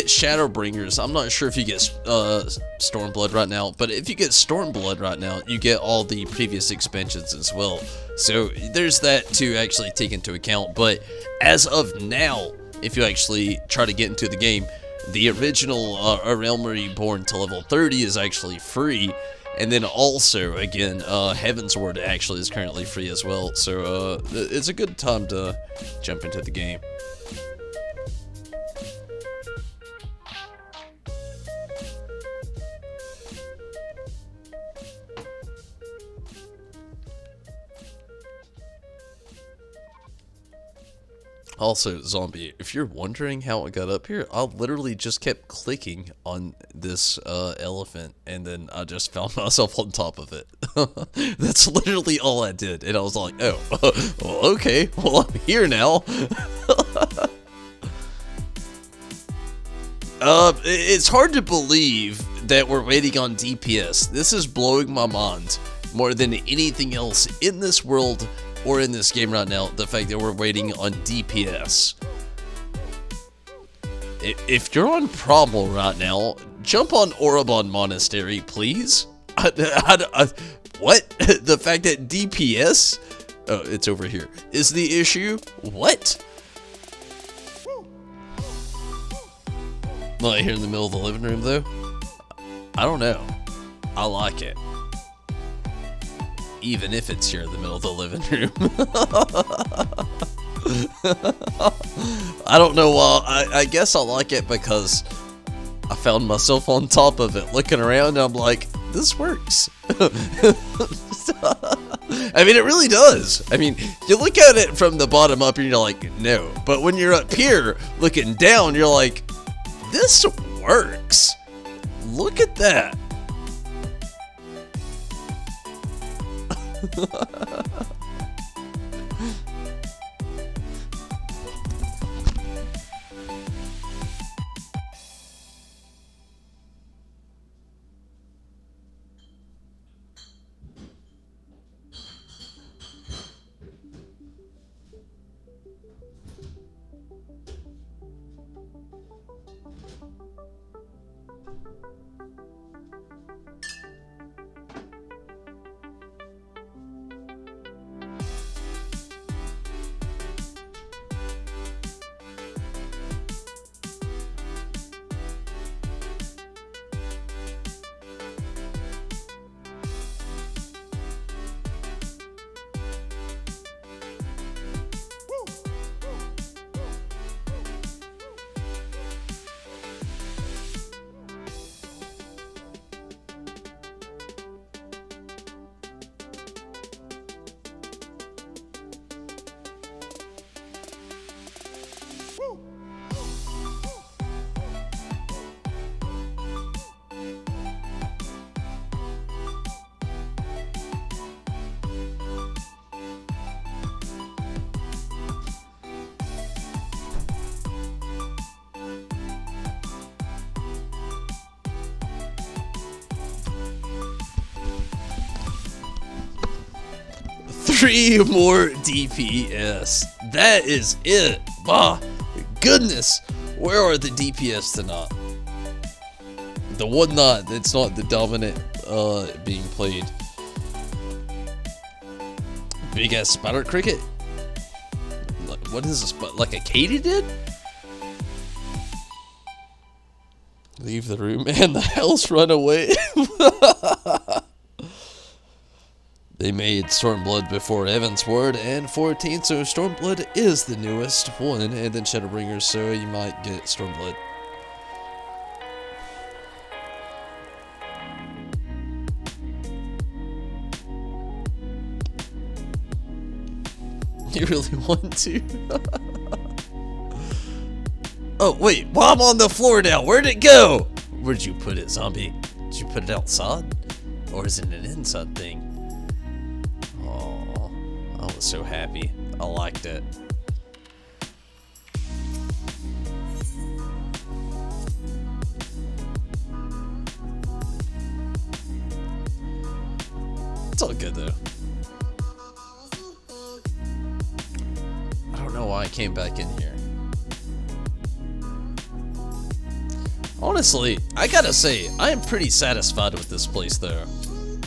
Shadowbringers, I'm not sure if you get Stormblood right now, but if you get Stormblood right now, you get all the previous expansions as well. So there's that to actually take into account. But as of now, if you actually try to get into the game, the original A Realm Reborn to level 30 is actually free. And then also, again, Heavensward actually is currently free as well, so it's a good time to jump into the game. Also, Zombie, if you're wondering how I got up here, I literally just kept clicking on this elephant, and then I just found myself on top of it. That's literally all I did, and I was like, oh, well, okay, well, I'm here now. It's hard to believe that we're waiting on DPS. This is blowing my mind more than anything else in this world or in this game right now, the fact that we're waiting on DPS. If you're on Promo right now, jump on Orobon Monastery, please. What? The fact that DPS, oh, it's over here, is the issue? What? Not here in the middle of the living room, though? I don't know. I like it. Even if it's here in the middle of the living room. I don't know why. I guess I like it because I found myself on top of it, looking around, and I'm like, this works. I mean, it really does. I mean, you look at it from the bottom up and you're like, no. But when you're up here looking down, you're like, this works. Look at that. Three more DPS. That is it. My goodness. Where are the DPS tonight? The one not that's not the dominant being played. Big ass spider cricket? What is this? Like a katydid? Leave the room and the house run away. They made Stormblood before Heavensward and 14, so Stormblood is the newest one, and then Shadowbringers, so you might get Stormblood. You really want to? Oh, wait. Well, I'm on the floor now. Where'd it go? Where'd you put it, zombie? Did you put it outside? Or is it an inside thing? Oh, I was so happy. I liked it. It's all good though. I don't know why I came back in here. Honestly, I gotta say, I am pretty satisfied with this place though.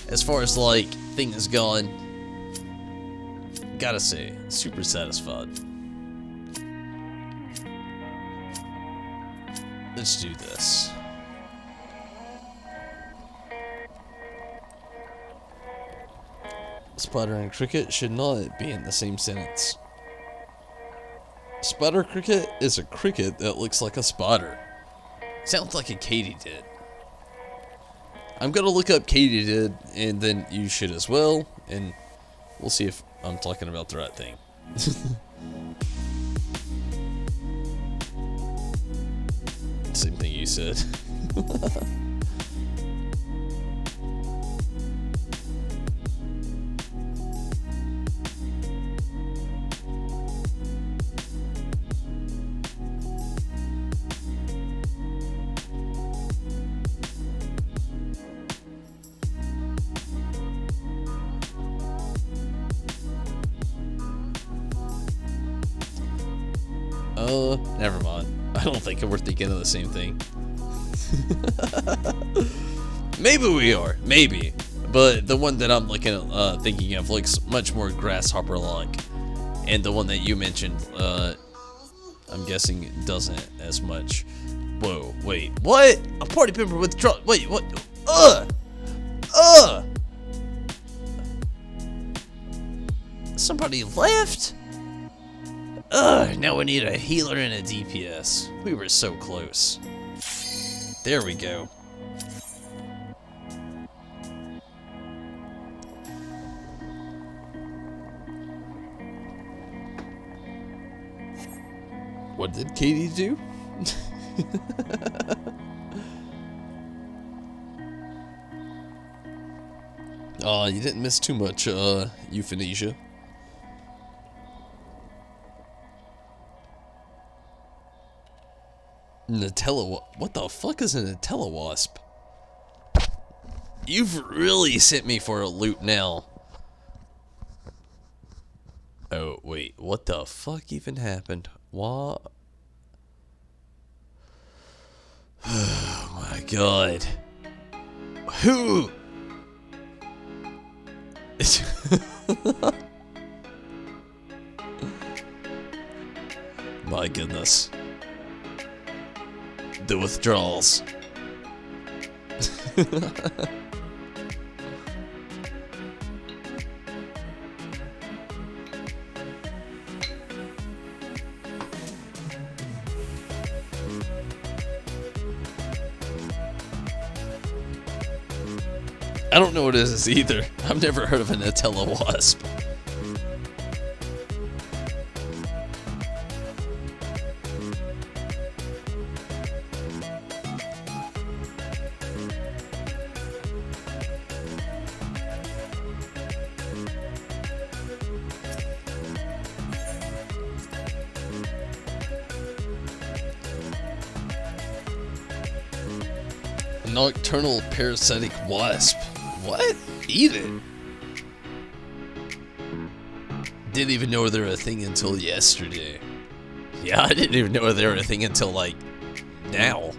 As far as like, things gone. Gotta say, super satisfied. Let's do this. Spider and cricket should not be in the same sentence. Spider cricket is a cricket that looks like a spider. Sounds like a katydid. I'm gonna look up katydid, and then you should as well, and we'll see if I'm talking about the right thing. Same thing you said. Never mind. I don't think we're thinking of the same thing. Maybe we are. Maybe. But the one that I'm looking at, thinking of looks much more grasshopper-like. And the one that you mentioned, I'm guessing doesn't as much. Whoa, wait. What? A party member withdraw. Wait, what? Somebody left? Now we need a healer and a DPS. We were so close. There we go. What did Katie do? You didn't miss too much, euthanasia. Nutella, what the fuck is a Nutella wasp? You've really sent me for a loop now. Oh, wait, what the fuck even happened? What? Oh my god. Who? My goodness. The withdrawals. I don't know what it is either. I've never heard of a Nutella wasp. Nocturnal parasitic wasp. What? Eat it. Didn't even know they were a thing until yesterday. Yeah, I didn't even know they were a thing until, like, now.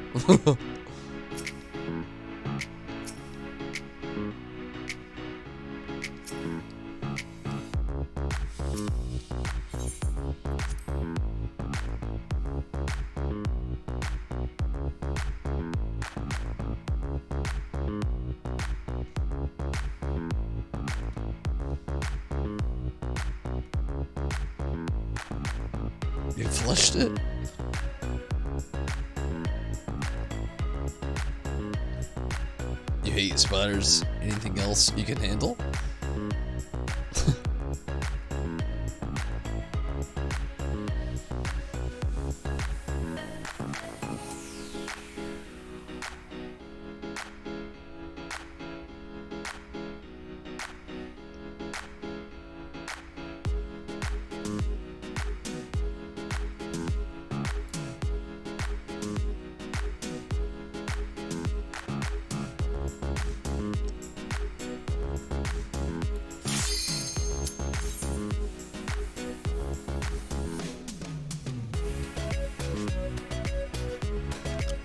You flushed it? You hate spiders? Anything else you can handle?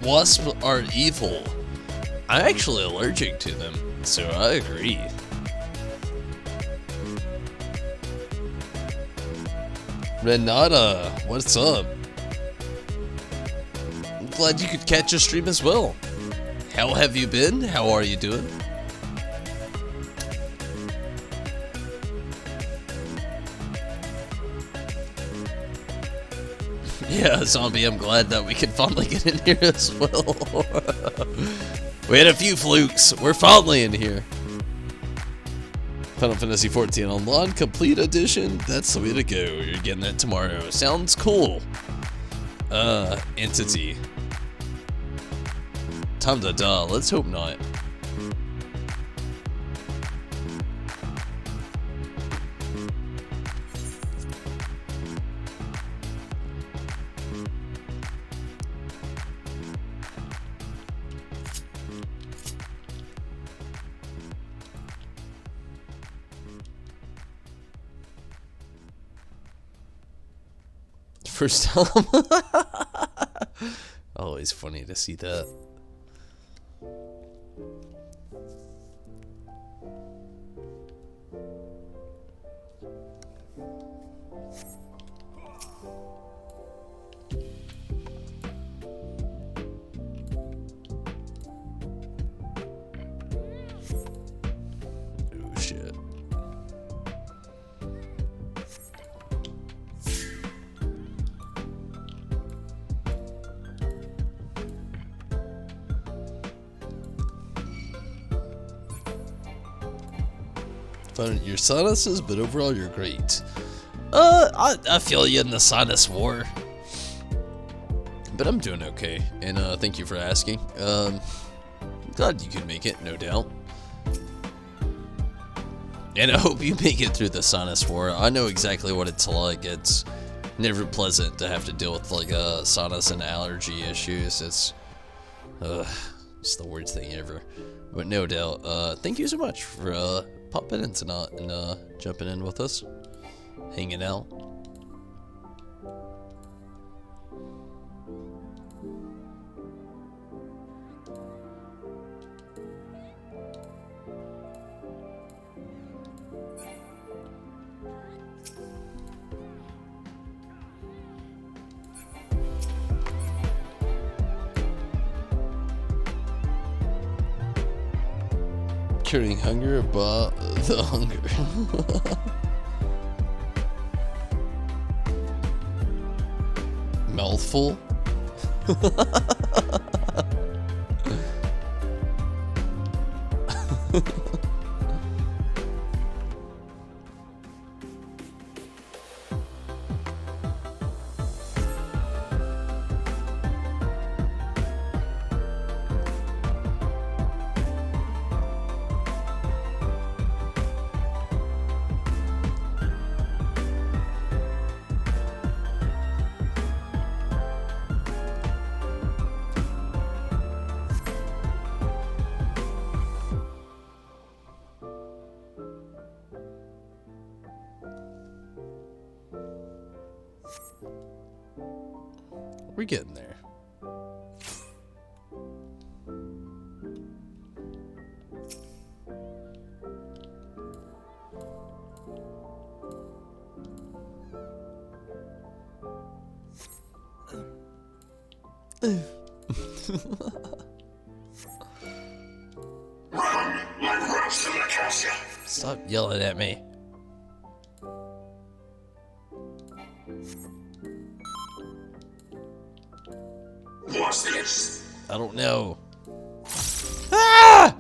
Wasps are evil. I'm actually allergic to them, so I agree. Renata, what's up? I'm glad you could catch a stream as well. How have you been? How are you doing? Yeah, Zombie, I'm glad that we could finally get in here as well. We had a few flukes. We're finally in here. Final Fantasy XIV Online Complete Edition. That's the way to go. You're getting that tomorrow. Sounds cool. Entity. Time to die. Let's hope not. First time. Always funny to see that. Oh shit. Fun your sinuses, but overall you're great. I feel you in the sinus war, but I'm doing okay, and thank you for asking. Glad you could make it, no doubt, and I hope you make it through the sinus war. I know exactly what it's like. It's never pleasant to have to deal with like sinus and allergy issues. It's the worst thing ever. But no doubt, thank you so much for popping in tonight and jumping in with us, hanging out. Curing hunger, but the hunger. Mouthful. We're getting there. Stop yelling at me. What's this? I don't know. Ah!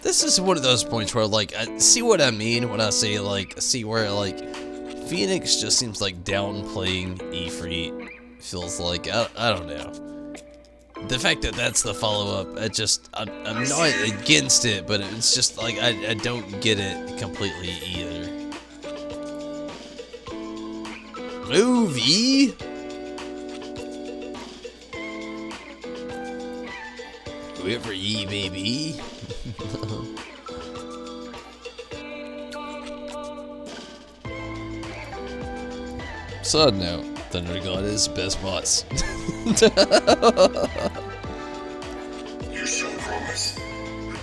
This is one of those points where, like, I see what I mean when I say, like, see where, like, Phoenix just seems like downplaying Ifrit. Feels like, I don't know. The fact that that's the follow-up, I'm not against it, but it's just, like, I don't get it completely either. Groovy. Whoever ye may be. Side note, Thunder God is best boss. You shall promise.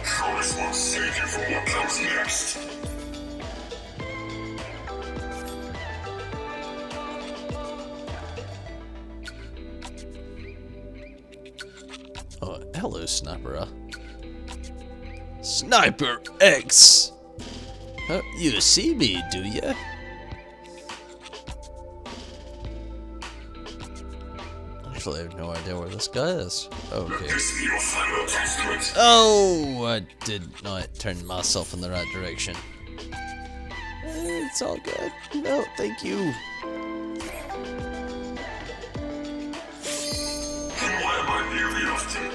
Promise won't save you from what comes next. Oh, hello, Sniper. Sniper X! You see me, do ya? Actually, I have no idea where this guy is. Okay. This be your final testament. Oh, I did not turn myself in the right direction. It's all good. No, thank you. And why am I nearly often?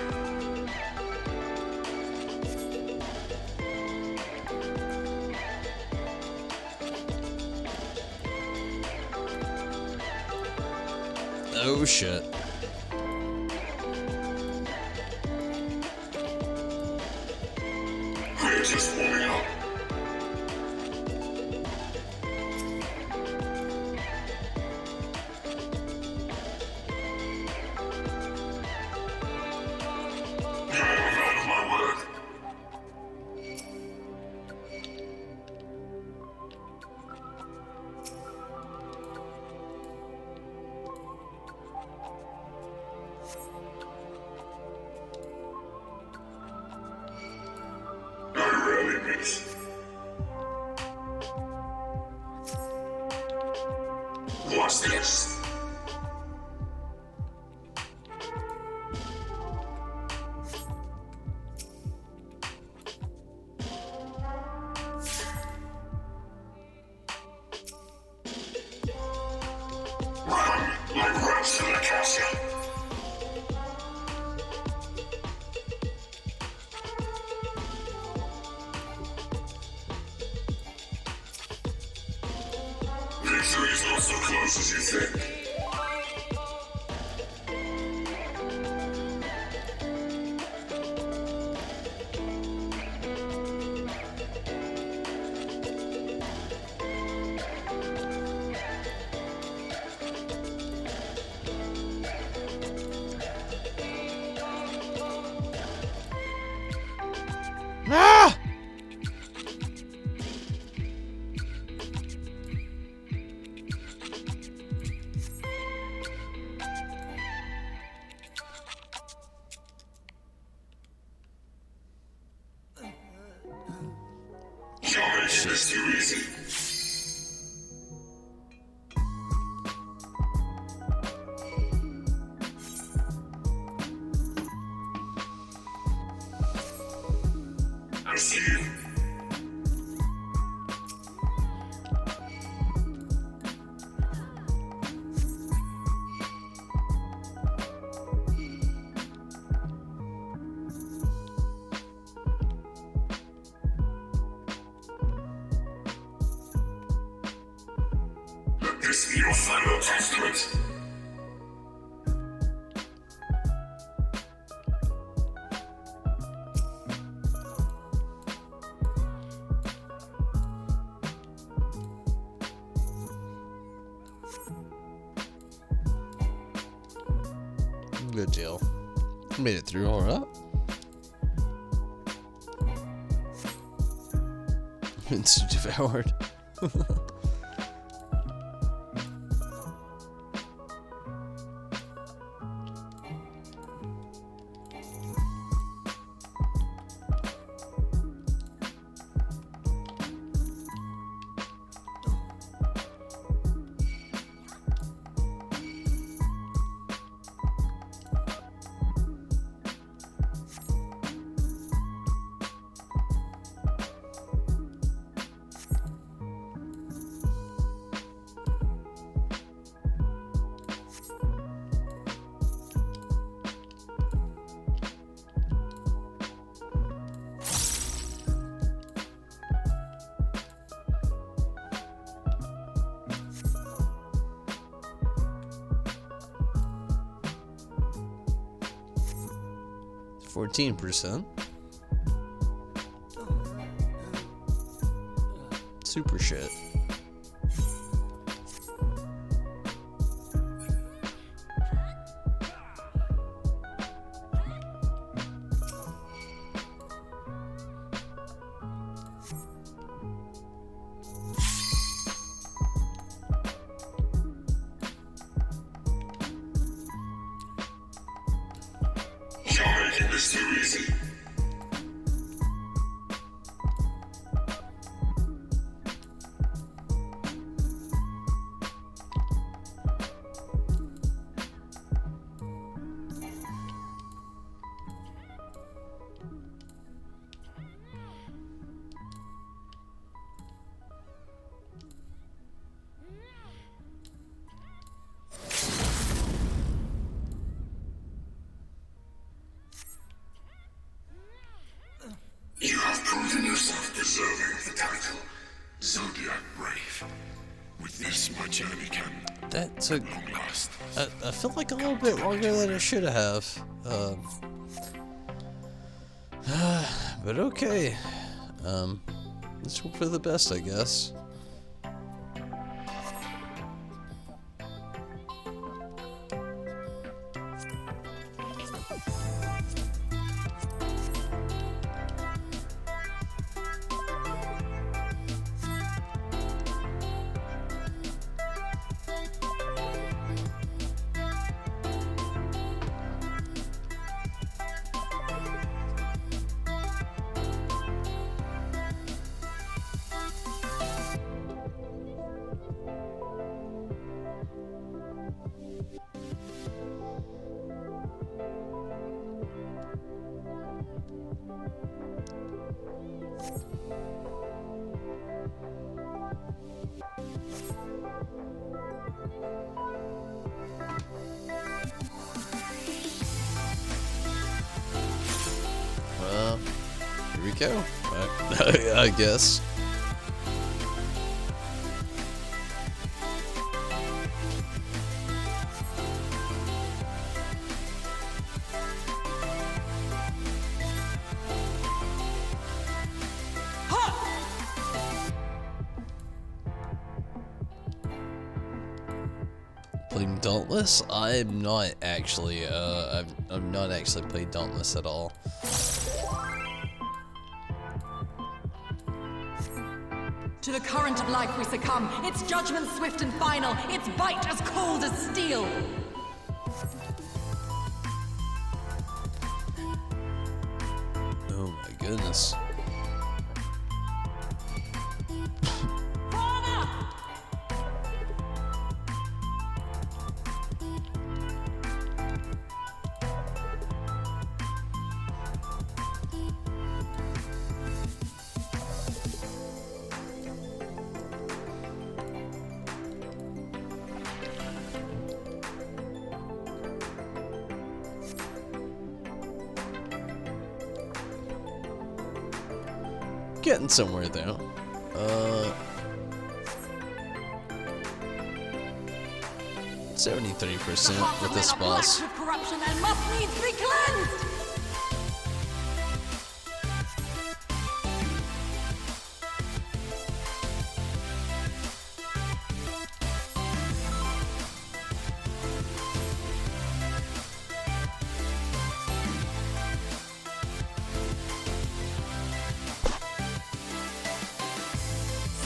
Oh shit. We're just warming up. I'm out of my word. I rarely miss. Watch this. Run like rats in the castle. Victory is not so close as you think. Ah! You're making this too easy. I see you. Let this be your final testament. Good deal. Made it through, alright. It's devoured. 14%. Super shit. You're making this too easy. You have proven yourself deserving of the title, Zodiac Brave. With this, my journey can That took, long last. I feel like a little bit longer than it should have. But okay. Let's hope for the best, I guess. Well, here we go. I guess. Playing Dauntless? I'm not actually, I've not actually played Dauntless at all. To the current of life we succumb, its judgment swift and final, its bite as cold as steel. Oh my goodness. Getting somewhere though. 73% with this boss. With corruption and must needs be cleansed.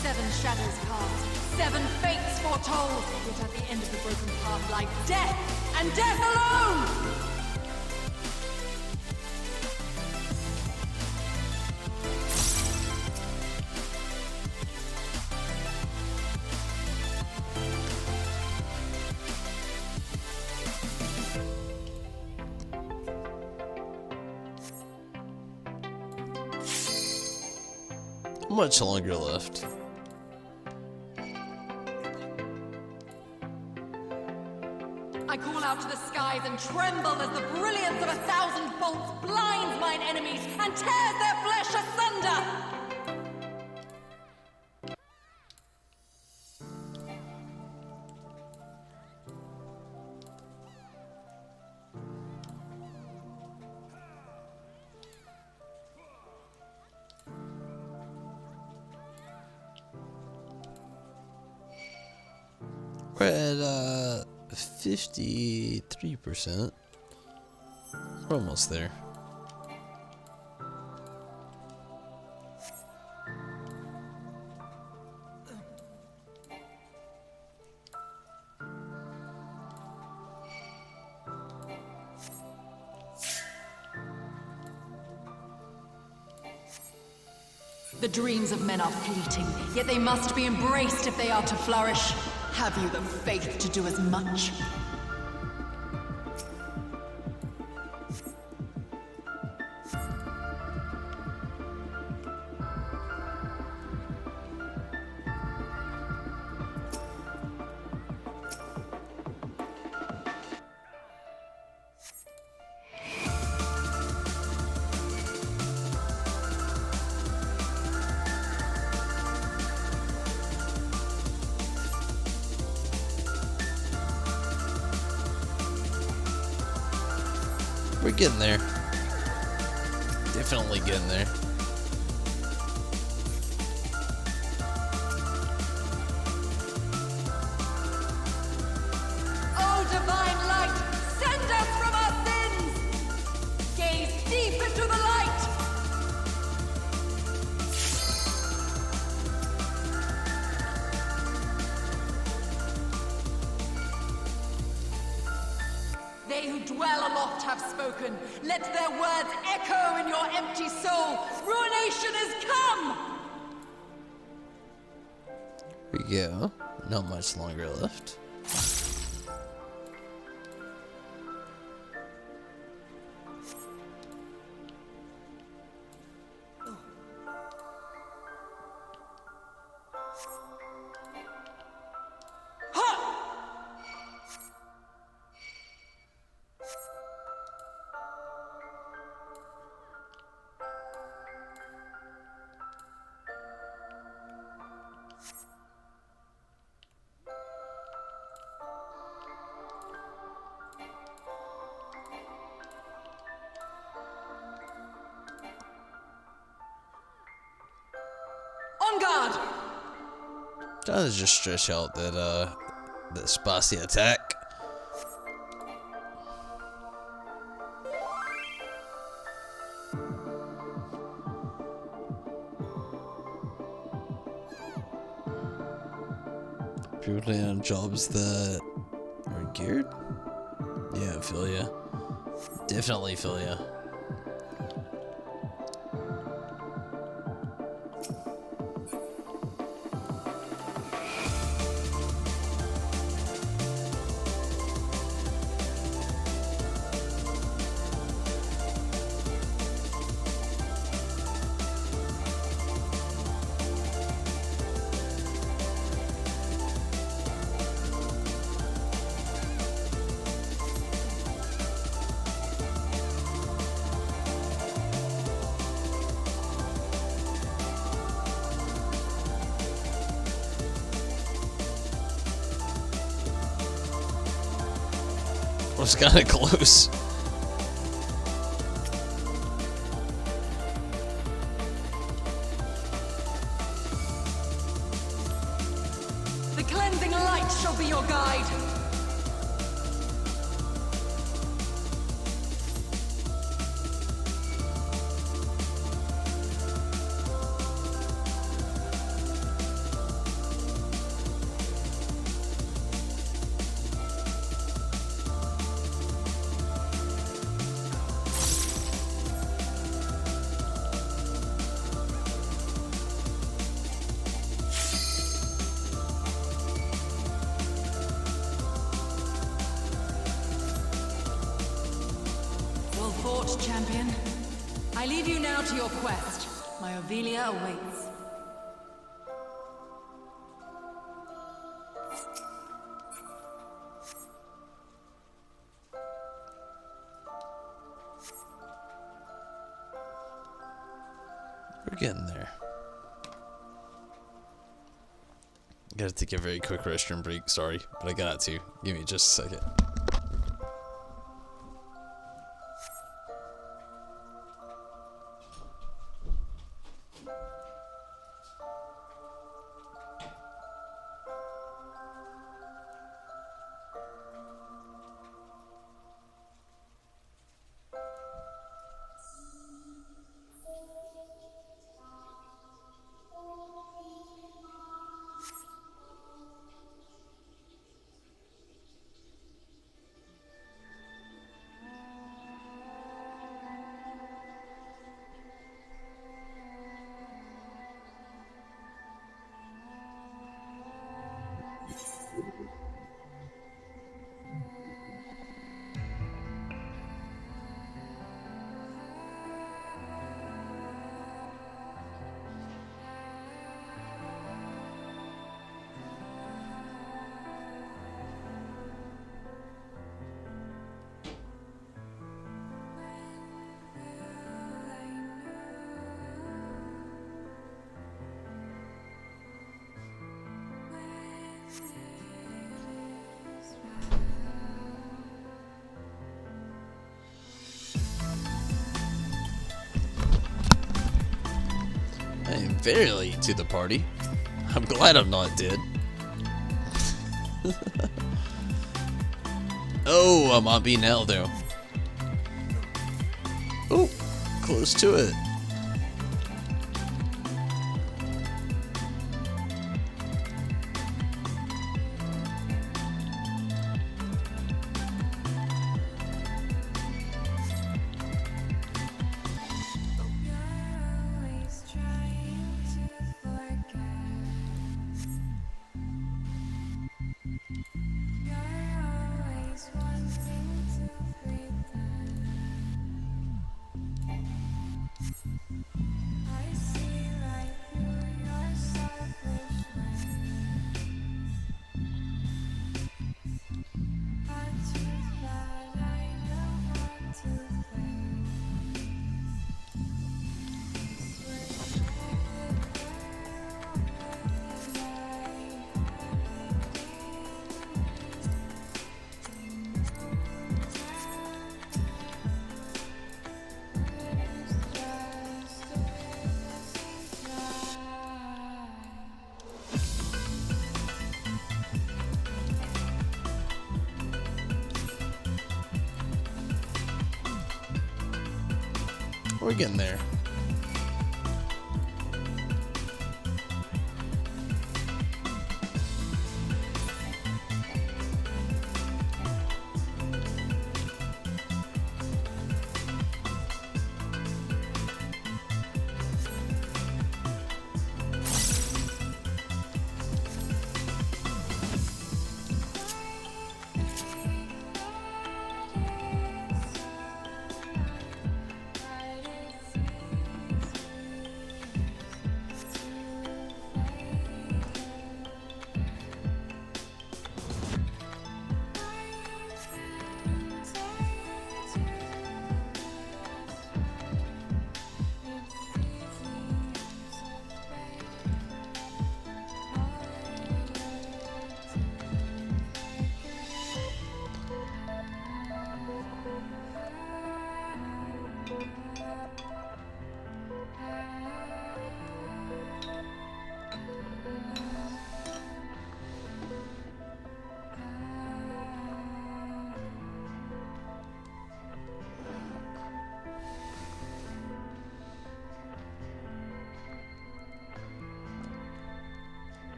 Seven shadows cast, seven fates foretold. Yet at the end of the broken path lie death, and death alone! Much longer left. I call out to the skies and tremble as the brilliance of 1,000 bolts blinds mine enemies and tears their flesh asunder! We're at 53%. We're almost there. The dreams of men are fleeting, yet they must be embraced if they are to flourish. Have you the faith to do as much? We're getting there. Definitely getting there. Oh, divine light, send us from our sins! Gaze deep into the light! They who dwell aloft have spoken. Let their words echo in your empty soul. Ruination is come! Here we go. Not much longer left. On guard! Trying to just stretch out that spicy attack. Purely on jobs that are geared? Yeah, I feel ya. Definitely feel ya. Was kind of close. The cleansing light shall be your guide. Well fought, champion. I leave you now to your quest. My Ovelia awaits. We're getting there. Gotta take a very quick restroom break, sorry, but I got to. Give me just a second. very late to the party. I'm glad I'm not dead. Oh, I'm on B now though. Oh, close to it. We're getting there.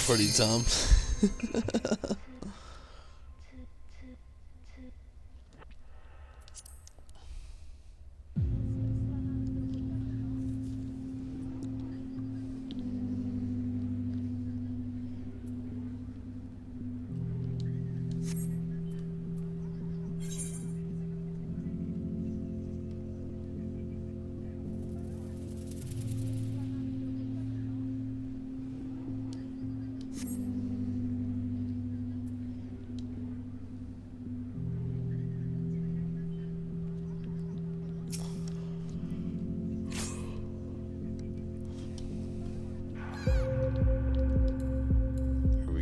Pretty dumb.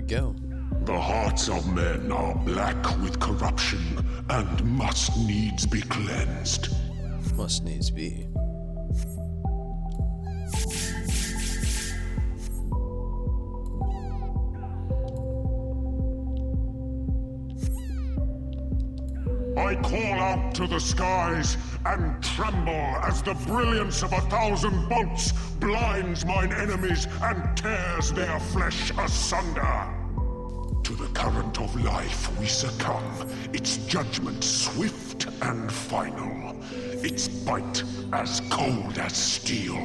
Go. The hearts of men are black with corruption and must needs be cleansed. Must needs be. I call out to the skies and tremble as the brilliance of 1,000 bolts blinds mine enemies and tears their flesh asunder. To the current of life we succumb, its judgment swift and final, its bite as cold as steel.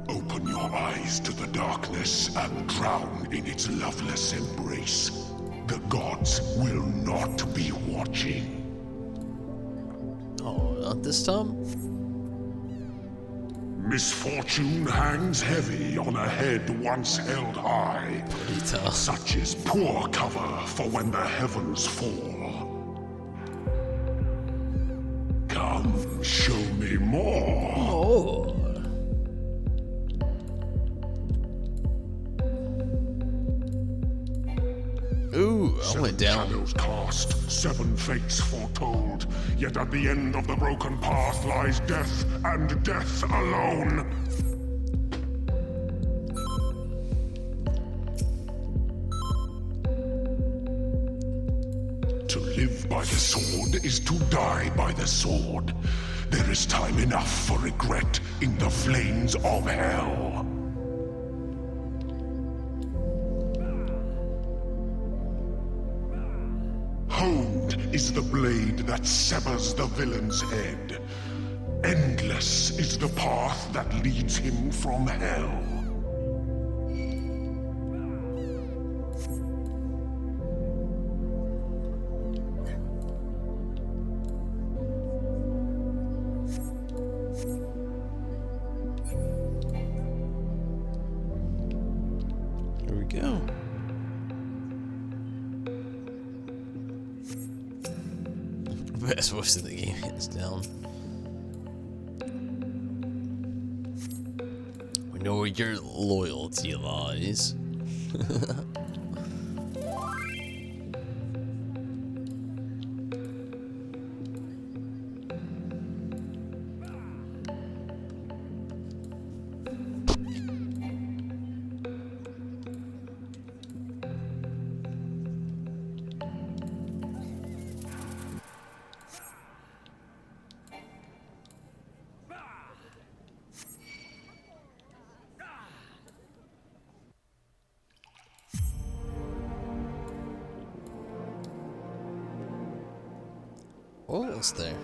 Open your eyes to the darkness and drown in its loveless embrace. The gods will not be watching. Oh, not this time? Misfortune hangs heavy on a head once held high. Pretty tough. Such is poor cover for when the heavens fall. Come, show me more. Oh. Show I went down. Shadows cast, 7 fates foretold. Yet at the end of the broken path lies death, and death alone. To live by the sword is to die by the sword. There is time enough for regret in the flames of hell. Honed is the blade that severs the villain's head. Endless is the path that leads him from hell. Here we go. Best voice in the game, hands down. We know where your loyalty lies. What was there?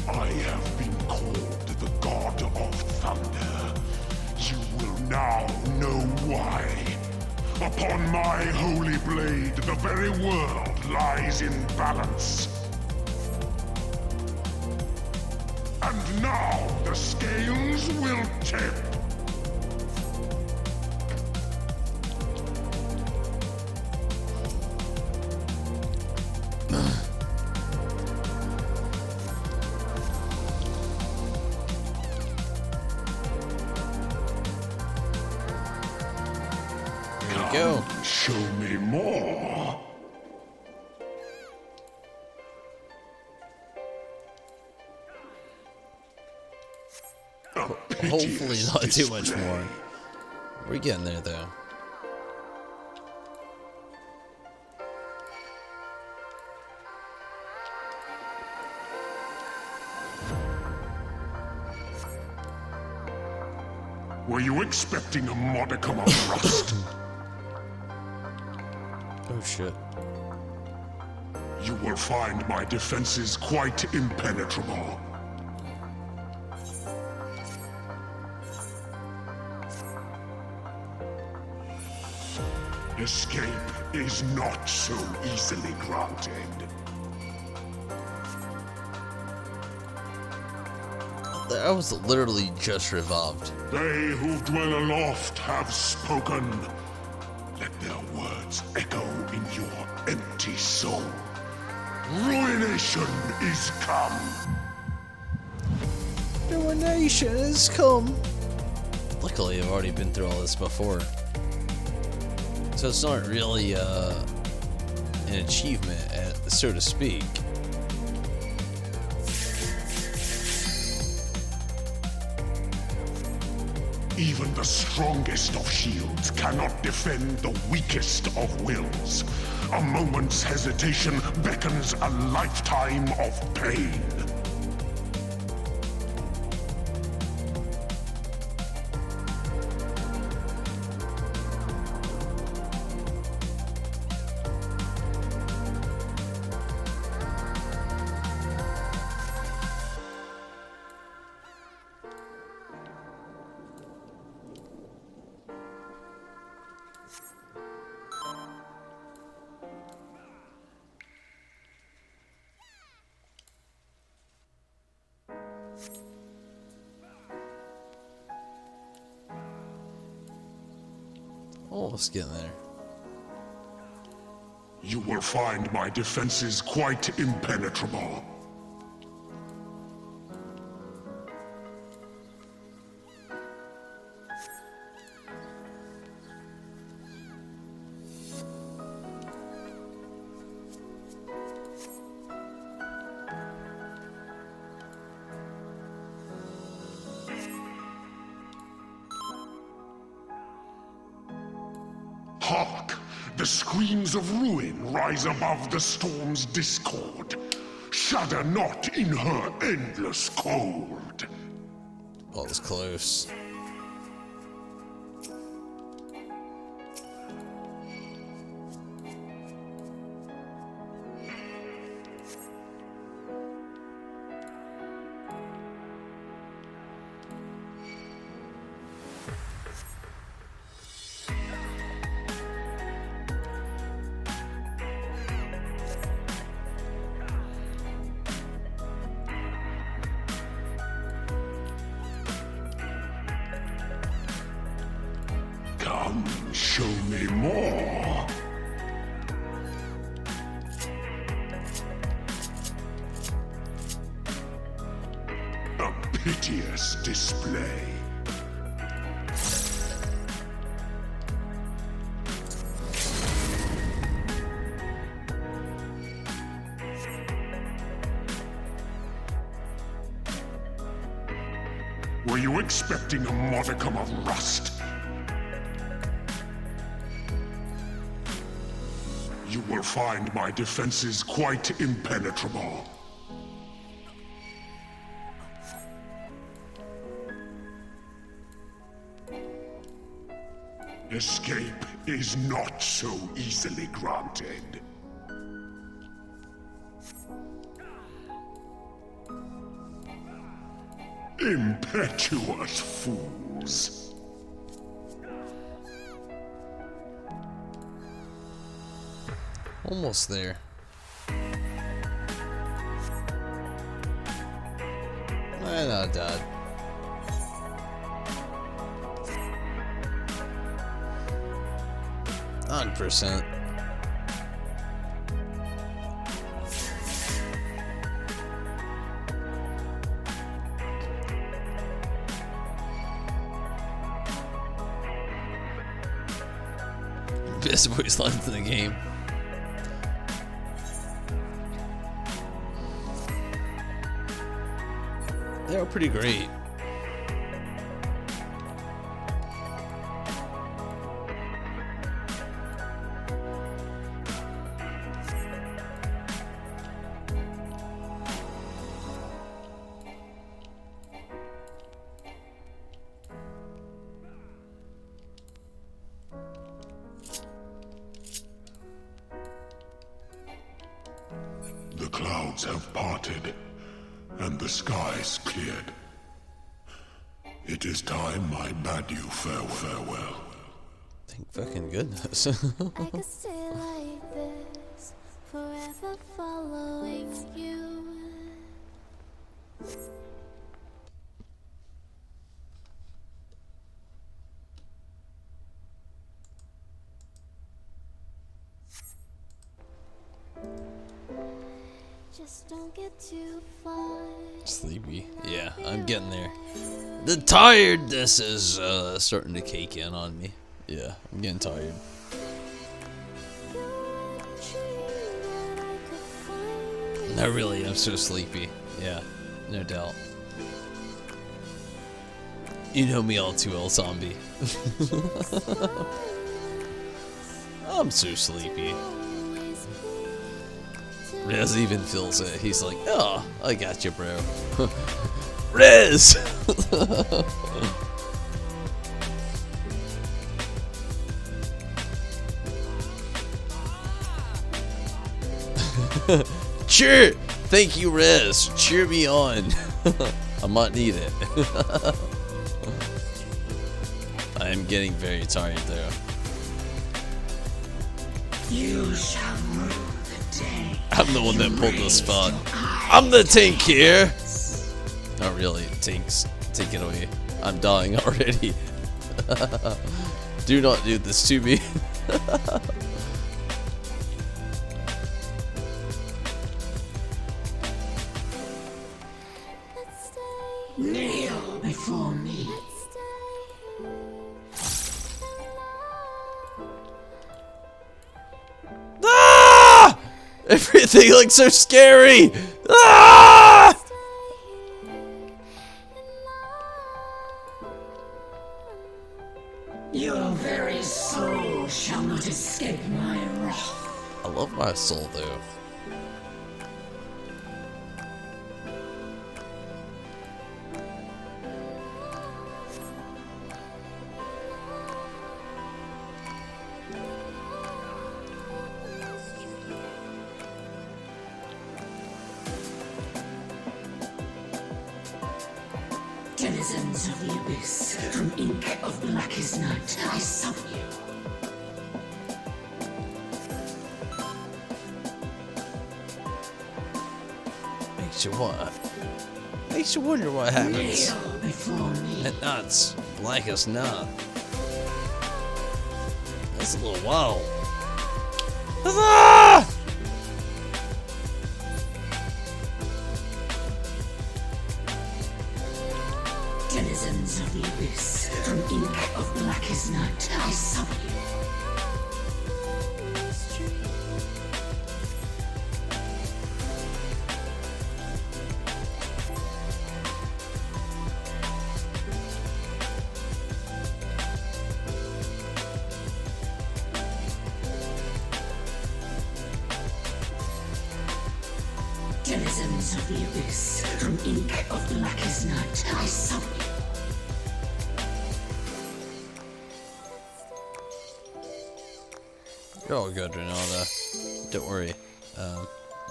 I have been called the God of Thunder. You will now know why. Upon my holy blade, the very world lies in balance. And now the scales will tip. Go. Show me more. Hopefully not too much more. We're getting there though. Were you expecting a modicum of rust? Oh shit. You will find my defenses quite impenetrable. Escape is not so easily granted. I was literally just revived. They who dwell aloft have spoken. Let their words echo in your empty soul. Ruination is come. Ruination has come. Luckily, I've already been through all this before. So it's not really an achievement, so to speak. Even the strongest of shields cannot defend the weakest of wills. A moment's hesitation beckons a lifetime of pain. Almost getting there. You will find my defenses quite impenetrable. Hark! The screams of ruin rise above the storm's discord. Shudder not in her endless cold. Oh, it was close. Come, show me more. A piteous display. Were you expecting a modicum of rust? You will find my defenses quite impenetrable. Escape is not so easily granted. Impetuous fools. Almost there. I'm not dead. %. Best voice lines in the game. They were pretty great. The clouds have parted, and the skies cleared. It is time I bade you farewell. Thank fucking goodness. I could stay like this, forever following you. Just don't get too far. Sleepy. Yeah, I'm getting there. The tiredness is starting to cake in on me. Yeah, I'm getting tired. I really am so sleepy. Yeah, no doubt. You know me all too well, zombie. I'm so sleepy. Rez even feels it. He's like, oh, I got you, bro. Rez! Cheer! Thank you, Rez. Cheer me on. I might need it. I am getting very tired, though. You shall rule the day. I'm the one that pulled the spot. I'm the tank here. Not really. Tanks. Take it away. I'm dying already. Do not do this to me. Let's stay, Kneel before me. let's stay Ah! Everything looks so scary. Ah! Your very soul shall not escape my wrath. I love my soul though. Denizens of the abyss, from ink of blackest night, I summon you. Makes you wonder what happens Kneel before me. at nights black as night. That's a little wild. Ah! Denizens of the abyss, from ink of blackest night, I summon you. Denizens of the abyss, from ink of blackest night, I summon you. You're all good, Ronaldo. Don't worry.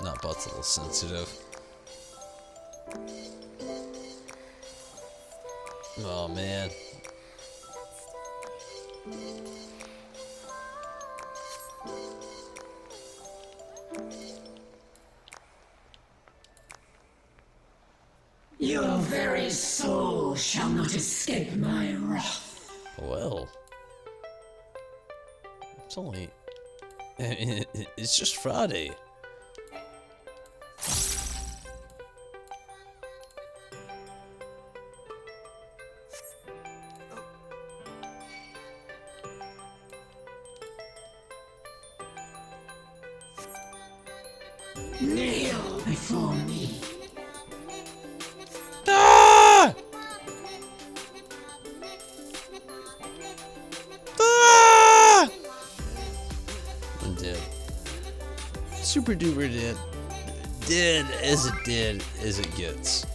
Not butt's a little sensitive. Oh man. Your very soul shall not escape my wrath. Well. It's only... It's just Friday. Kneel before me. Ah! Ah! I'm dead. Super duper dead. Dead as it gets.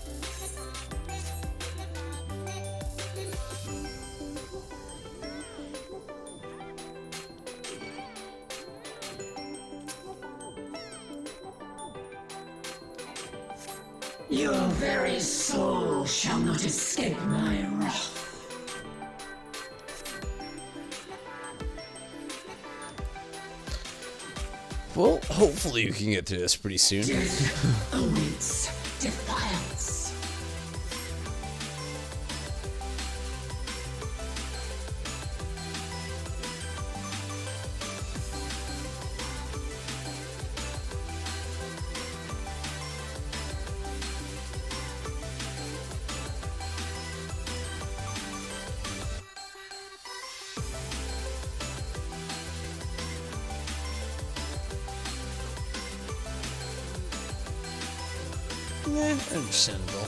Your very soul shall not escape my wrath. Well, hopefully you can get through this pretty soon. Death awaits defiance. Yeah, understandable.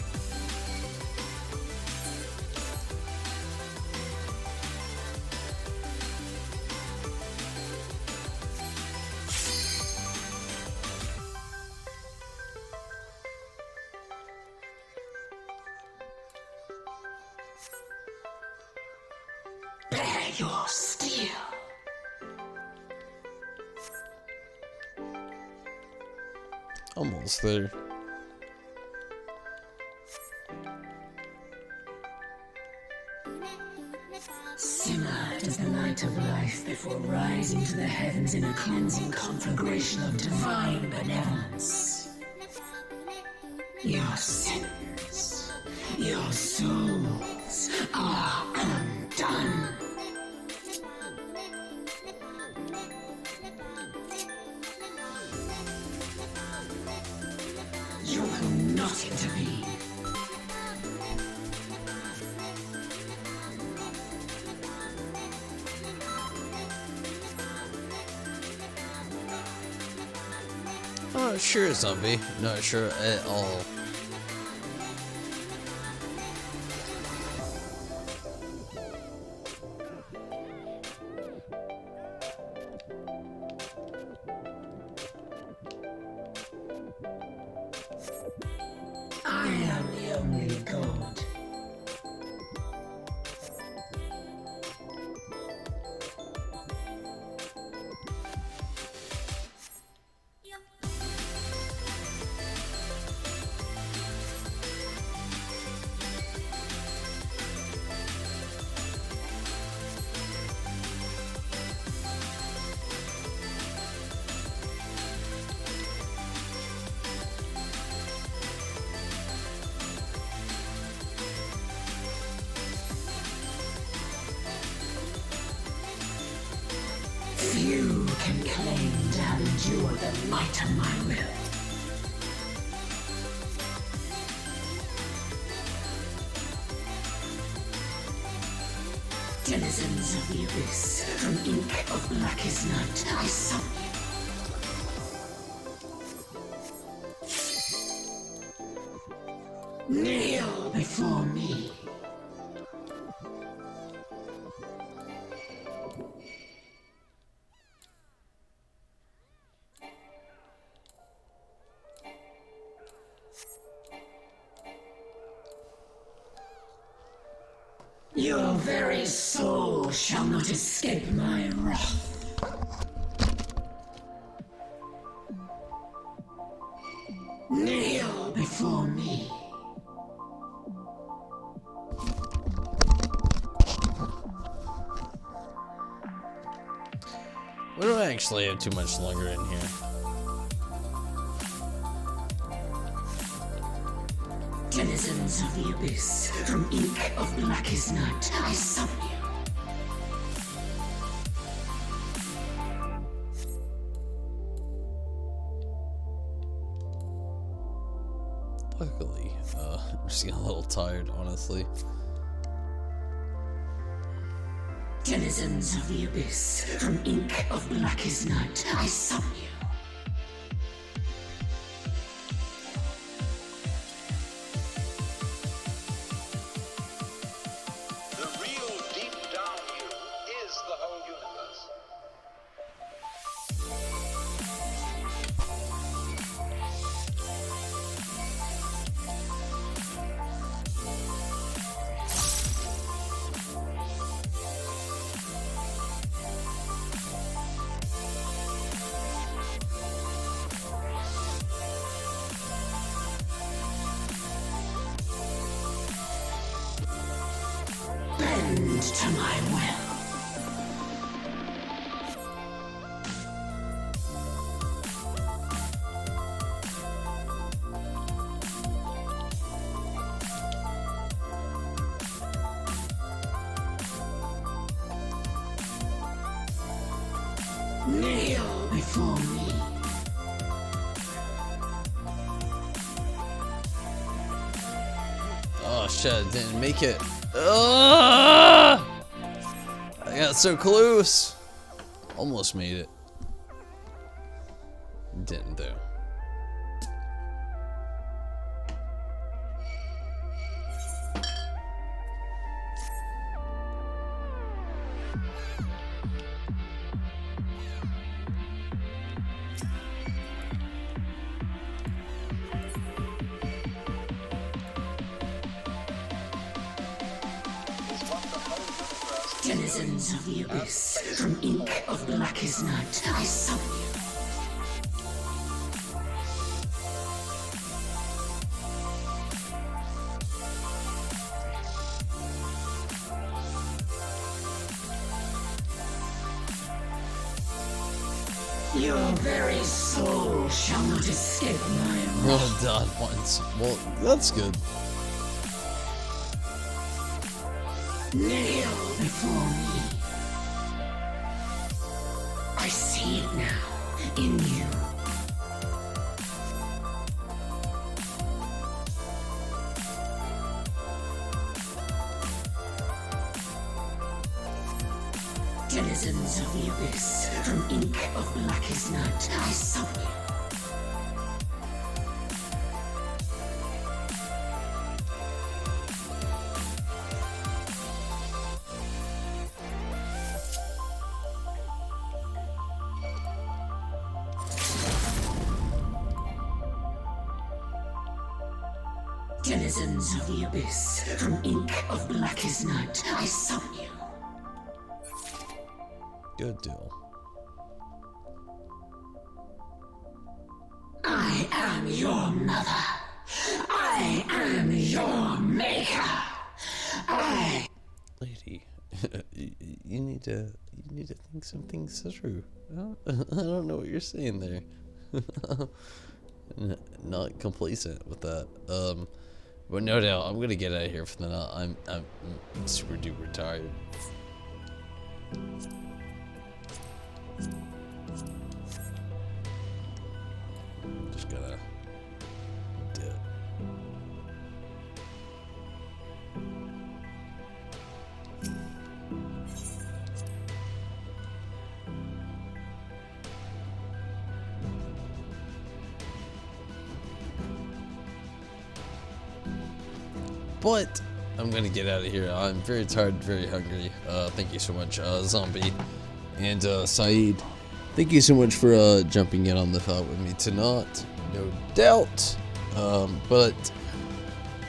Bear your steel. Almost there. Simmer as the light of life before rising to the heavens in a cleansing conflagration of divine benevolence. Your sins, your souls are undone. Not sure, zombie. Not sure at all. I am the only god. Few can claim to have endured the might of my will. Denizens of the abyss, from ink of blackest night, I summon you. Kneel before me. Your very soul shall not escape my wrath. Kneel before me. We don't actually have too much longer in here. Denizens of the abyss, from ink of blackest night, I summon you. Luckily, I'm just getting a little tired, honestly. Denizens of the abyss, from ink of blackest night, I summon you. The real deep down you is the whole universe. Bend to my will. Kneel before me. Oh shit, I didn't make it. I got so close. Almost made it. Didn't though. Denizens of the abyss, from ink of blackest night, I summon you. Your very soul shall not escape my wrath. Well done once. Well, that's good. Kneel before me. I see it now, in you. Denizens of the abyss, from ink of blackest night, I summon you. denizens of the abyss, from ink of blackest night, I summon you. Good deal. I am your mother. I am your maker. Lady, you need to think some things through. I don't know what you're saying there. Not complacent with that. But no doubt, I'm gonna get out of here for the night. I'm super duper tired. Just gonna dip. But I'm gonna get out of here. I'm very tired, very hungry. Thank you so much, Zombie and Saeed. Thank you so much for jumping in on the fight with me tonight. No doubt. But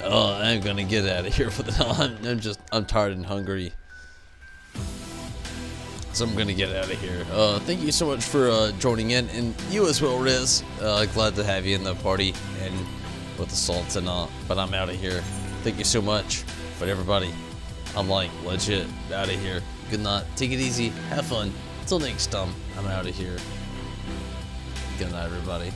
I'm gonna get out of here for the night. I'm tired and hungry. So I'm gonna get out of here. Thank you so much for joining in, and you as well, Riz. Glad to have you in the party and with Assault tonight. But I'm out of here. Thank you so much. But everybody, I'm like legit out of here. Good night. Take it easy. Have fun. Until next time, I'm out of here. Good night, everybody.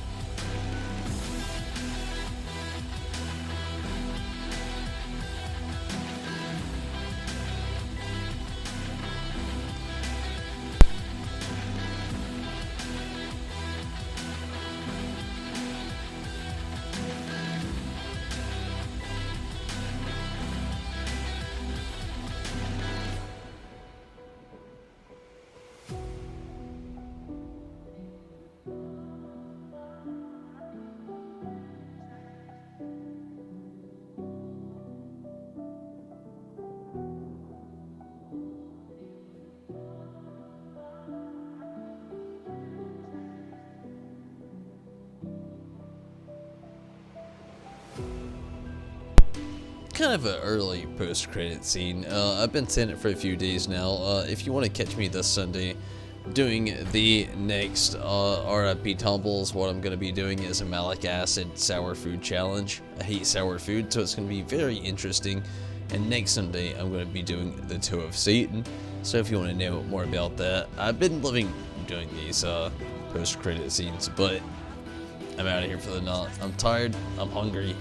Kind of an early post-credit scene. I've been saying it for a few days now. If you want to catch me this Sunday doing the next RIP Tumbles, what I'm going to be doing is a malic acid sour food challenge. I hate sour food, so it's going to be very interesting. And next Sunday, I'm going to be doing the Toe of Satan. So if you want to know more about that, I've been loving doing these post-credit scenes, but I'm out of here for the night. I'm tired. I'm hungry.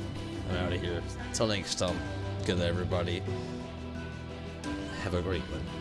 I'm out of here. Until next time, good night, everybody. Have a great one.